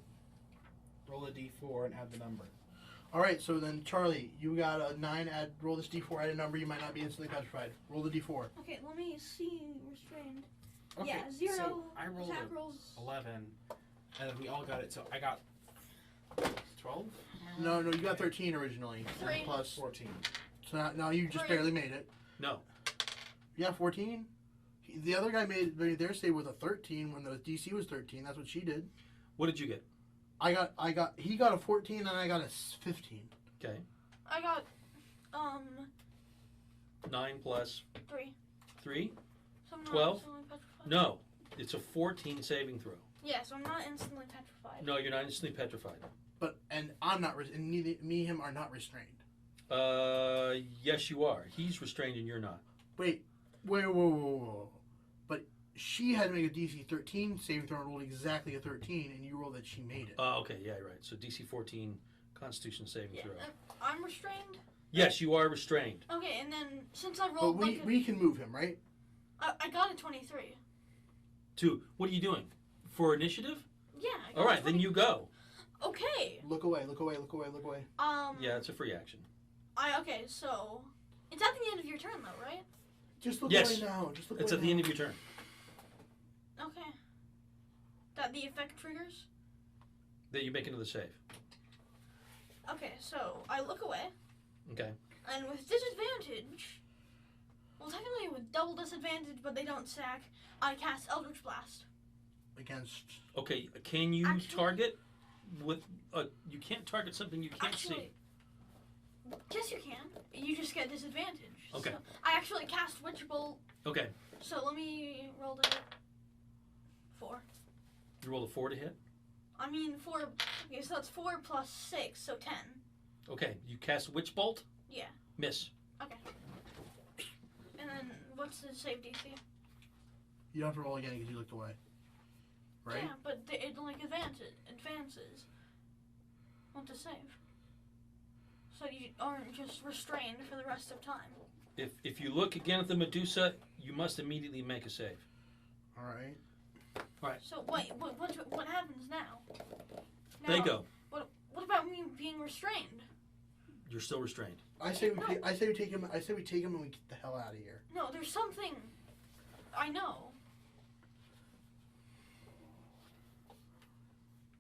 Roll a d4 and add the number. Alright, so then Charlie, you got a 9, roll this d4, add a number, you might not be instantly petrified. Roll the d4. Okay, let me see restrained. Okay, Yeah, 0. So I rolled attack a rolls. 11, and then we all got it. So I got 12. No, you got 13 originally. Three. Plus. 14. So now you just Three. barely made it. No. Yeah, 14? The other guy made their save with a 13 when the DC was 13. That's what she did. What did you get? He got a 14 and I got a 15. Okay. I got 9 plus 3. 3? So I'm not 12? instantly petrified. No. It's a 14 saving throw. Yeah, so I'm not instantly petrified. No, you're not instantly petrified. And I'm not, and neither me and him are not restrained. Yes, you are. He's restrained and you're not. Wait, whoa. But she had to make a DC 13 saving throw and rolled exactly a 13, and you rolled that she made it. Okay, yeah, you're right. So DC 14 Constitution saving Yeah, throw. I'm restrained. Yes, you are restrained. Okay, and then since I But rolled we can move him, right? I got a 23. What are you doing? For initiative? Yeah. I got All a right, 20. then you go. Okay. Look away, look away, look away, look away. Yeah, it's a free action. Okay, so it's at the end of your turn though, right? Just look Yes. away now. Just look It's away at the now. end of your turn. Okay. That the effect triggers? That you make another save. Okay, so I look away, Okay. and with disadvantage, well, technically with double disadvantage, but they don't stack, I cast Eldritch Blast. Against. Okay, can you Actually- target with... you can't target something you can't see. Yes, you can. You just get disadvantage. Okay. So I actually cast Witch Bolt, Okay. so let me roll the 4. You roll a 4 to hit. I mean, 4. Okay, so that's 4 plus 6, so 10. Okay, you cast Witch Bolt. Yeah. Miss. Okay. And then what's the save DC? You don't have to roll again because you looked away. Right? Yeah, but it like advances. Want to save. So you aren't just restrained for the rest of time. If you look again at the Medusa, you must immediately make a save. Alright. So wait, what happens now? They Now, go. What about me being restrained? You're still restrained. I say we No. take him and we get the hell out of here. No, there's something I know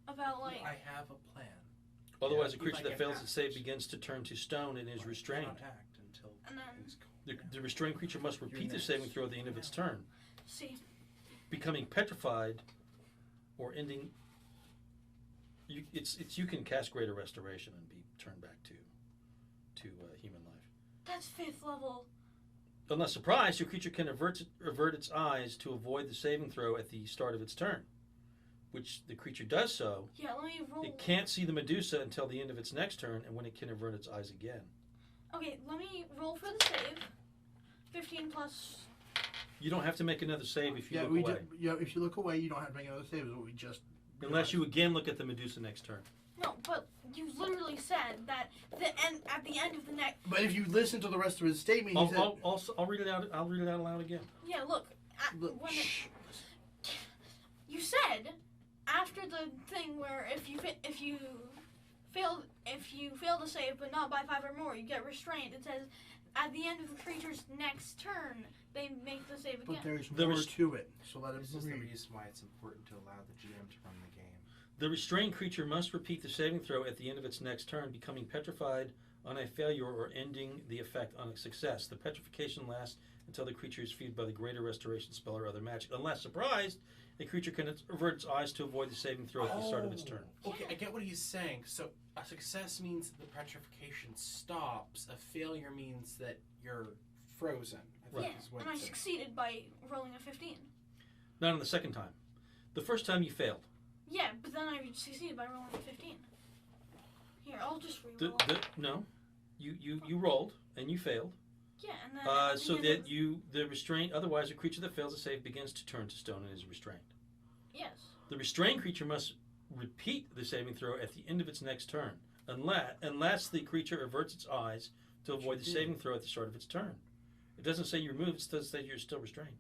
about like. I have a plan. Otherwise, Yeah, a creature if I that get fails to past save this. begins to turn to stone and is I restrained. cannot act until And then- things calm The, down. the restrained creature must repeat the next. saving throw at the end of its turn, See, becoming petrified or ending. You can cast Greater Restoration and be turned back to human life. that's 5th level. Unless surprised, your creature can avert its eyes to avoid the saving throw at the start of its turn, which the creature does so. Yeah, let me roll. It can't see the Medusa until the end of its next turn, and when it can avert its eyes again. Okay, let me roll for the save. 15 plus. You don't have to make another save if you Yeah, look away, if you look away, you don't have to make another save. Is what we just. unless you again look at the Medusa next turn. No, but you literally said that at the end of the next. But if you listen to the rest of his statement, he said. I'll read it out. I'll read it out aloud again. Yeah, look. Look, When shh. you said after the thing where if you fail to save but not by 5 or more, you get restrained. It says at the end of the creature's next turn, they make the save But again. there's The more rest- to it. So let him This is the read. reason why it's important to allow the GM to run the game. The restrained creature must repeat the saving throw at the end of its next turn, becoming petrified on a failure or ending the effect on a success. The petrification lasts until the creature is freed by the Greater Restoration spell or other magic. Unless surprised, the creature can avert its eyes to avoid the saving throw at the start of its turn. Okay, I get what he's saying. So a success means that the petrification stops. A failure means that you're frozen. I think Yeah, is what and I it says. succeeded by rolling a 15. Not on the second time. The first time you failed. Yeah, but then I succeeded by rolling a 15. Here, I'll just The, reroll. no, you rolled and you failed. Yeah, and then at the So end that of- the restraint. Otherwise, a creature that fails to save begins to turn to stone and is restrained. Yes. The restrained creature must repeat the saving throw at the end of its next turn, unless the creature averts its eyes to avoid the saving throw at the start of its turn. It doesn't say you're moved; it does say you're still restrained.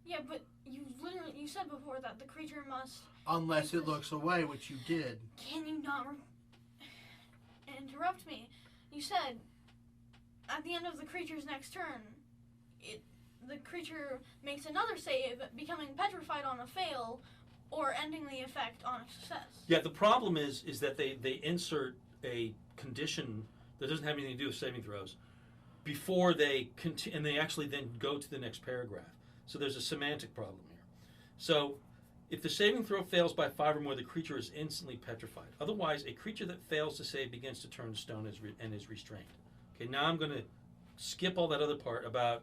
Yeah, but you said before that the creature must. Unless it looks away, which you did. Can you not interrupt me? You said at the end of the creature's next turn, the creature makes another save, becoming petrified on a fail, or ending the effect on a success. Yeah, the problem is that they insert a condition that doesn't have anything to do with saving throws before they and they actually then go to the next paragraph. So there's a semantic problem here. So if the saving throw fails by 5 or more, the creature is instantly petrified. Otherwise, a creature that fails to save begins to turn to stone and is restrained. Okay, now I'm going to skip all that other part about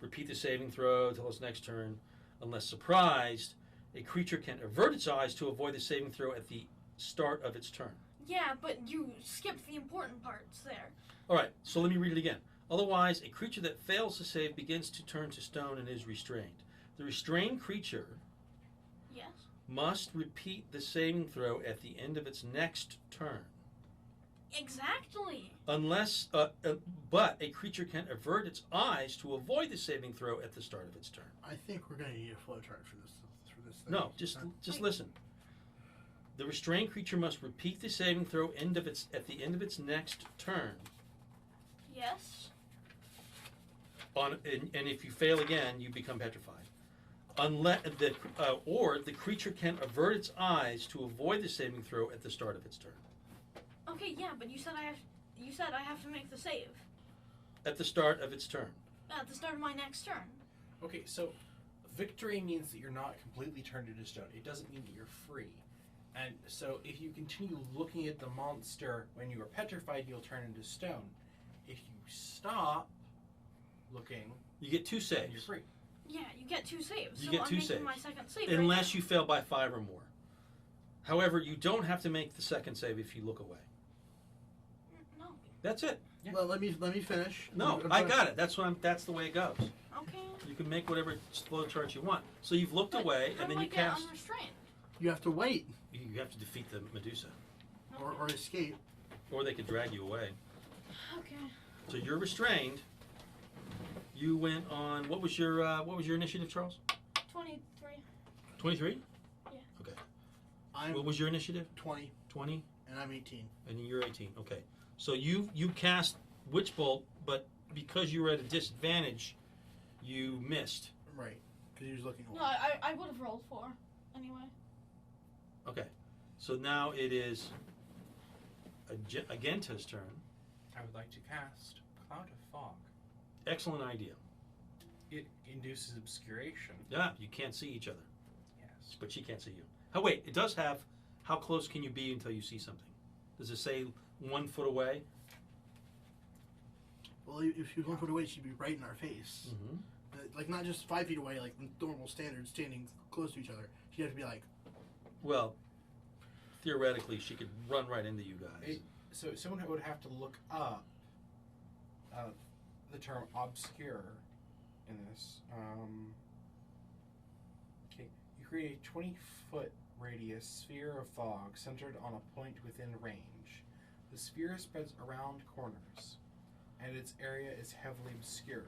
repeat the saving throw till its next turn. Unless surprised, a creature can avert its eyes to avoid the saving throw at the start of its turn. Yeah, but you skipped the important parts there. All right, so let me read it again. Otherwise, a creature that fails to save begins to turn to stone and is restrained. The restrained creature Yes. must repeat the saving throw at the end of its next turn, Exactly. Unless, but a creature can avert its eyes to avoid the saving throw at the start of its turn. I think we're going to need a flowchart for this. Thing. No, just listen. The restrained creature must repeat the saving throw at the end of its next turn. Yes. And if you fail again, you become petrified. Or the creature can avert its eyes to avoid the saving throw at the start of its turn. Okay, yeah, but you said I have to make the save At the start of its turn. at the start of my next turn. Okay, so victory means that you're not completely turned into stone. It doesn't mean that you're free. And so if you continue looking at the monster when you are petrified, you'll turn into stone. If you stop looking, You get 2 then saves. you're free. Yeah, you get 2 saves. You so get I'm 2 making saves. my second save. Unless you fail by 5 or more. However, you don't have to make the second save if you look away. No. That's it. Yeah. Well, let me finish. No, I got it. That's the way it goes. Okay. You can make whatever flow chart you want. So you've looked But away, how and then do you I get cast. unrestrained? You have to wait You have to defeat the Medusa, or escape. or they could drag you away. Okay. So you're restrained. You went on. What was your initiative, Charles? 23. 23. Yeah. Okay. I'm What was your initiative? 20 20, and I'm 18. and you're 18. Okay. So you cast Witch Bolt, but because you were at a disadvantage, you missed. Right, because he was looking No, away. I would have rolled 4 anyway. Okay. So now it is Agenta's turn. I would like to cast Cloud of Fog. Excellent idea. It induces obscuration. Yeah, you can't see each other, Yes. but she can't see you. Oh wait, it does have. How close can you be until you see something? Does it say 1 foot away? Well, if she was 1 foot away, she'd be right in our face. Mm-hmm. Like, not just 5 feet away, like normal standard, standing close to each other. She'd have to be like, Well, theoretically, she could run right into you guys. So someone would have to look up the term obscure in this. Okay, you create a 20-foot radius sphere of fog centered on a point within range. The sphere spreads around corners, and its area is heavily obscured.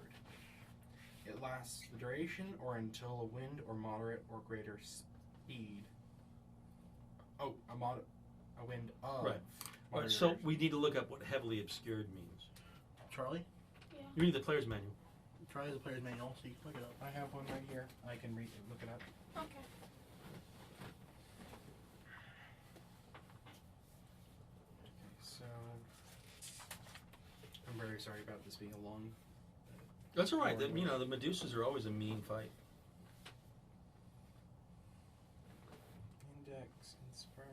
It lasts the duration or until a wind or moderate or greater speed. Oh, a wind of. Right. All right, so we need to look up what heavily obscured means. Charlie? You need the player's manual. Charlie has a player's manual, so you can look it up. I have one right here. I can look it up. Okay. So I'm very sorry about this being a long. That's all right. The Medusas are always a mean fight. Index inspired.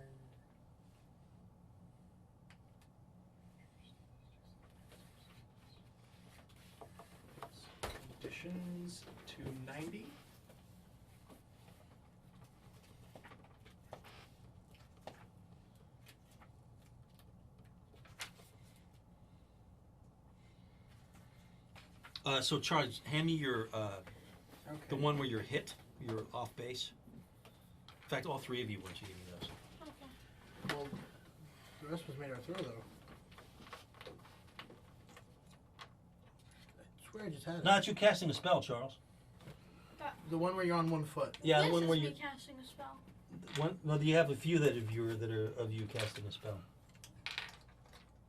Conditions 290. So Charles, hand me your Okay. the one where you're hit, you're off base. In fact, all 3 of you want you to give me those. Okay. Well, the rest was made our throw, though. I swear I just had it. Not you casting a spell, Charles. The one where you're on 1 foot. Yeah, this the one is where me you. casting a spell. No, you have a few that are of you casting a spell.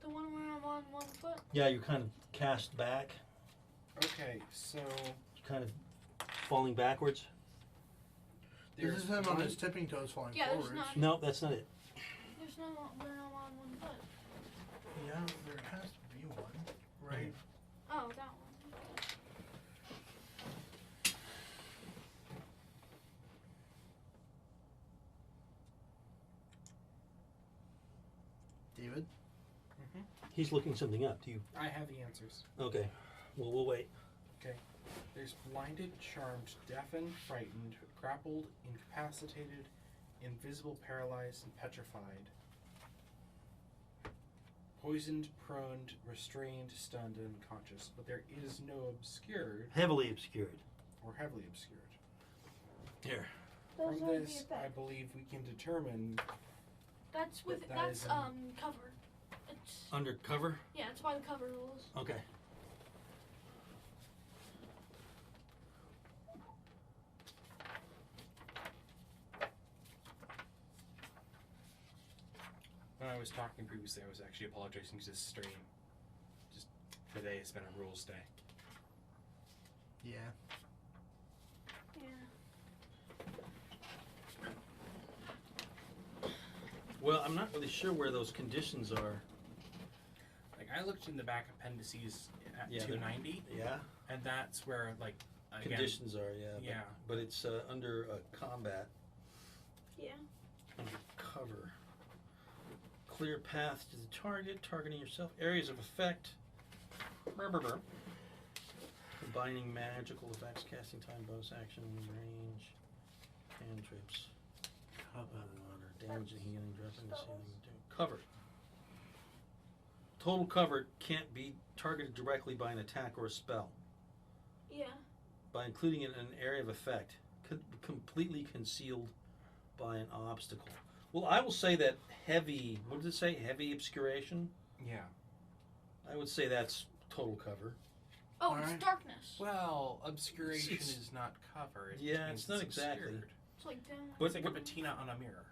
The one where I'm on 1 foot. Yeah, you're kind of cast back, Okay, so kind of falling backwards. This is him on his tipping toes falling Yeah, there's forwards. not. No, that's not it. There's no where I'm on 1 foot. Yeah, there has to be one. Right. Oh, that one. David? He's looking something up. Do you? I have the answers. Okay. Well, we'll wait. There's blinded, charmed, deafened, frightened, grappled, incapacitated, invisible, paralyzed, and petrified. Poisoned, prone, restrained, stunned, and unconscious. But there is no obscured Heavily obscured. or heavily obscured. Here. Those From are this, the I effects. believe we can determine That's with that that's is covered. It's Undercover? yeah, it's by the cover rules. Okay. When I was talking previously, I was actually apologizing to the stream. Just today has been a rules day. Yeah. Yeah. Well, I'm not really sure where those conditions are. Like, I looked in the back appendices at Yeah, they're- 290, Yeah? and that's where, like, again, Conditions are, yeah. Yeah. But it's under combat. Yeah. Under cover. Clear path to the target, targeting yourself. Areas of effect. Brr, brr, brr. Combining magical effects, casting time, bonus action, range, cantrips. Water, damaging, healing, dropping the ceiling. Cover. Total cover can't be targeted directly by an attack or a spell. Yeah. By including it in an area of effect, completely concealed by an obstacle. Well, I will say that heavy, what does it say? Heavy obscuration? yeah. I would say that's total cover. Oh, Alright. it's darkness. Well, obscuration It's- is not cover. It Yeah, just means it's not exactly. obscured. It's like down. But It's like a patina on a mirror.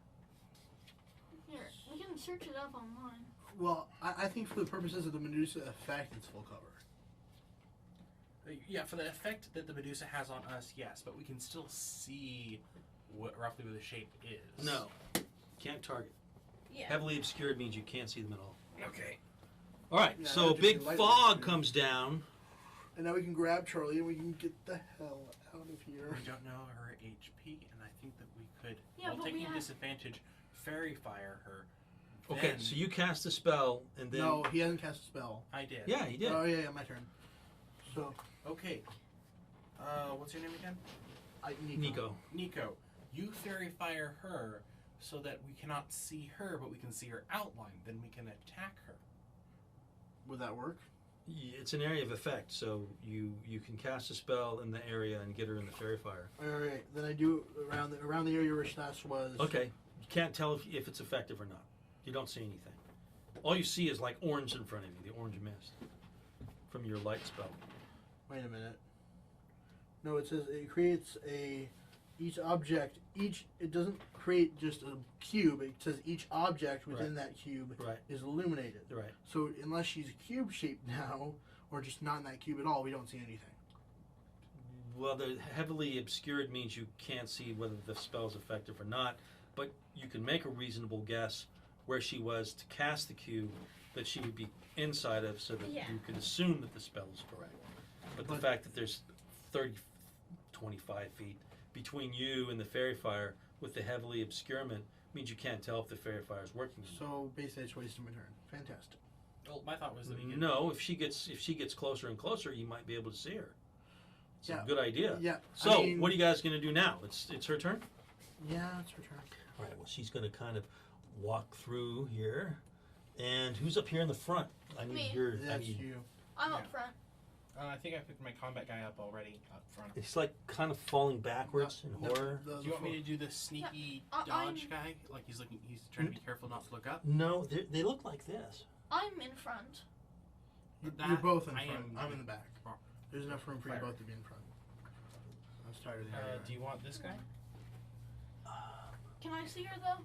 Here, we can search it up online. Well, I think for the purposes of the Medusa effect, it's full cover. Yeah, for the effect that the Medusa has on us, yes, but we can still see roughly what the shape is. No, can't target. Yeah. Heavily obscured means you can't see them at all. Okay. All right, Yeah, so a that'd just big be lightly fog obscured. comes down. And now we can grab Charlie and we can get the hell out of here. We don't know her HP, and I think that we could, Yeah, while but we taking have- disadvantage, fairy fire her. Okay, Then- so you cast a spell, and then No, he hasn't cast a spell. I did. yeah, he did. Oh, yeah, my turn. So, Okay. What's your name again? Nico. Nico. You fairy fire her so that we cannot see her, but we can see her outline. Then we can attack her. would that work? It's an area of effect, so you can cast a spell in the area and get her in the fairy fire. All right, then I do around the area where Shnash was. Okay, you can't tell if it's effective or not. You don't see anything. All you see is like orange in front of you, the orange mist from your light spell. Wait a minute. No, it says it creates each object. It doesn't create just a cube. It says each object within that cube Right, is illuminated. right. So unless she's cube shaped now, or just not in that cube at all, we don't see anything. Well, the heavily obscured means you can't see whether the spell is effective or not, but you can make a reasonable guess where she was to cast the cube that she would be inside of, so that Yeah. you can assume that the spell is correct. But the But- fact that there's 30, 25 feet between you and the fairy fire with the heavily obscurement means you can't tell if the fairy fire is working. So basically, I just wasted my turn. Fantastic. Well, my thought was that we could. No, if she gets closer and closer, you might be able to see her. It's Yeah. a good idea. Yeah. So, I mean, what are you guys going to do now? It's her turn? Yeah, it's her turn. All right, well, she's going to kind of walk through here. And who's up here in the front? I need Me. your. I That's need, you. I'm Yeah. up front. I think I picked my combat guy up already up front. It's like kind of falling backwards in No, horror. the- Do you want me to do the sneaky I- dodge I'm- guy? Like he's trying to be careful not to look up. No, they look like this. I'm in front. You're That both in I front. am- I'm in the back. Wrong. There's enough room for you Fire. both to be in front. I was tired of the other Do you want this guy? Can I see her though?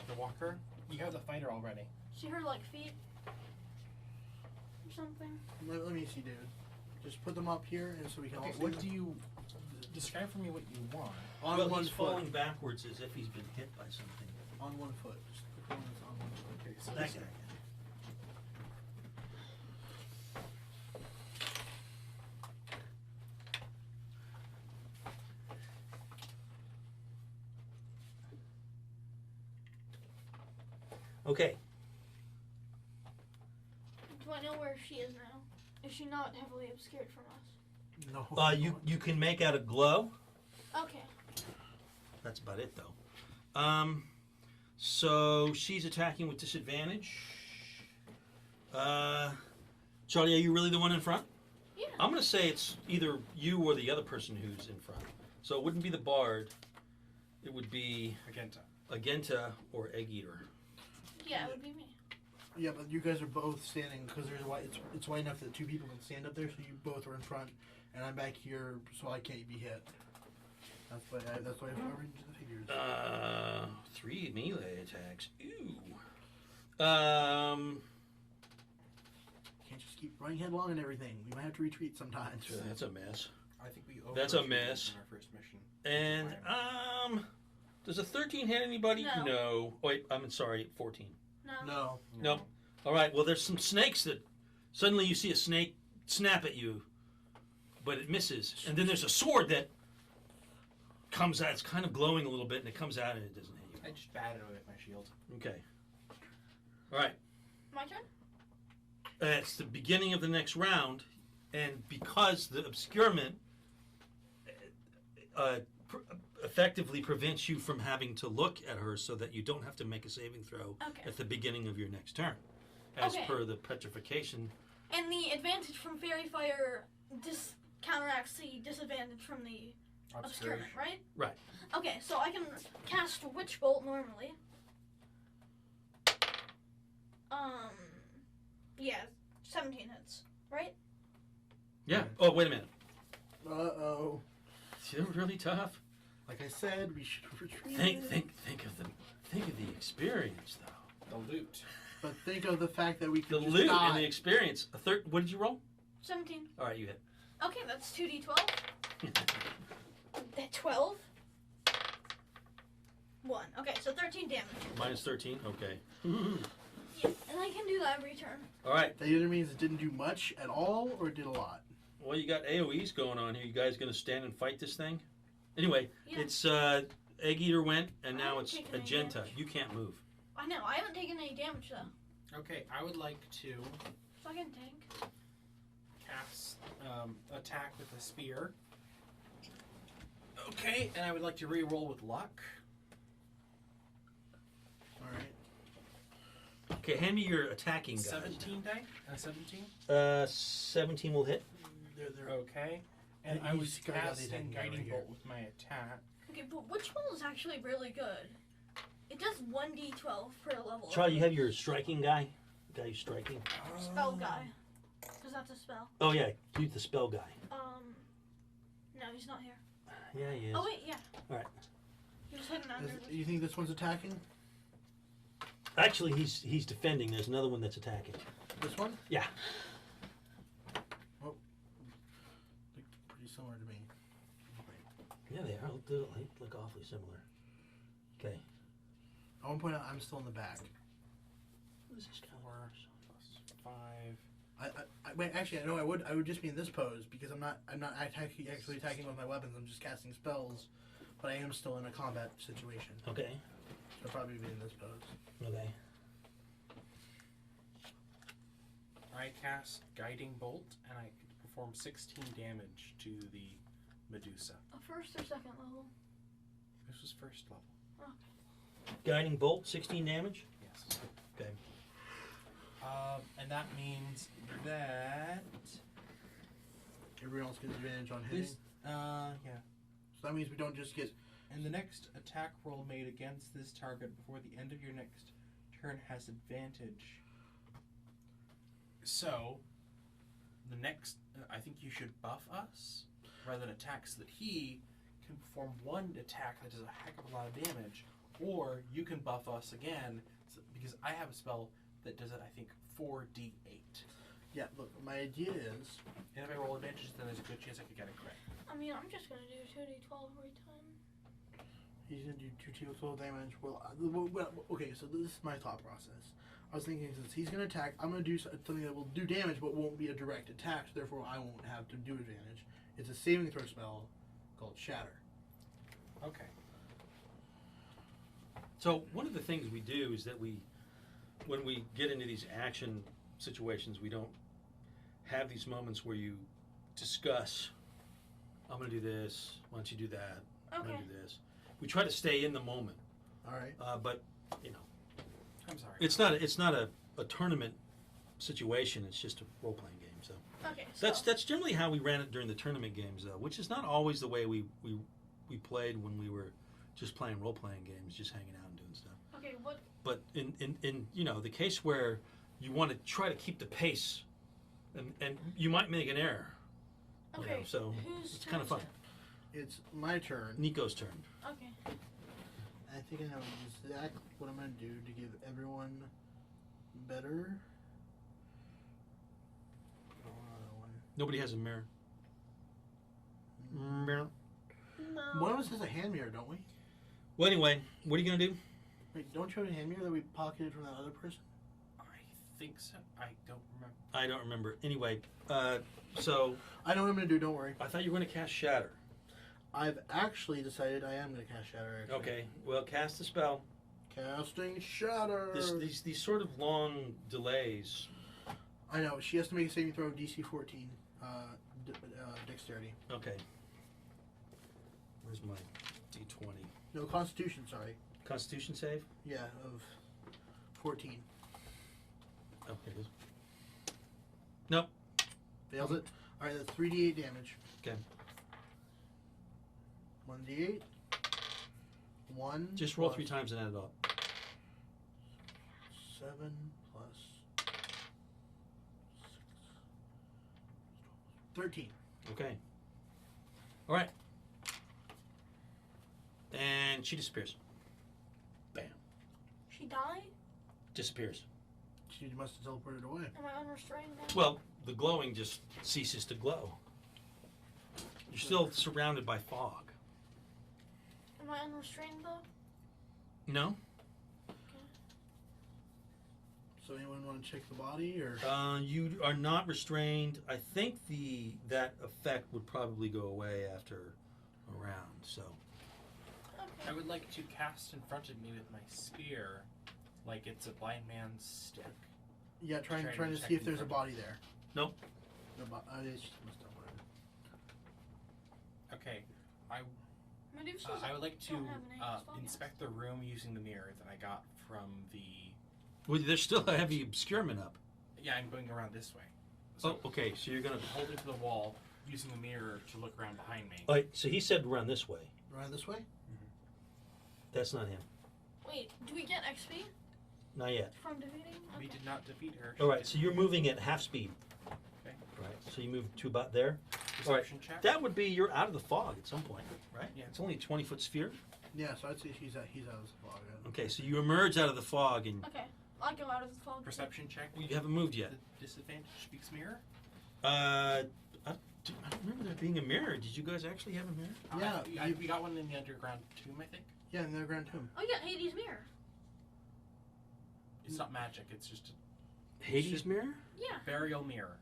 The walker? You have the fighter already. See her like feet or something? Let me see, David. Just put them up here, and so we can all see What them. do you describe for me? What you want? On well, one he's foot. falling backwards as if he's been hit by something. On one foot. Just the corners on one foot. Okay, so That guy. Okay. Do I know where she is now? Is she not heavily obscured from us? No. You can make out a glow. Okay. That's about it, though. So she's attacking with disadvantage. Charlie, are you really the one in front? Yeah. I'm going to say it's either you or the other person who's in front. So it wouldn't be the bard. It would be Magenta. Agenta or Egg Eater. Yeah, it would be me. Yeah, but you guys are both standing because there's wide. It's wide enough that two people can stand up there. So you both are in front, and I'm back here, so I can't be hit. That's why I read into the figures. 3 melee attacks. Ew. Can't just keep running headlong and everything. We might have to retreat sometimes. That's a miss. I think we That's a overshot miss. in our first mission. And does a 13 hit anybody? No. Oh, wait, I'm sorry, 14. No. Nope. All right. Well, there's some snakes that suddenly you see a snake snap at you, but it misses, and then there's a sword that comes out. It's kind of glowing a little bit, and it comes out, and it doesn't hit you. I just batted away with my shield. Okay. All right. My turn? It's the beginning of the next round, and because the obscurement effectively prevents you from having to look at her so that you don't have to make a saving throw at the beginning of your next turn, as per the petrification. And the advantage from Fairy Fire counteracts the disadvantage from the obscurement, right? Right. Okay, so I can cast Witch Bolt normally. Yeah, 17 hits, right? Yeah. Oh, wait a minute. Uh-oh. They're really tough. Like I said, we should retreat. Think of the experience, though. The loot. But think of the fact that we The could just loot die. and the experience. What did you roll? 17. All right, you hit. Okay, that's 2d12. That 12. 1. Okay, so 13 damage. Minus 13. Okay. Yeah, and I can do that every turn. All right. That either means it didn't do much at all or it did a lot. Well, you got AoEs going on here. You guys going to stand and fight this thing? Anyway, Yeah. it's Egg Eater went, and I now haven't it's taken any Agenta. damage. You can't move. I know, I haven't taken any damage though. Okay, I would like to So I can tank. cast attack with a spear. Okay, and I would like to re-roll with luck. Alright. Okay, hand me your attacking guys. 17 die? 17? 17 will hit. They're Okay. And Yeah, I you was just got the casting attacking guy Guiding right Bolt here. with my attack. Okay, but Witch Bolt is actually really good. It does 1d12 per level. Charlie, you have your striking guy? The guy who's striking? Spell guy. Because that's a spell. Oh, yeah. Use the spell guy. No, he's not here. Yeah, he is. Oh, wait, yeah. All right. He was hidden under You think this one's attacking? Actually, he's defending. There's another one that's attacking. This one? Yeah. Oh. Look pretty similar to me. Yeah, they are. They look awfully similar. Okay. I want to point out I'm still in the back. What is this guy? 4 plus 5. Wait, actually, I know I would just be in this pose because I'm not actually attacking with my weapons. I'm just casting spells, but I am still in a combat situation. Okay. So I'll probably be in this pose. Okay. I cast Guiding Bolt, and I perform 16 damage to the Medusa. a first or second level. This was first level. Guiding bolt, 16 damage. Yes. Okay. And that means that Everyone else gets advantage on hitting. this, yeah. So that means we don't just get. And the next attack roll made against this target before the end of your next turn has advantage. So, the next, I think you should buff us rather than attack so that he can perform one attack that does a heck of a lot of damage, or you can buff us again because I have a spell that does it, I think, 4d8. Yeah, look, my idea is. And if I roll advantage, then there's a good chance I could get a crit. I mean, I'm just gonna do 2d12 every time. He's gonna do 2 total damage. Well, okay, so this is my thought process. I was thinking since he's gonna attack, I'm gonna do something that will do damage but won't be a direct attack, so therefore I won't have to do advantage. It's a saving throw spell called Shatter. Okay. So one of the things we do is that when we get into these action situations, we don't have these moments where you discuss, I'm going to do this, why don't you do that, I'm going to do this. We try to stay in the moment. All right. But, you know, I'm sorry. it's not a tournament situation, it's just a role-playing game. So Okay, so that's generally how we ran it during the tournament games, though, which is not always the way we played when we were just playing role-playing games, just hanging out and doing stuff. okay, what? But in you know the case where you want to try to keep the pace, and you might make an error. You Okay. know, so Whose it's turn kind of is fun. it? It's my turn. Nico's turn. Okay. I think I know exactly what I'm going to do to give everyone better. Oh, another one. Nobody has a mirror. Mirror. No. One of us has a hand mirror, don't we? Well, anyway, what are you gonna do? Wait, don't you have a hand mirror that we pocketed from that other person? I think so. I don't remember. I don't remember. Anyway, so I know what I'm going to do, don't worry. I thought you were gonna cast Shatter. I've actually decided I am going to cast Shatter. Actually. Okay. Well, cast the spell. Casting Shatter. These sort of long delays. I know. She has to make a saving throw of DC 14. Dexterity. Okay. Where's my D20? No, Constitution, sorry. Constitution save? Yeah, of 14. Oh, here it is. Nope. Fails it. Alright, that's 3d8 damage. Okay. 1d8. 1. Just roll plus 3 times and add it up. 7 plus 13. Okay. All right. And she disappears. Bam. She died? Disappears. She must have teleported away. Am I unrestrained now? Well, the glowing just ceases to glow. You're still surrounded by fog. Am I unrestrained though? No? So anyone want to check the body, or? You are not restrained. I think that effect would probably go away after a round. So I would like to cast in front of me with my spear, like it's a blind man's stick. Yeah, trying to check see if in there's a front. body there. Nope. No it's just must have one. Okay, Medusas I would like to don't have an angel's fog, inspect the room using the mirror that I got from the. Well, there's still a heavy obscurement up. Yeah, I'm going around this way. So Oh, okay. So you're gonna. holding to the wall, using the mirror to look around behind me. All right. So he said run this way. Right this way? That's not him. Wait, do we get XP Not yet. from defeating? We Okay. did not defeat her. All right. So you're moving at half speed. Okay. Right. So you move to about there. Perception check. That would be you're out of the fog at some point, right? Yeah. It's only a 20-foot sphere. Yeah, so I'd say he's out of the fog. Yeah. Okay. So you emerge out of the fog and Okay. I'll go out of the fog. Perception check. you haven't moved yet. The disadvantage speaks mirror. I don't remember there being a mirror. Did you guys actually have a mirror? Yeah, we got one in the underground tomb, I think. Yeah, in the underground tomb. Oh yeah, Hades' mirror. It's not magic. It's just Hades mirror? Yeah. a burial mirror.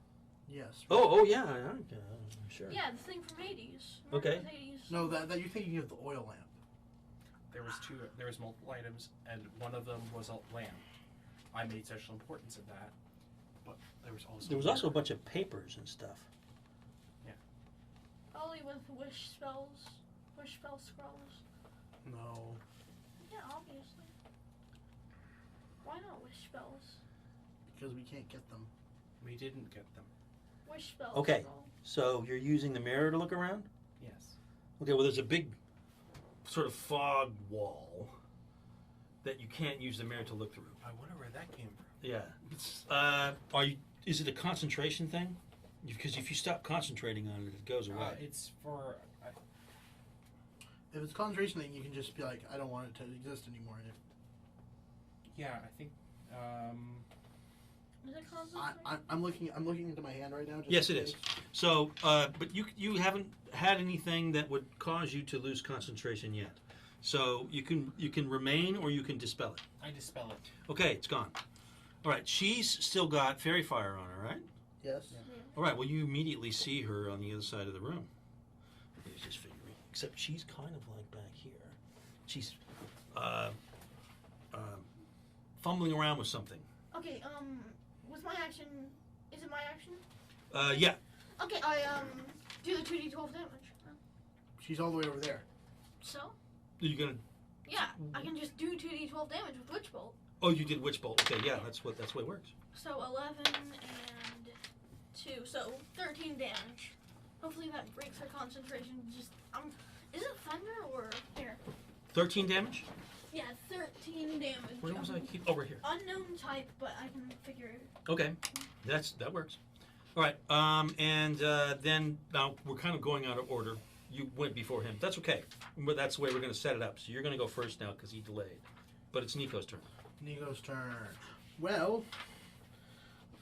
Yes. Oh yeah, sure. Yeah, the thing from Hades. Okay. Remember Hades? No, that you're thinking of the oil lamp. There was two. There was multiple items, and one of them was a lamp. I made special importance of that, but there was also. There was also a bunch of papers and stuff. Probably with wish spell scrolls. No. Yeah, obviously. Why not wish spells? Because we can't get them. We didn't get them. Wish spells. Okay. Scroll. So you're using the mirror to look around? Yes. Okay, well there's a big sort of fog wall that you can't use the mirror to look through. I wonder where that came from. Yeah. Is it a concentration thing? Because if you stop concentrating on it, it goes away. It's for. If it's concentration thing, you can just be like, I don't want it to exist anymore. And Yeah, I think. Is it concentration? I'm looking into my hand right now. Just Yes, in it is. case. So, but you haven't had anything that would cause you to lose concentration yet. So you can remain or you can dispel it. I dispel it. Okay, it's gone. All right, she's still got fairy fire on her, right? Yes. All right, well, you immediately see her on the other side of the room. I was just figuring. Except she's kind of like back here. She's fumbling around with something. Okay, with my action, is it my action? Yeah. Okay, I do the 2d12 damage. She's all the way over there. So? You're gonna. Yeah, I can just do 2d12 damage with Witch Bolt. Oh, you did Witch Bolt. Okay, yeah, that's what it works. So 11 and 2, so 13 damage. Hopefully that breaks her concentration. Is it thunder or here? 13 damage. Yeah, 13 13 damage. Where was I keep? Over here. Unknown type, but I can figure it. Okay, that works. All right, and then now we're kind of going out of order. You went before him. That's okay. But that's the way we're going to set it up. So you're going to go first now because he delayed. But it's Nico's turn. Nico's turn. Well,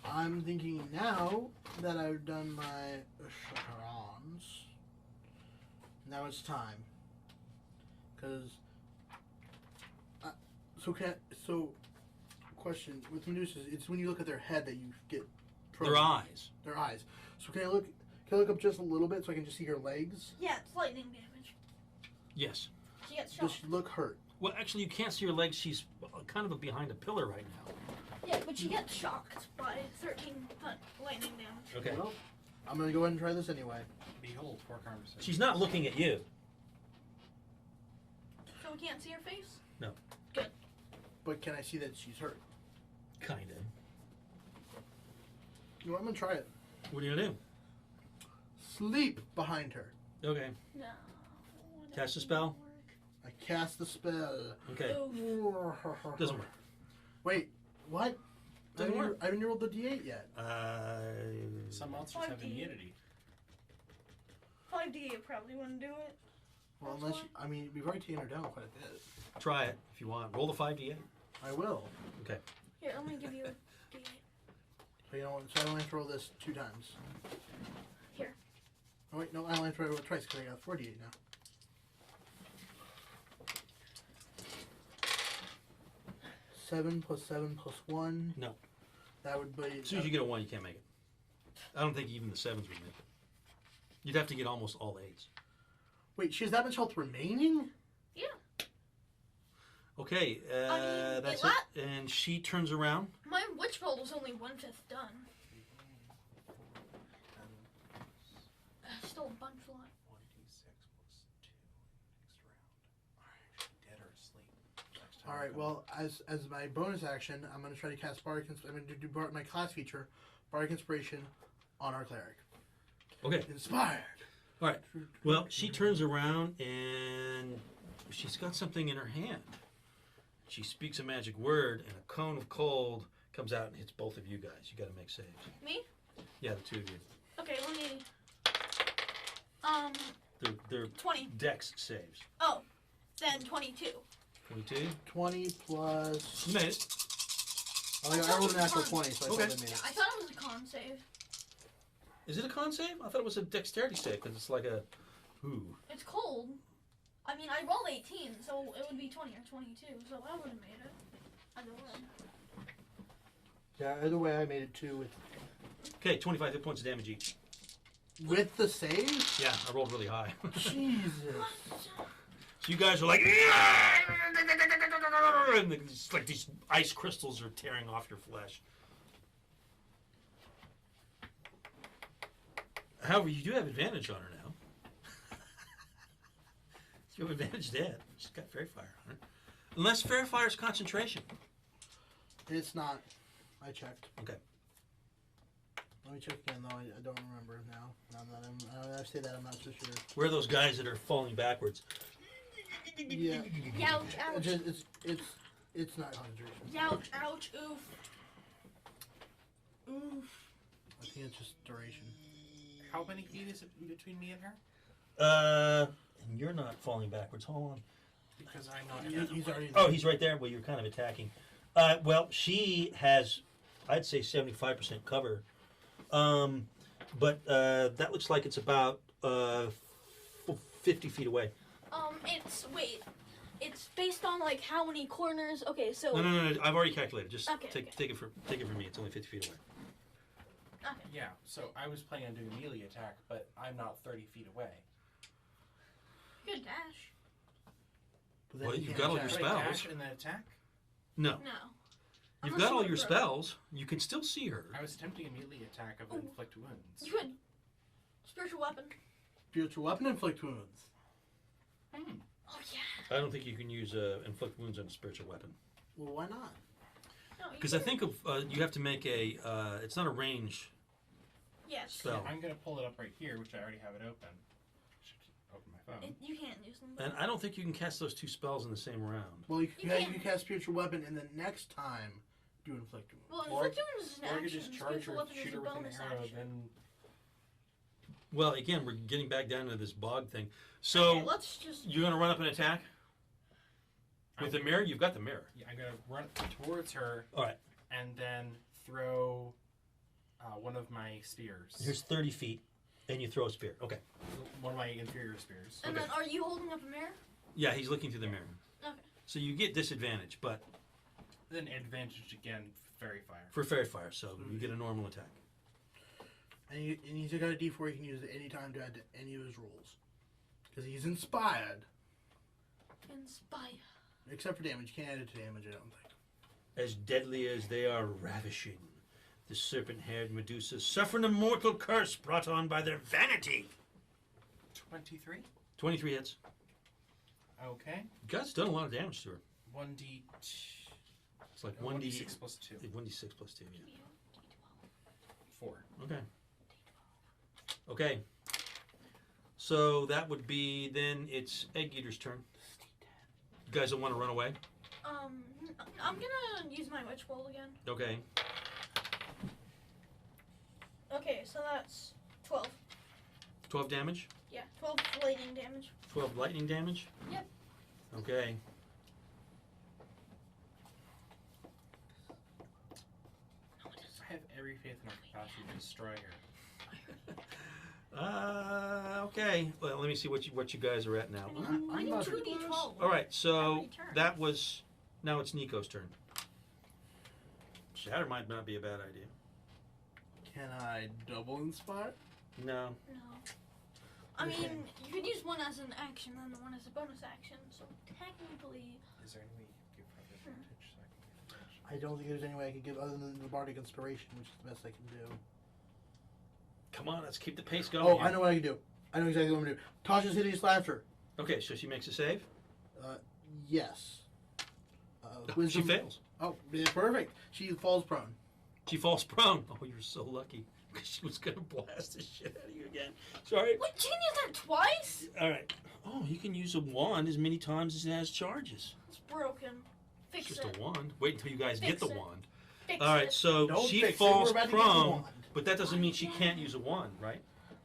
I'm thinking now that I've done my charons, now it's time. Because, question with Medusas, it's when you look at their head that you get Their eyes. Their eyes. So can I look up just a little bit so I can just see her legs? Yeah, it's lightning damage. Yes. She gets Does shot. she look hurt? Well, actually, you can't see her legs. She's kind of behind a pillar right now. Yeah, but she gets shocked by 13 lightning damage. Okay. Well, I'm gonna go ahead and try this anyway. Behold, poor conversation. She's not looking at you. So we can't see her face? But can I see that she's hurt? Kind of. You know what, I'm gonna try it. What are you going to do? Sleep behind her. Okay. No. Cast a spell? I cast the spell. Okay. Doesn't work. Wait, what? Doesn't work. I haven't rolled the d8 yet. Some monsters have 5d. immunity. 5d8 probably wouldn't do it. Well, unless we've already taken her down quite a bit. Try it if you want. Roll the 5d8. I will. Here, I'm gonna give you a d8. So you know what? So I only have to roll this 2 times. Here. Oh wait, no, I only have to roll it twice because I got 48 now. Seven plus 7 plus 1. No. That would be. As soon as you get a 1, you can't make it. I don't think even the 7s would make it. You'd have to get almost all 8s. Wait, she has that much health remaining? Okay, that's it. And she turns around. My witch roll was only 1/5 done. Still a bunch lot. 1d6 plus 2 next round. Alright, dead or asleep. All right. Well, as my bonus action, I'm going to try to cast Bardic. I'm going to do my class feature, Bardic Inspiration, on our cleric. Okay. Inspired. All right. Well, she turns around and she's got something in her hand. She speaks a magic word, and a cone of cold comes out and hits both of you guys. You got to make saves. Me? Yeah, the 2 of you. Okay, let me. They're 20. dex saves. Oh, then 22. 22. 20 plus. You made it. I rolled a natural 20, so I Okay. thought I made Yeah, it. I thought it was a con save. Is it a con save? I thought it was a dexterity save because it's like a. Ooh. It's cold. I mean, I rolled 18, so it would be 20 or 22, so I would have made it. Either way. Yeah, either way, I made it 2 with. Okay, 25 hit points of damage each. With the save? Yeah, I rolled really high. Jesus. So you guys are like, and it's like these ice crystals are tearing off your flesh. However, you do have advantage on her now. You have advantage dead. She's got Fairy Fire on her. Unless Fairy Fire's concentration. It's not. I checked. Okay. Let me check again, though. I don't remember now. Now that I say that, I'm not so sure. Where are those guys that are falling backwards? Yeah. Youch, ouch. It's not concentration. Youch, ouch, oof. Oof. I think it's just duration. How many feet is it between me and her? And you're not falling backwards. Hold on. Because I'm not. He's already. Oh, he's right there. Well, you're kind of attacking. Well, she has, I'd say, 75% cover. But that looks like it's about 50 feet away. It's based on like how many corners. Okay, so. No. I've already calculated. Just Okay, take it from me. It's only 50 feet away. Okay. Yeah, so I was planning on doing a melee attack, but I'm not 30 feet away. Good dash. But then Well, you you've can't got all your attack. Should I spells. dash and then attack? No. No. You've Unless got you all wanna your throw. spells. You can still see her. I was attempting a melee attack of Ooh. inflict wounds. You could. Spiritual weapon. Spiritual weapon inflict wounds. Oh yeah. I don't think you can use inflict wounds on a spiritual weapon. Well, why not? No, you Because I could. think of you have to make a. It's not a range Yes. spell. I'm going to pull it up right here, which I already have it open. open my phone. You can't use them. And I don't think you can cast those 2 spells in the same round. Well, you You can can't. cast spiritual weapon, and the next time do inflict wounds. Well, Or- inflict wounds is an Or you action. could just charge Spiritual or weapon shoot is her a with an bonus arrow, action. then Well, again, we're getting back down to this bog thing. Okay, So let's just. you're going to run up and attack with the mirror. You've got the mirror. yeah, I'm gonna run towards her. All right. And then throw one of my spears. Here's 30 feet, and you throw a spear. Okay. One of my inferior spears. And okay. then, are you holding up a mirror? Yeah, he's looking through the mirror. Okay. So you get disadvantage, but Then advantage again, fairy fire. for fairy fire, so you get a normal attack. And he's got a D4 he can use at any time to add to any of his rolls. Because he's inspired. Inspire. Except for damage. You can't add it to damage, I don't think. As deadly as they are ravishing, the serpent-haired Medusas suffer an immortal curse brought on by their vanity. 23. 23 hits. Okay. God's done a lot of damage to her. 1d. It's like 1d6 plus 2. 1d6 plus 2, yeah. 4. Okay. Okay. So that would be then it's Egg Eater's turn. You guys don't want to run away? I'm gonna use my witch bolt again. Okay. Okay, so that's 12. 12 damage? Yeah, 12 lightning damage. 12 lightning damage? Yep. Okay. I have every faith in our capacity to destroy her. Okay. Well, let me see what you guys are at now. I need not 2d12. All right, so Every turn. that was now it's Nico's turn. Shatter might not be a bad idea. Can I double inspire? No. No. I mean, you could use one as an action and one as a bonus action, so technically. Is there any way you could give her advantage so I can get advantage? I don't think there's any way I could give other than the Bardic Inspiration, which is the best I can do. Come on, let's keep the pace going. Oh, here. I know what I can do. I know exactly what I'm going to do. Tasha's Hideous Laughter. Okay, so she makes a save. Yes. She Wisdom- fails. Oh, yeah, perfect. She falls prone. She falls prone. Oh, you're so lucky. Because she was going to blast the shit out of you again. Sorry. Wait, you can use that twice? All right. Oh, you can use a wand as many times as it has charges. It's broken. Fix It's just it. a wand. Wait until you guys Fix get the it. wand. Fix All right, it. so Don't she fix it, falls we're about to get the prone, wand. but that doesn't mean she can't use a wand, right?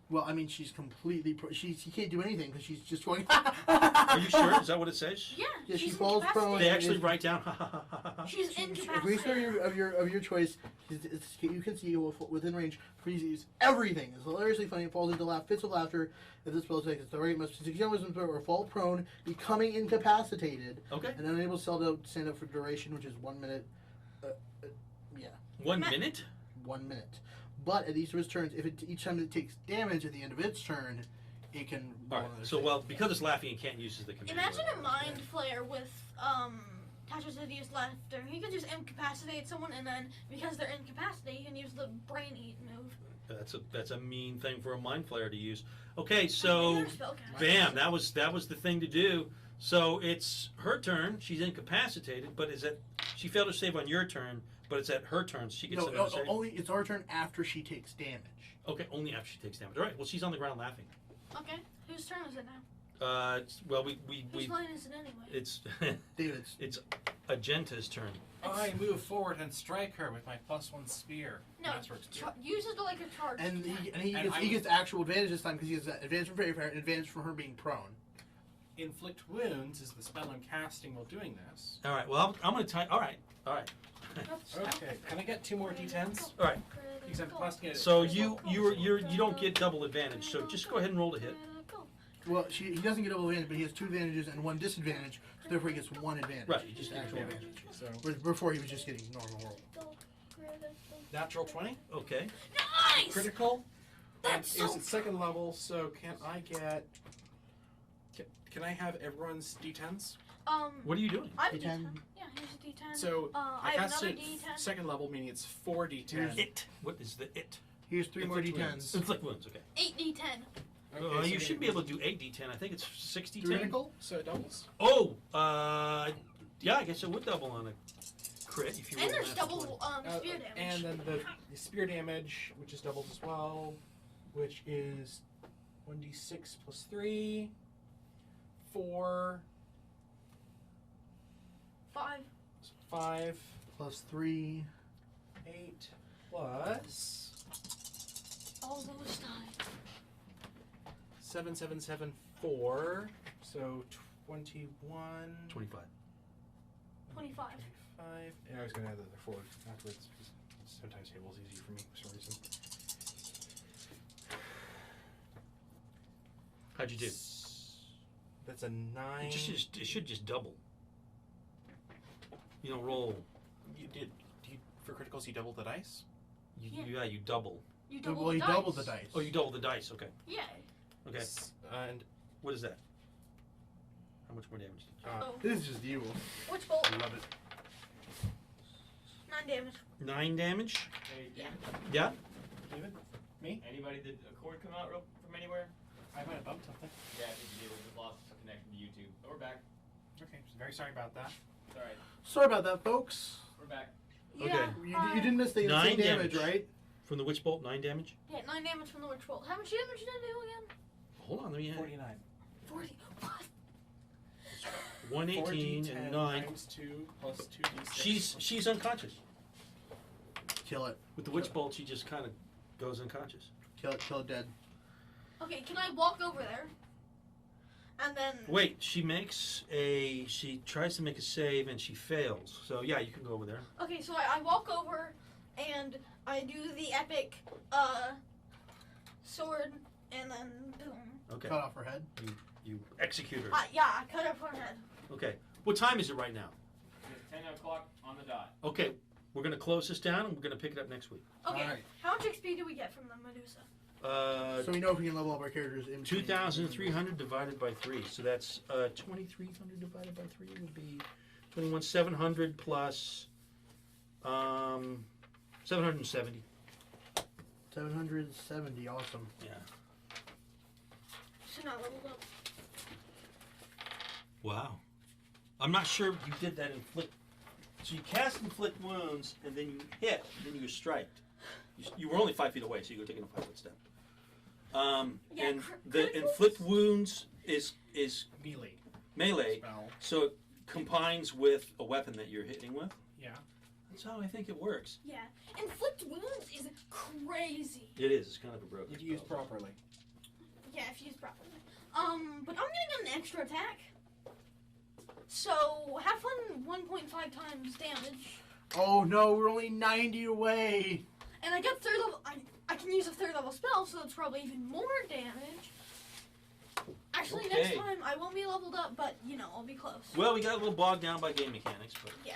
Well, I mean, she's completely. She can't do anything because she's just going. Are you sure? Is that what it says? Yeah, Yeah, she she's falls prone. incapacitated. They actually write down. Ha ha ha ha ha. She's If we incapacitated. start of your choice, you can see within range. Freezes everything. It's hilariously funny. It falls into fits with laughter. If this spell takes the rate must be 60 wisdom or fall prone, becoming incapacitated, Okay. and unable to stand up for duration, which is 1 minute. Yeah, 1 minute? 1 minute. But at each of its turns, each time it takes damage at the end of its turn, it can. All right. So because it's laughing, it can't use the command. Imagine word. a mind flayer with Tasha's Hideous Laughter. He could just incapacitate someone, and then because they're incapacitated, he can use the brain eat move. That's a mean thing for a mind flayer to use. Okay, so They're spellcasters. bam, that was the thing to do. So it's her turn. She's incapacitated, but she failed to save on your turn, but it's at her turn. So she gets another save. only it's our turn after she takes damage. Okay, only after she takes damage. All right. Well, she's on the ground laughing. Okay, whose turn is it now? Well, Whose line is it anyway? it's David's. it's Agenta's turn. I move forward and strike her with my +1 spear. No, Master spear. use it like a charge. And attack. he gets actual advantage this time because he has advantage from fairy fire and advantage from her being prone. Inflict wounds is the spell I'm casting while doing this. All right. Well, I'm going to type. All right. Okay, can I get 2 more d10s? All right. Because I'm casting it. So you don't get double advantage. So just go ahead and roll to hit. Well, he doesn't get double advantage, but he has 2 advantages and 1 disadvantage, so therefore he gets 1 advantage. Right, you just get actual advantage. advantage. So Whereas before he was just getting normal roll. natural 20, Okay. Nice. critical. That's Is so. it second level? So can I get? Can I have everyone's d10s? What are you doing? I have a D10. D10. Yeah, here's a D10. So I have cast another it D10. second level, meaning it's 4 d10. It. What is the it? Here's 3 more Inflict d10s. wounds. Inflict wounds. Okay. 8d10. Okay, so You should be able to to do 8d10. I think it's 60 critical, so it doubles. Oh, yeah, I guess it would double on a crit if you And roll there's a natural double 20. spear damage. And then the spear damage, which is doubled as well, which is 1d6 plus 3. 4. 5. 5. Plus 3. 8. Plus. All those died. 7, 7, 7, 4. So 21. 25. 25. 25. Yeah, I was going to add the other 4 afterwards because sometimes table's easy for me for some reason. How'd you do? That's a 9. It should just double. You don't roll. For criticals, you double the dice? You double. You double Well, the he dice. doubled the dice. Oh, you double the dice. Okay. Yeah. Okay. And What is that? How much more damage did you Oh. This is just evil. Which bolt? I love it. 9 damage. 9 damage? Hey, Yeah. Yeah? David? Me? anybody did a cord come out from anywhere? I might have bumped something. Yeah, I think you did. We just lost connection to YouTube. But we're back. Okay, so very sorry about that. It's alright. Sorry about that, folks. We're back. Yeah. You didn't miss the 9 insane damage, damage. right? From the witch bolt, 9 damage? Yeah, 9 damage from the witch bolt. How much damage did I do again? Hold on, let me add 49. 40. What? 118 4d10 and 9. times 2 plus 2d6. She's unconscious. Kill it. With the witch bolt, she just kind of goes unconscious. Kill it. Kill it dead. Okay, can I walk over there? And then. Wait, she tries to make a save and she fails. So yeah, you can go over there. Okay, so I walk over and I do the epic sword and then boom. Okay. Cut off her head. You execute her. Yeah, I cut off her head. Okay. What time is it right now? It's 10 o'clock on the dot. Okay. We're going to close this down and we're going to pick it up next week. Okay, Alright. how much XP do we get from the Medusa? So we know if we can level up our characters in between. 2,300 divided by 3. So that's 2,300 divided by 3 would be 21,700 plus 770. 770. Awesome. Yeah. Should not level up. Wow. I'm not sure you did that inflict. So you cast inflict wounds and then you hit and then you were striked. You were only 5 feet away, so you were taking a 5-foot step. Yeah, And the criticals? inflict wounds is melee, Spell. so it combines with a weapon that you're hitting with. Yeah. That's how I think it works. Yeah, inflict wounds is crazy. It is. It's kind of a broken If used spell. properly. Yeah, if used properly. But I'm getting an extra attack. So have fun 1.5 times damage, Oh no, we're only 90 away. and I get 3rd level. I can use a 3rd level spell, so it's probably even more damage. Actually, next Okay. time I won't be leveled up, but I'll be close. Well, we got a little bogged down by game mechanics, but Yeah.